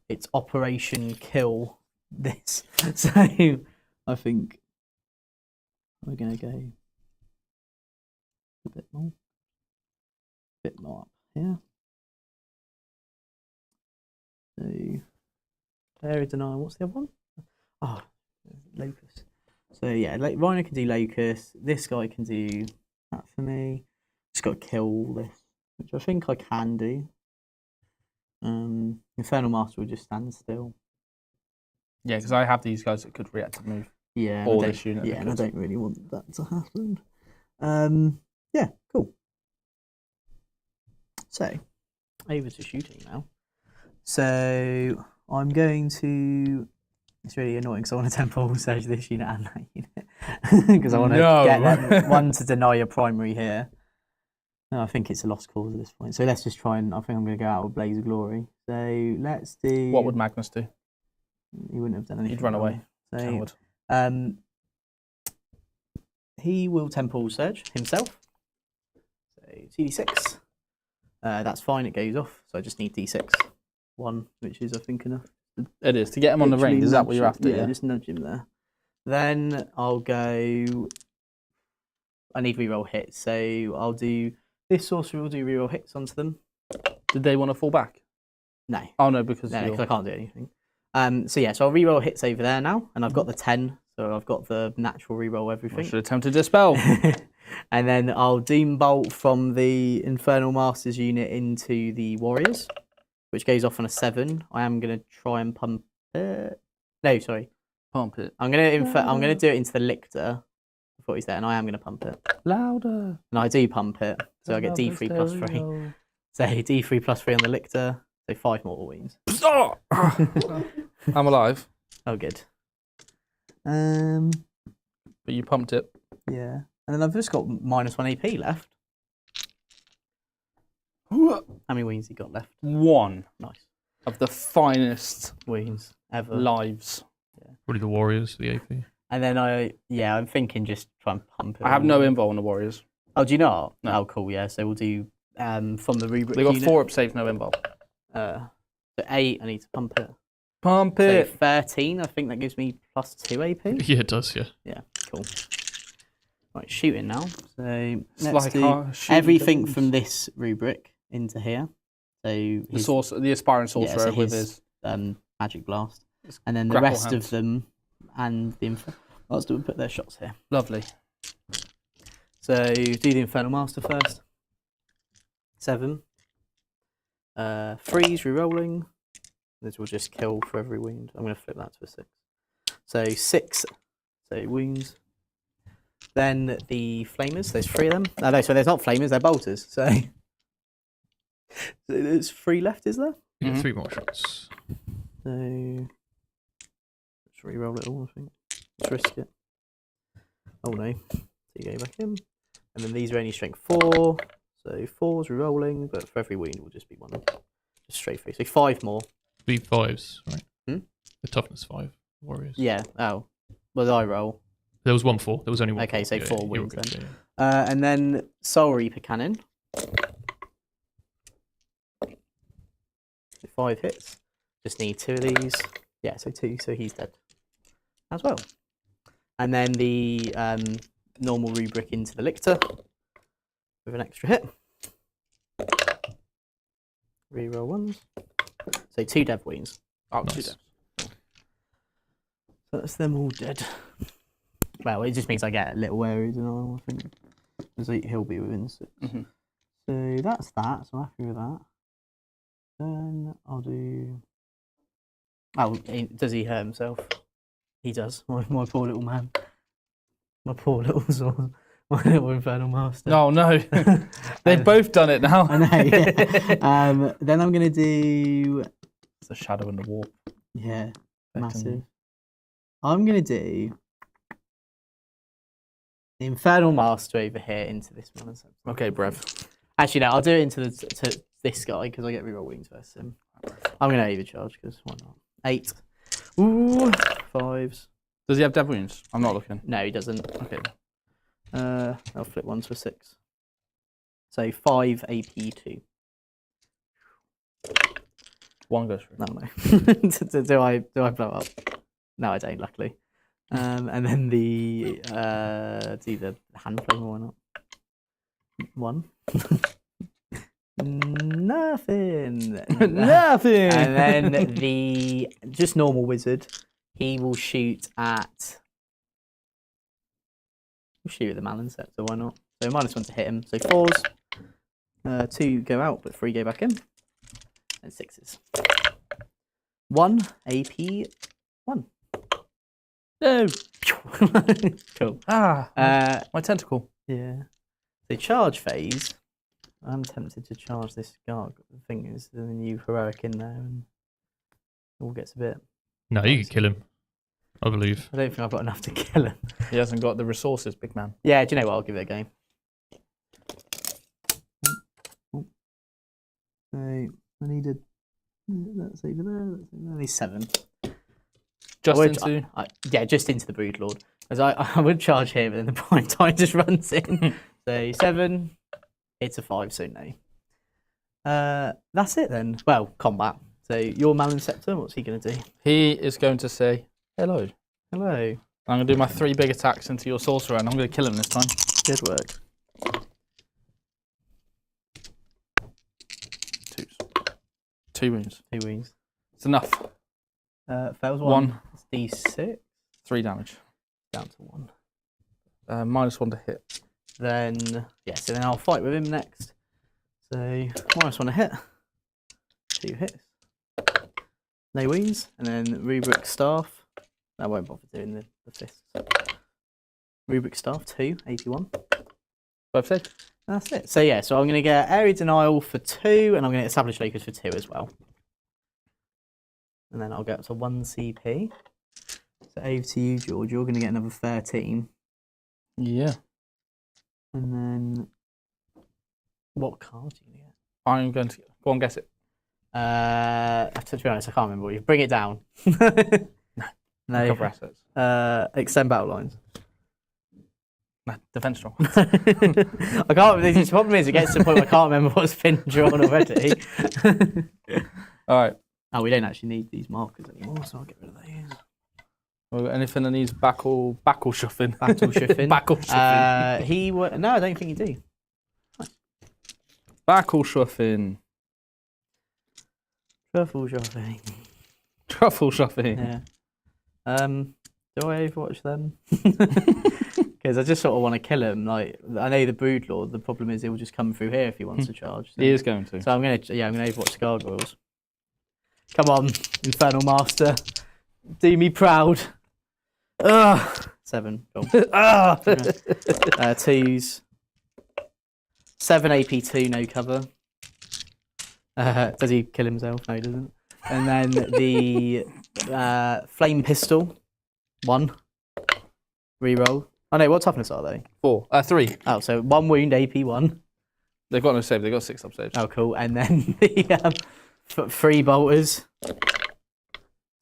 it's Operation Kill this. So I think we're going to go a bit more up here. So area denial. What's the other one? Oh, locus. So yeah, rhino can do locus. This guy can do that for me. Just got to kill all this, which I think I can do. Infernal Master will just stand still. Yeah, because I have these guys that could react to move. Yeah, Or this unit. Yeah, and I don't really want that to happen. Yeah, cool. So, over to shooting now. So, I'm going to... It's really annoying because I want to temporal surge this unit and that unit. Because I want to get them, one to deny your primary here. No, I think it's a lost cause at this point. So let's just try and... I think I'm going to go out with Blaze of Glory. So, let's do... What would Magnus do? He wouldn't have done anything. He'd run away. So, he will temporal surge himself. So 2d6. That's fine, it goes off. So I just need d6. 1, which is I think enough. It is. To get him on the ring, is that what you're after? Yeah, just nudge him there. Then I'll go... I need reroll hits. So I'll do... This sorcerer will do reroll hits onto them. Did they want to fall back? No. Oh no, because I can't do anything. So yeah, so I'll reroll hits over there now, and I've got the 10, so I've got the natural reroll everything. I should attempt to dispel. And then I'll Doom Bolt from the Infernal Masters unit into the Warriors, which goes off on a 7. I am going to try and pump it. No, sorry. Pump it. I'm going to do it into the Lictor. I thought he's there, and I am going to pump it. Louder. And I do pump it, so I get D3 plus 3. So D3 plus 3 on the Lictor, so 5 mortal wounds. I'm alive. Oh, good. But you pumped it. Yeah. And then I've just got -1 AP left. How many wounds you got left? 1. Nice. Of the finest wounds ever. Lives. Yeah. Probably the Warriors, the AP. And then I'm thinking just try and pump it. I have no info on the Warriors. Oh, do you not? No. Oh, cool, yeah. So we'll do from the rubric They got unit. 4 up safe, no info. So 8, I need to pump it. Pump So it. 13, I think that gives me +2 AP. Yeah, it does, yeah. Yeah, cool. Right, shooting now. So It's let's like do shooting everything guns. from this rubric into here. So The aspiring sorcerer so with his magic blast, and then the grapple rest hands. of them and the Master will put their shots here. Lovely. So do the Infernal Master first. 7. Freeze, rerolling. This will just kill for every wound. I'm going to flip that to a 6. So 6. So wounds. Then the flamers. There's 3 of them. No, so there's not flamers. They're bolters. So there's 3 left, is there? You get 3 more shots. So let's re-roll it all, I think. Let's risk it. Oh no. So you go back in. And then these are only strength 4. So 4's re-rolling, but for every wound it will just be 1. Just straight through. So 5 more. Be 5s, right? Hmm? The toughness 5 warriors. Yeah. Oh. Well, did I roll? There was 1 4. There was only 1. Okay, so 4 you're wounds good, then. yeah. And then Soul Reaper Cannon. 5 hits. Just need 2 of these. Yeah, so 2. So he's dead as well. And then the normal rubric into the lictor with an extra hit. Reroll ones. So 2 dev wounds. Oh, Nice. 2 devs. So that's them all dead. Well, it just means I get little areas and all, I think. Because he'll be within 6. Mhm. So that's that, so I'm happy with that. Then I'll do... Oh, does he hurt himself? He does, my poor little man. My poor little sword. My little Infernal Master. No, no. They've both done it now. I know, yeah. Then I'm going to do... It's a shadow in the warp. Yeah, Back massive. in- I'm going to do... the Infernal Master over here into this one. Okay, Brev. Actually, no, I'll do it into to this guy because I get reroll wings first. So I'm going to overcharge because why not? 8. Ooh, 5s. Does he have dev wounds? I'm not looking. No, he doesn't. Okay. I'll flip 1 to a 6. So 5 AP 2. 1 goes through. No. do I blow up? No, I don't. Luckily. And then the do the hand flame or why not? 1. Nothing. Nothing. And then the just normal wizard, he will shoot at. We'll shoot at the Malin set, so why not? So -1 to hit him. So 4s, 2 go out, but 3 go back in, and 6s. 1 AP 1. No. Cool. My tentacle. Yeah. So charge phase. I'm tempted to charge this guard. The thing is, the new heroic in there, and it all gets a bit. No, you could kill him. I believe. I don't think I've got enough to kill him. He hasn't got the resources, big man. Yeah, do you know what? I'll give it a go. So I needed. That's over there. That's over there. I need 7. Just would- into. Yeah, just into the Broodlord. Because I would charge here, but then the point time just runs in. So 7. It's a 5, so no. That's it then. Well, combat. So your Malin Scepter, what's he going to do? He is going to say hello. Hello. I'm going to do my 3 big attacks into your sorcerer, and I'm going to kill him this time. Good work. 2s. 2 wounds. 2 wounds. It's enough. Fails 1. 1. It's D6. 3 damage. Down to 1. -1 to hit. Then, yeah, so then I'll fight with him next. So, -1 to hit. 2 hits. No wounds. And then Rubric Staff. I won't bother doing the fists. Rubric Staff, 2, 81. Both said. That's it. So, yeah, so I'm going to get Area Denial for 2, and I'm going to get Established Locus for 2 as well. And then I'll get up to 1 CP. So, over to you, George. You're going to get another 13. Yeah. And then, what card are you going to get? I'm going to go on, guess it. To be honest, I can't remember what you bring it down. No. Cover assets. Extend battle lines. Nah, defense strong. I can't. The problem is, it gets to the point where I can't remember what's been drawn already. All right. Oh, we don't actually need these markers anymore, so I'll get rid of those. Well, anything that needs backle shuffling. Battle Shuffin. Backle shuffling. No, I don't think you do. Backle shuffling. Truffle Shuffing. Truffle shuffling. Yeah. Do I Overwatch them? Because I just sort of want to kill him. Like, I know the Broodlord. The problem is, he will just come through here if he wants to charge. So. He is going to. So I'm gonna Overwatch the Gargoyles. Come on, Infernal Master, do me proud. 7. Cool. 2s. 7 AP 2, no cover. Does he kill himself? No, he doesn't. And then the flame pistol 1. Reroll. Oh no, what toughness are they? 3. Oh, so 1 wound, AP 1. They've got no save. They've got 6 up saves. Oh, cool. And then the 3 bolters.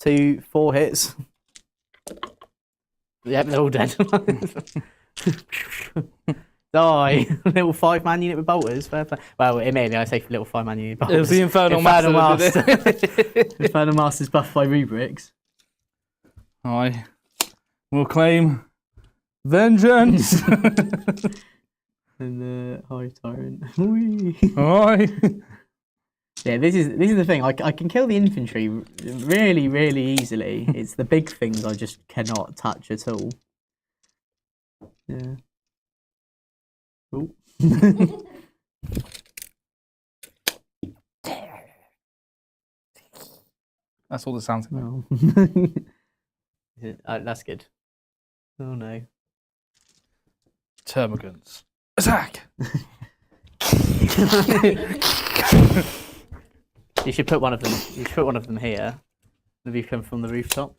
4 hits. Yep, they're all dead. Die. Little 5-man unit with bolters. Fair play. Well, it may be, I say little 5-man unit with bolters. It was the Infernal Master. Infernal Master's buffed by rubrics. I will claim vengeance. And the High Tyrant. Aye. Yeah, this is the thing. I can kill the infantry really, really easily. It's the big things I just cannot touch at all. Yeah. Ooh. That's all that sounds like. Oh. That's good. Oh no. Termagants. Attack! You should put one of them. You should put one of them here. Maybe come from the rooftops.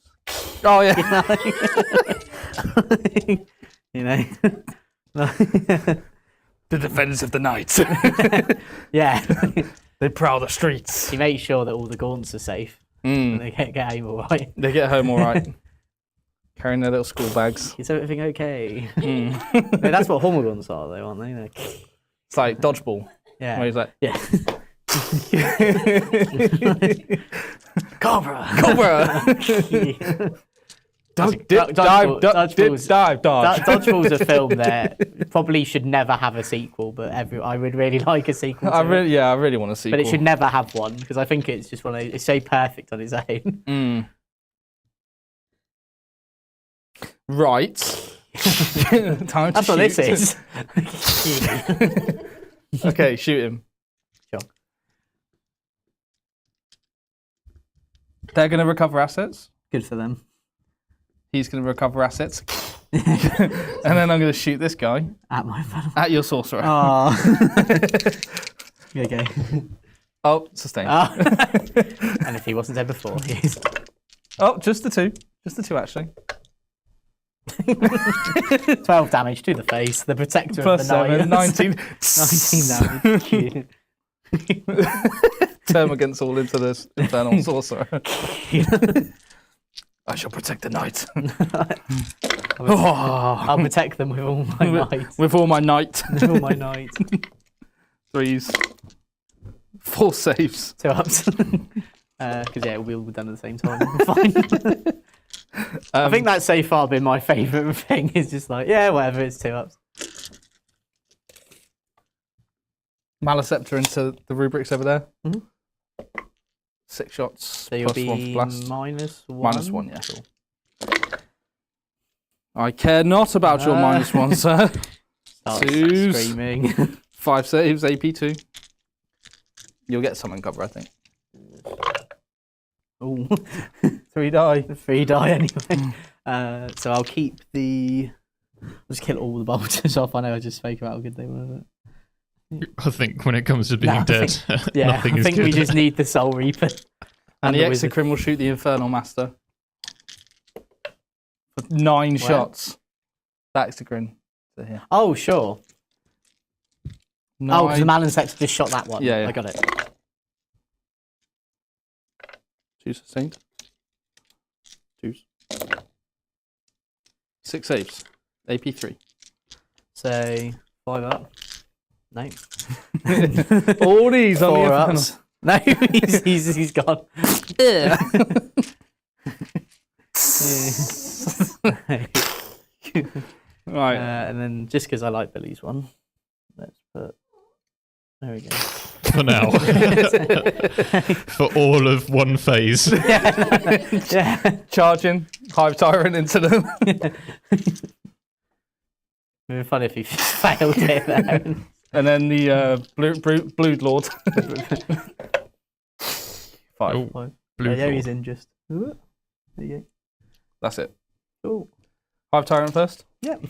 Oh yeah. You know. The defenders of the night. Yeah. They prowl the streets. You make sure that all the gaunts are safe. And they get aim all right. They get home all right. Carrying their little school bags. Is everything okay? No, that's what Hormagaunts are, though, aren't they? It's like dodgeball. Yeah. Where he's like, Yeah. Cobra. Cobra. Dodgeball's a film that probably should never have a sequel, but I would really like a sequel. I really want a sequel. But it should never have one because I think it's just it's so perfect on its own. Right. Time to That's what this is. Okay, shoot him. Sure. They're going to recover assets. Good for them. He's going to recover assets. And then I'm going to shoot this guy. At your sorcerer. Oh. Okay. Oh, sustain. Oh. And if he wasn't dead before, he's... Oh, just the 2. Just the 2, actually. 12 damage to the face. The protector Plus of the night. 7, 19 damage. Termagants all into this infernal sorcerer. I shall protect the night. I'll protect them with all my might. With all my night. With all my night. 3s. 4 saves. 2 ups. Because yeah, we'll be done at the same time. Fine. I think that's so far been my favourite thing. Is just like, yeah, whatever, it's 2 ups. Maleceptor into the rubrics over there. Mm-hmm. 6 shots. So you'll plus 1 be for blast. -1? -1, yeah. Cool. I care not about your -1, sir. Starts 2s. Screaming. 5 saves, AP 2. You'll get some cover, I think. Ooh. 3 die. 3 die anyway. So I'll keep the... I'll just kill all the bolters off. I know I just spoke about how good they were. I think when it comes to being dead, nothing I is think good. we just need the Soul Reaper. And the wizard. Exocrine will shoot the Infernal Master. For 9 shots. That Exocrine. So here. Oh, sure. 9. Oh, because the Maleceptor just shot that one. Yeah. I got it. 2 sustained. 2s. 6 saves. AP 3. So 5 up. No. All these on 4 the ups. No, he's gone. Right. And then just because I like Billy's one, let's put. There we go. For now. For all of one phase. Yeah. Charging. Hive Tyrant into them. It'd be funny if he failed it there. And then the Blood Lord. 5. Oh, 5. blue Yeah, he's sword. in just. There you That's it. go. Cool. Hive Tyrant first. Yep.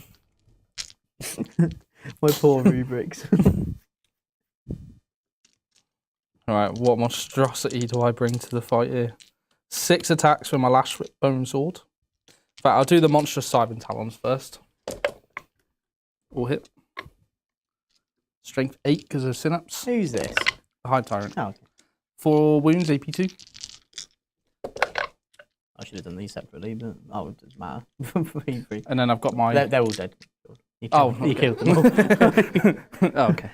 My poor rubrics. Alright, what monstrosity do I bring to the fight here? 6 attacks with my Lash Bone Sword. fact, I'll do the monstrous Siren Talons first. All hit. Strength 8 because of synapse. Who's this? The High Tyrant. Oh, okay. 4 wounds, AP2. I should have done these separately, but oh, it doesn't matter. Free. And then I've got my... They're all dead. You okay. killed them all. Oh, okay.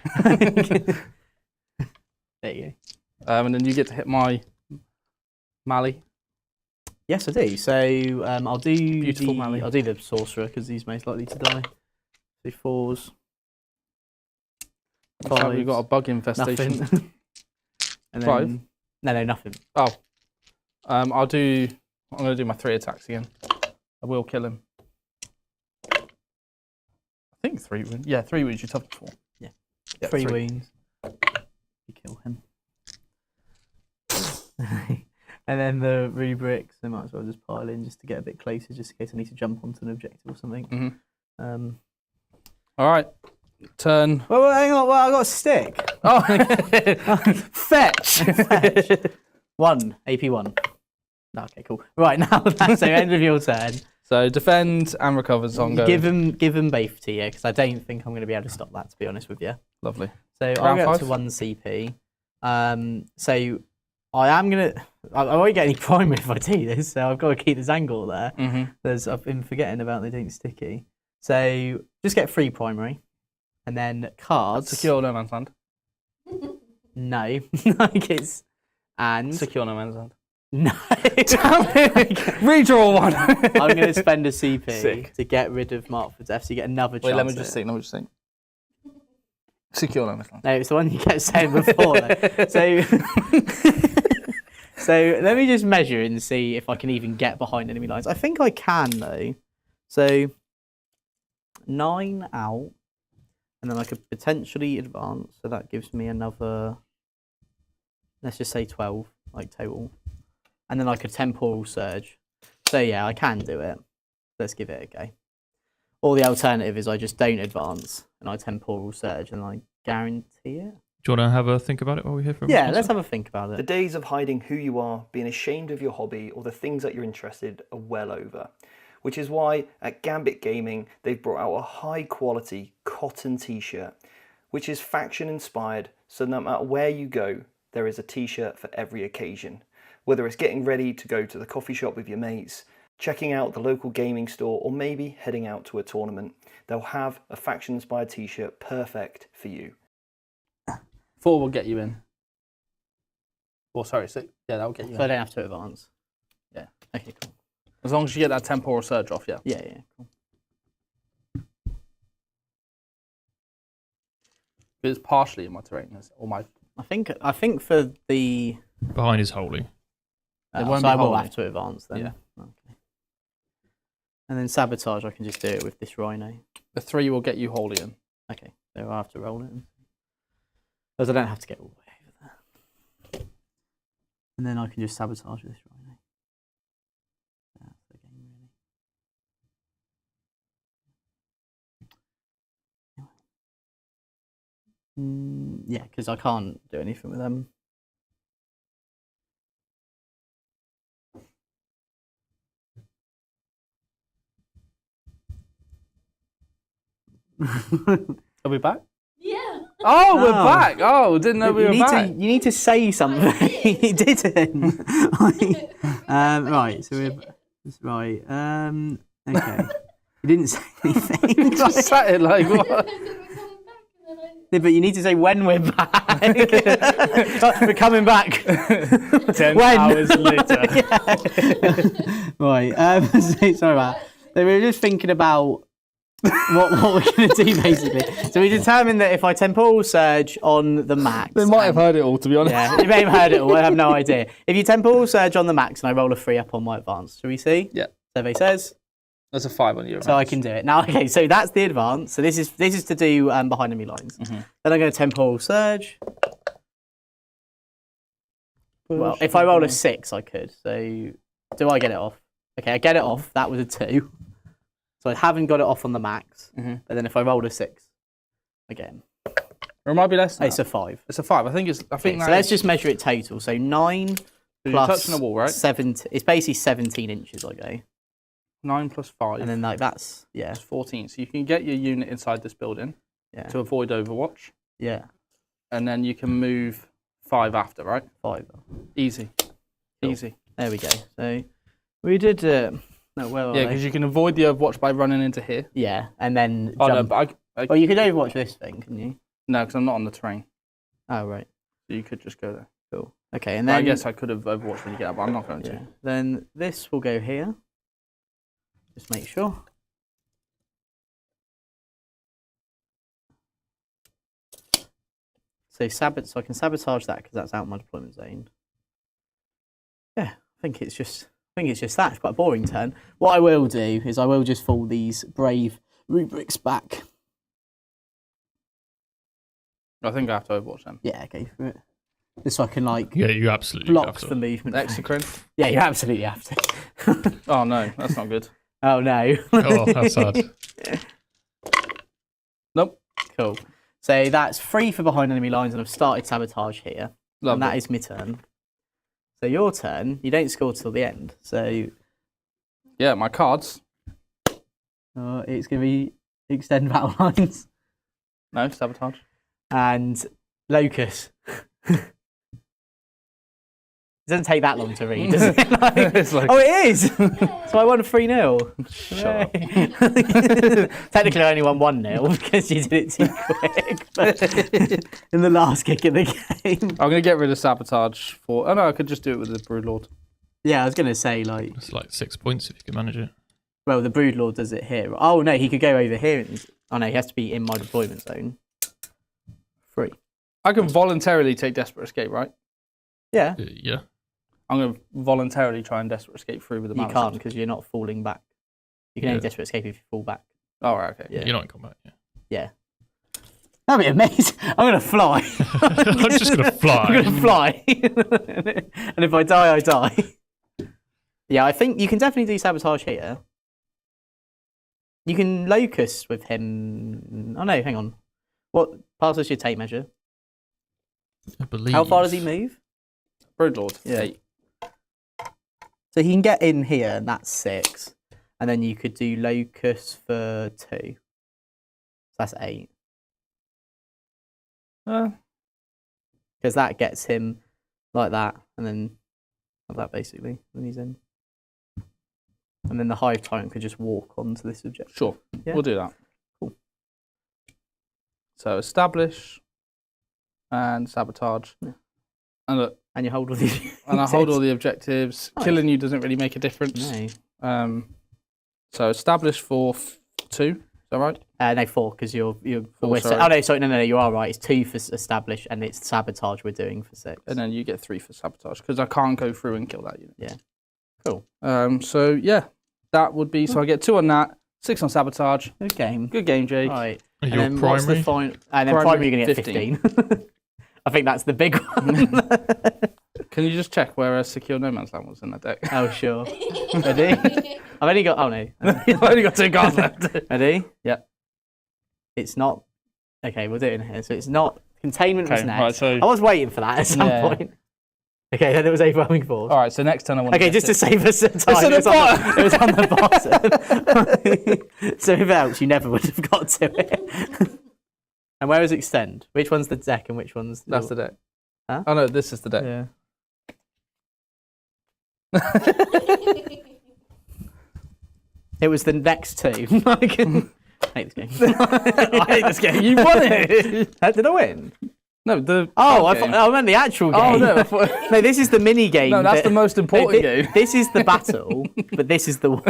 There you go. And then you get to hit my Mally. Yes, I do. So I'll do Beautiful Mally. I'll do the sorcerer because he's most likely to die. So 4s. So we've got a bug infestation. Nothing. And 5? No, nothing. Oh. I'm going to do my 3 attacks again. I will kill him. I think 3 wounds. Yeah, 3 wounds. You tough before. Yeah. Yeah, 3 3. wounds. You kill him. And then the rubrics, I might as well just pile in just to get a bit closer, just in case I need to jump onto an objective or something. All right. Turn. Well, hang on. Well, I got a stick. Oh, fetch. 1 AP1. Okay, cool. Right now, that's the end of your turn. So defend and recover. So I'm going. Give them both to you because I don't think I'm going to be able to stop that. To be honest with you. Lovely. So I'll Round go up 5? to 1 CP. So I am gonna. I won't get any primary if I do this. So I've got to keep the Zangle there. I've been forgetting about they don't sticky. So just get 3 primary, and then cards. Secure no man's land. No, like it's and Secure no man's land. no. Redraw 1. I'm going to spend a CP Sick. to get rid of Mark for Death, so you get another chance. Wait, let me at just it. think. Let me just think. Secure no man's land. No, it's the one you kept saying before. So, so let me just measure and see if I can even get behind enemy lines. I think I can though. So 9 out, and then I could potentially advance. So that gives me another. Let's just say 12, like total. And then I could temporal surge. So yeah, I can do it. Let's give it a go. Or the alternative is I just don't advance and I temporal surge and I guarantee it. Do you want to have a think about it while we hear from Yeah, Melissa? let's have a think about The it. days of hiding who you are, being ashamed of your hobby, or the things that you're interested are well over. Which is why at Gambit Gaming, they've brought out a high quality cotton t-shirt, which is faction inspired, so no matter where you go, there is a t-shirt for every occasion. Whether it's getting ready to go to the coffee shop with your mates, checking out the local gaming store, or maybe heading out to a tournament, they'll have a faction inspired t-shirt perfect for you. 4 will get you in. Oh, sorry, 6. Yeah, that will get you So I in. don't have to advance. Yeah. Okay, cool. As long as you get that temporal surge off, yeah. Yeah, cool. It's partially in my terrain, or my. I think for the Behind is holy. It won't so be I will holy. have to advance then. Yeah. Okay. And then sabotage, I can just do it with this rhino. The 3 will get you wholly in. Okay, so I have to roll it. Because I don't have to get all the way over there. And then I can just sabotage this rhino. That's the game, really. Yeah, because I can't do anything with them. Are we back? Yeah. Oh, we're Oh. back. Oh, didn't know we were back. You need to say something. You didn't. Right, so we're right. Okay. You didn't say anything. Just sat it like what? Yeah, but you need to say when we're back. We're coming back. 10 When? hours later. Right. Sorry about that. So we were just thinking about what we're going to do, basically. So we determined that if I temporal surge on the max... They might have heard it all, to be honest. Yeah, you may have heard it all. I have no idea. If you temporal surge on the max and I roll a 3 up on my advance, shall we see? Yeah. Survey says. That's a 5 on your So I can do it. Now, okay, so that's the advance. So this is to do behind enemy lines. Then I'm going to temporal surge. Well, if I roll a 6, I could. So do I get it off? Okay, I get it off. That was a 2. So I haven't got it off on the max. But then if I rolled a 6, again. Or it might be less than It's a 5. It's a 5. I think it's. I think Okay, so that let's is- just measure it total. So 9 you're plus touching the wall, right? 17. It's basically 17 inches I go. 9 plus 5. And then like that's It's 14. So you can get your unit inside this building to avoid Overwatch. Yeah. And then you can move 5 after, right? 5. Easy. Cool. Easy. There we go. So we did. No, where are Yeah, they? because you can avoid the Overwatch by running into here. Yeah, and then Oh, no, jump. but Well, you could overwatch this thing, couldn't you? no, because I'm not on the terrain. Oh, right. So you could just go there. Cool. Okay, and But then I guess I could have Overwatched when you get up, but I'm not going yeah. to. Then this will go here. Just make sure. So I can sabotage that because that's out my deployment zone. Yeah, I think it's just that. It's quite a boring turn. What I will do is I will just fall these brave rubrics back. I think I have to Overwatch them. Yeah, go for it. Just so I can like Yeah, you absolutely block have to. the movement. Exocrine? Yeah, you absolutely have to. Oh no, that's not good. Oh no. Oh, that's sad. Nope. Cool. So that's 3 for behind enemy lines, and I've started sabotage here. Lovely. And that is my turn. So your turn, you don't score till the end. So Yeah, my cards. it's going to be extend battle lines No, sabotage. and locus. It doesn't take that long to read, does it? It's like- oh, it is! So I won 3-0. Shut up. Technically, I only won 1-0 because you did it too quick. But in the last kick of the game. I'm going to get rid of sabotage for... Oh no, I could just do it with the Broodlord. Yeah, I was going to say, like... It's like 6 points if you can manage it. Well, the Broodlord does it here. Oh, no, he could go over here. Oh, no, he has to be in my deployment zone. 3. I can voluntarily take Desperate Escape, right? Yeah. Yeah. I'm going to voluntarily try and Desperate Escape through with the You Malachite. can't because you're not falling back. You can only Yeah. desperate escape if you fall back. Oh, right, okay. Yeah. You're not in combat. Yeah. Yeah. That'd be amazing. I'm going to fly. I'm just going to fly. I'm going to fly. And if I die, I die. Yeah, I think you can definitely do sabotage here. You can locus with him. Oh, no, hang on. What passes your tape measure? I believe. How far does he move? Broodlord. Yeah. 8. So he can get in here, and that's 6. And then you could do locus for 2. So that's 8. Because that gets him like that, and then like that basically when he's in. And then the Hive Tyrant could just walk onto this objective. Sure. Yeah. We'll do that. Cool. So establish and sabotage. Yeah. And look, And you hold all the and I hold all the objectives. Nice. Killing you doesn't really make a difference. No. So establish for 2. Is that right? No, 4, because you're Four, sorry. oh no, sorry, no, you are right. It's 2 for establish, and it's sabotage we're doing for 6. And then you get 3 for sabotage because I can't go through and kill that unit. Yeah. Cool. So yeah, that would be. So I get 2 on that, 6 on sabotage. Good game. Good game, Jake. Right. And And your then what's the primary? final? And then primary, you're going to get 15. 15. I think that's the big one. Can you just check where Secure No Man's Land was in that deck? Oh, sure. Ready? I've only got. Oh no. I've only got 2 cards left. Ready? Yeah. It's not. Okay, we'll do it in here. So it's not. Containment was Okay, next. right, so- I was waiting for that at some Yeah. point. Okay, then it was overwhelming force. All right, so next turn I want. Okay, just to save us some time. at the It was on the bottom. So if it helps, you never would have got to it. And where is extend? Which one's the deck and which one's That's the deck. Huh? Oh no, this is the deck. Yeah. It was the next 2. I can hate this game. I hate this game. You won it. Did I win? No, the. Oh, card I game. thought I meant the actual game. Oh no. I thought- No, this is the mini game. No, that's that- the most important game. This is the battle, but this is the war.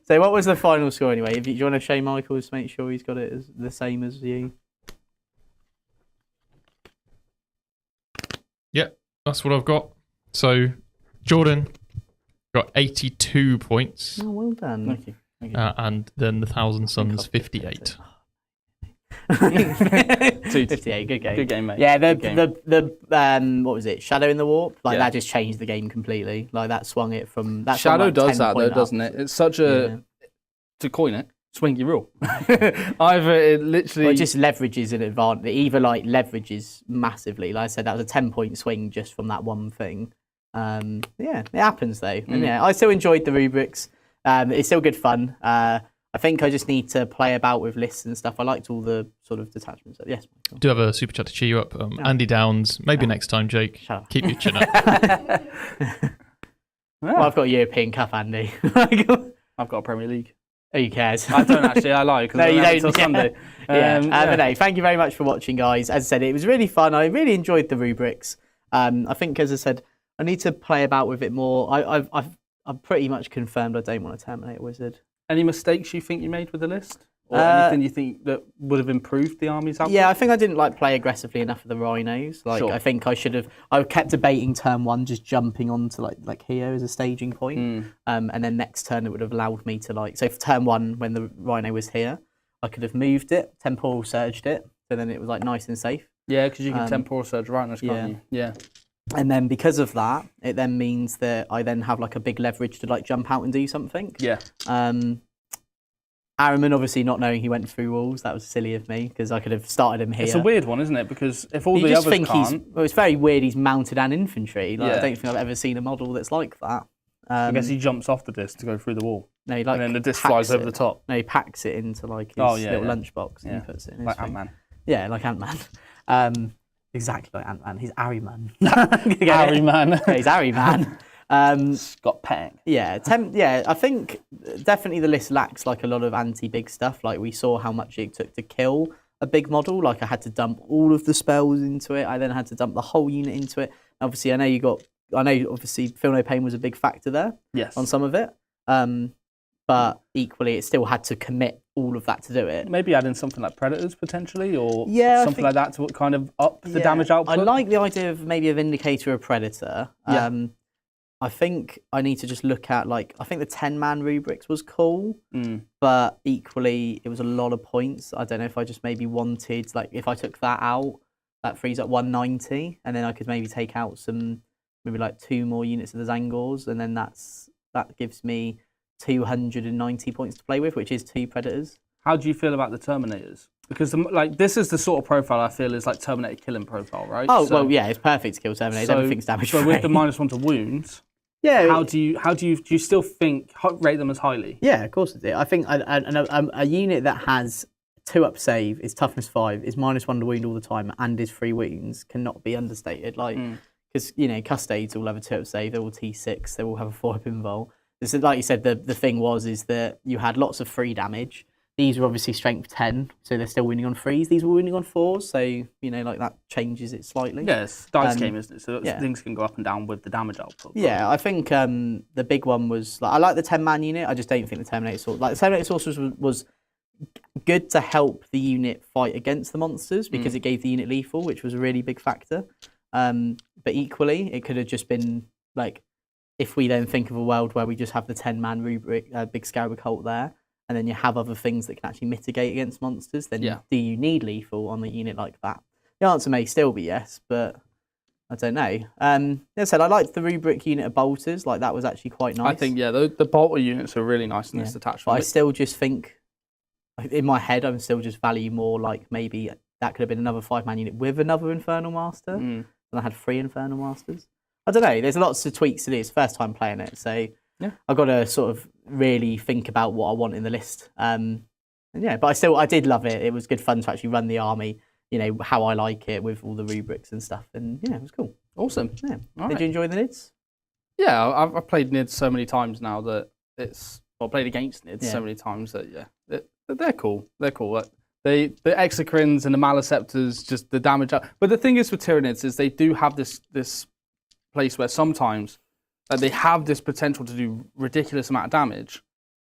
So, what was the final score anyway? Do you want to show Michael just to make sure he's got it as the same as you? Yeah, that's what I've got. So, Jordan got 82 points, Oh, well done. Thank you. Thank you. and then the Thousandsons 58. 58, good game. Good game, mate. Yeah, Good game. the what was it? Shadow in the Warp? Like Yeah. that just changed the game completely. Like that swung it from that. Shadow does that though, doesn't it? It's such a to coin it, swingy rule. Either it literally. Well, it just leverages an advantage. It either like leverages massively. Like I said, that was a 10-point swing just from that one thing. Yeah, it happens though. And yeah, I still enjoyed the rubrics. it's still good fun. I think I just need to play about with lists and stuff. I liked all the sort of detachments. Yes, Michael. Do have a super chat to cheer you up. Andy Downs, maybe next time, Jake. Shut up. Keep your chin up. Well, I've got a European Cup, Andy. I've got a Premier League. Who cares? I don't actually. I lie because No, you don't. until Sunday. But no, thank you very much for watching, guys. As I said, it was really fun. I really enjoyed the rubrics. I think, as I said, I need to play about with it more. I've pretty much confirmed I don't want to terminate a wizard. Any mistakes you think you made with the list? Or anything you think that would have improved the army's output? Yeah, I think I didn't play aggressively enough of the rhinos. Sure. I think I should have. I kept debating turn one, just jumping onto like here as a staging point, and then next turn it would have allowed me to so for turn one when the rhino was here, I could have moved it, temporal surged it, so then it was nice and safe. Yeah, because you can temporal surge rhinos, can't you? Yeah. And then because of that, it then means that I then have a big leverage to jump out and do something. Yeah. Araman obviously not knowing he went through walls, that was silly of me because I could have started him here. It's a weird one, isn't it? Because if all you the just others think can't... it's very weird he's mounted an infantry. Yeah. I don't think I've ever seen a model that's like that. I guess he jumps off the disc to go through the wall. No, he and then the disc flies over the top. No, he packs it into his little lunchbox and he puts it in his like thing. Ant-Man. Yeah, like Ant-Man. Exactly like Ant-Man. He's Ariman. Ariman. Yeah, he's Ariman. Scott Pang. Yeah, I think definitely the list lacks a lot of anti-big stuff. We saw how much it took to kill a big model. I had to dump all of the spells into it. I then had to dump the whole unit into it. Obviously, I know obviously Feel No Pain was a big factor there. Yes. On some of it. But equally, it still had to commit all of that to do it. Maybe add in something like Predators potentially, or something like that to kind of up the damage output. I like the idea of maybe a Vindicator or Predator. Yeah. I think I need to just look at I think the 10-man rubrics was cool, but equally it was a lot of points. I don't know if I just maybe wanted if I took that out, that frees up 190, and then I could maybe take out some maybe 2 more units of the Zangors, and then that gives me 290 points to play with, which is 2 Predators. How do you feel about the Terminators? Because this is the sort of profile I feel is Terminator killing profile, right? Oh, well, yeah, it's perfect to kill Terminators. Everything's damage free. So with the -1 to wounds, how do you still rate them as highly? Yeah, of course I do. I think a unit that has 2-up save, is toughness 5, is -1 to wound all the time, and is 3 wounds cannot be understated. Because Custades all have a 2-up save, they're all T6, they all have a 4-up invul. This is, like you said, the thing is that you had lots of free damage. These were obviously strength 10, so they're still winning on 3s. These were winning on 4s, so that changes it slightly. Yes, dice game, isn't it? So things can go up and down with the damage output. Yeah, I think the big one was I like the 10-man unit. I just don't think the Terminator Sorcerer, the Terminator Sorcerer was good to help the unit fight against the monsters because it gave the unit lethal, which was a really big factor. But equally, it could have just been if we then think of a world where we just have the 10-man rubric, big Scarab Cult there, and then you have other things that can actually mitigate against monsters, then do you need lethal on a unit like that? The answer may still be yes, but I don't know. As I said, I liked the rubric unit of bolters. That was actually quite nice. I think, the bolter units are really nice in this detachment. But I still just think, in my head, I'm still just value more maybe that could have been another 5-man unit with another Infernal Master. And I had 3 Infernal Masters. I don't know. There's lots of tweaks to do. It's the first time playing it, so I've got to sort of really think about what I want in the list. But I did love it. It was good fun to actually run the army. How I like it with all the rubrics and stuff, and it was cool. Awesome. Yeah. Did you enjoy the NIDs? Yeah, I've played NIDs so many times now that played against NIDs so many times that they're cool. They're cool. The Exocrines and the Maleceptors, just the damage out. But the thing is with Tyranids is they do have this place where sometimes they have this potential to do ridiculous amount of damage,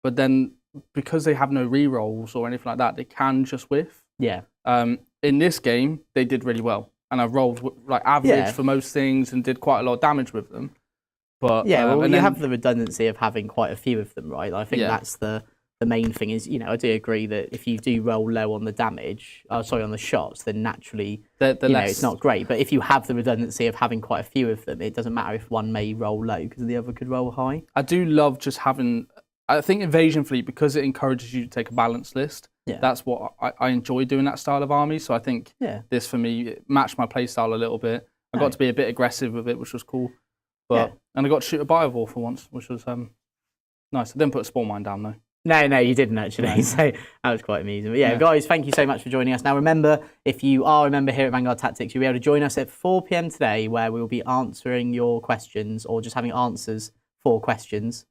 but then because they have no rerolls or anything like that, they can just whiff. Yeah. In this game, they did really well, and I rolled average for most things and did quite a lot of damage with them. But you have the redundancy of having quite a few of them, right? I think that's the main thing is, I do agree that if you do roll low on the damage, on the shots, then naturally, it's not great. But if you have the redundancy of having quite a few of them, it doesn't matter if one may roll low because the other could roll high. I do love just having, I think Invasion Fleet, because it encourages you to take a balanced list, that's what I enjoy doing that style of army. So I think this, for me, it matched my play style a little bit. I got to be a bit aggressive with it, which was cool. And I got to shoot a Biovore for once, which was Nice. I didn't put a spawn mine down though. No, you didn't actually. So that was quite amusing. But yeah, guys, thank you so much for joining us. Now, remember, if you are a member here at Vanguard Tactics, you'll be able to join us at 4 p.m. today, where we'll be answering your questions or just having answers for questions.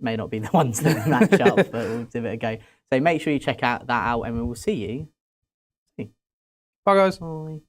May not be the ones that match up, but we'll give it a go. So make sure you check that out, and we will see you. Bye, guys. Bye.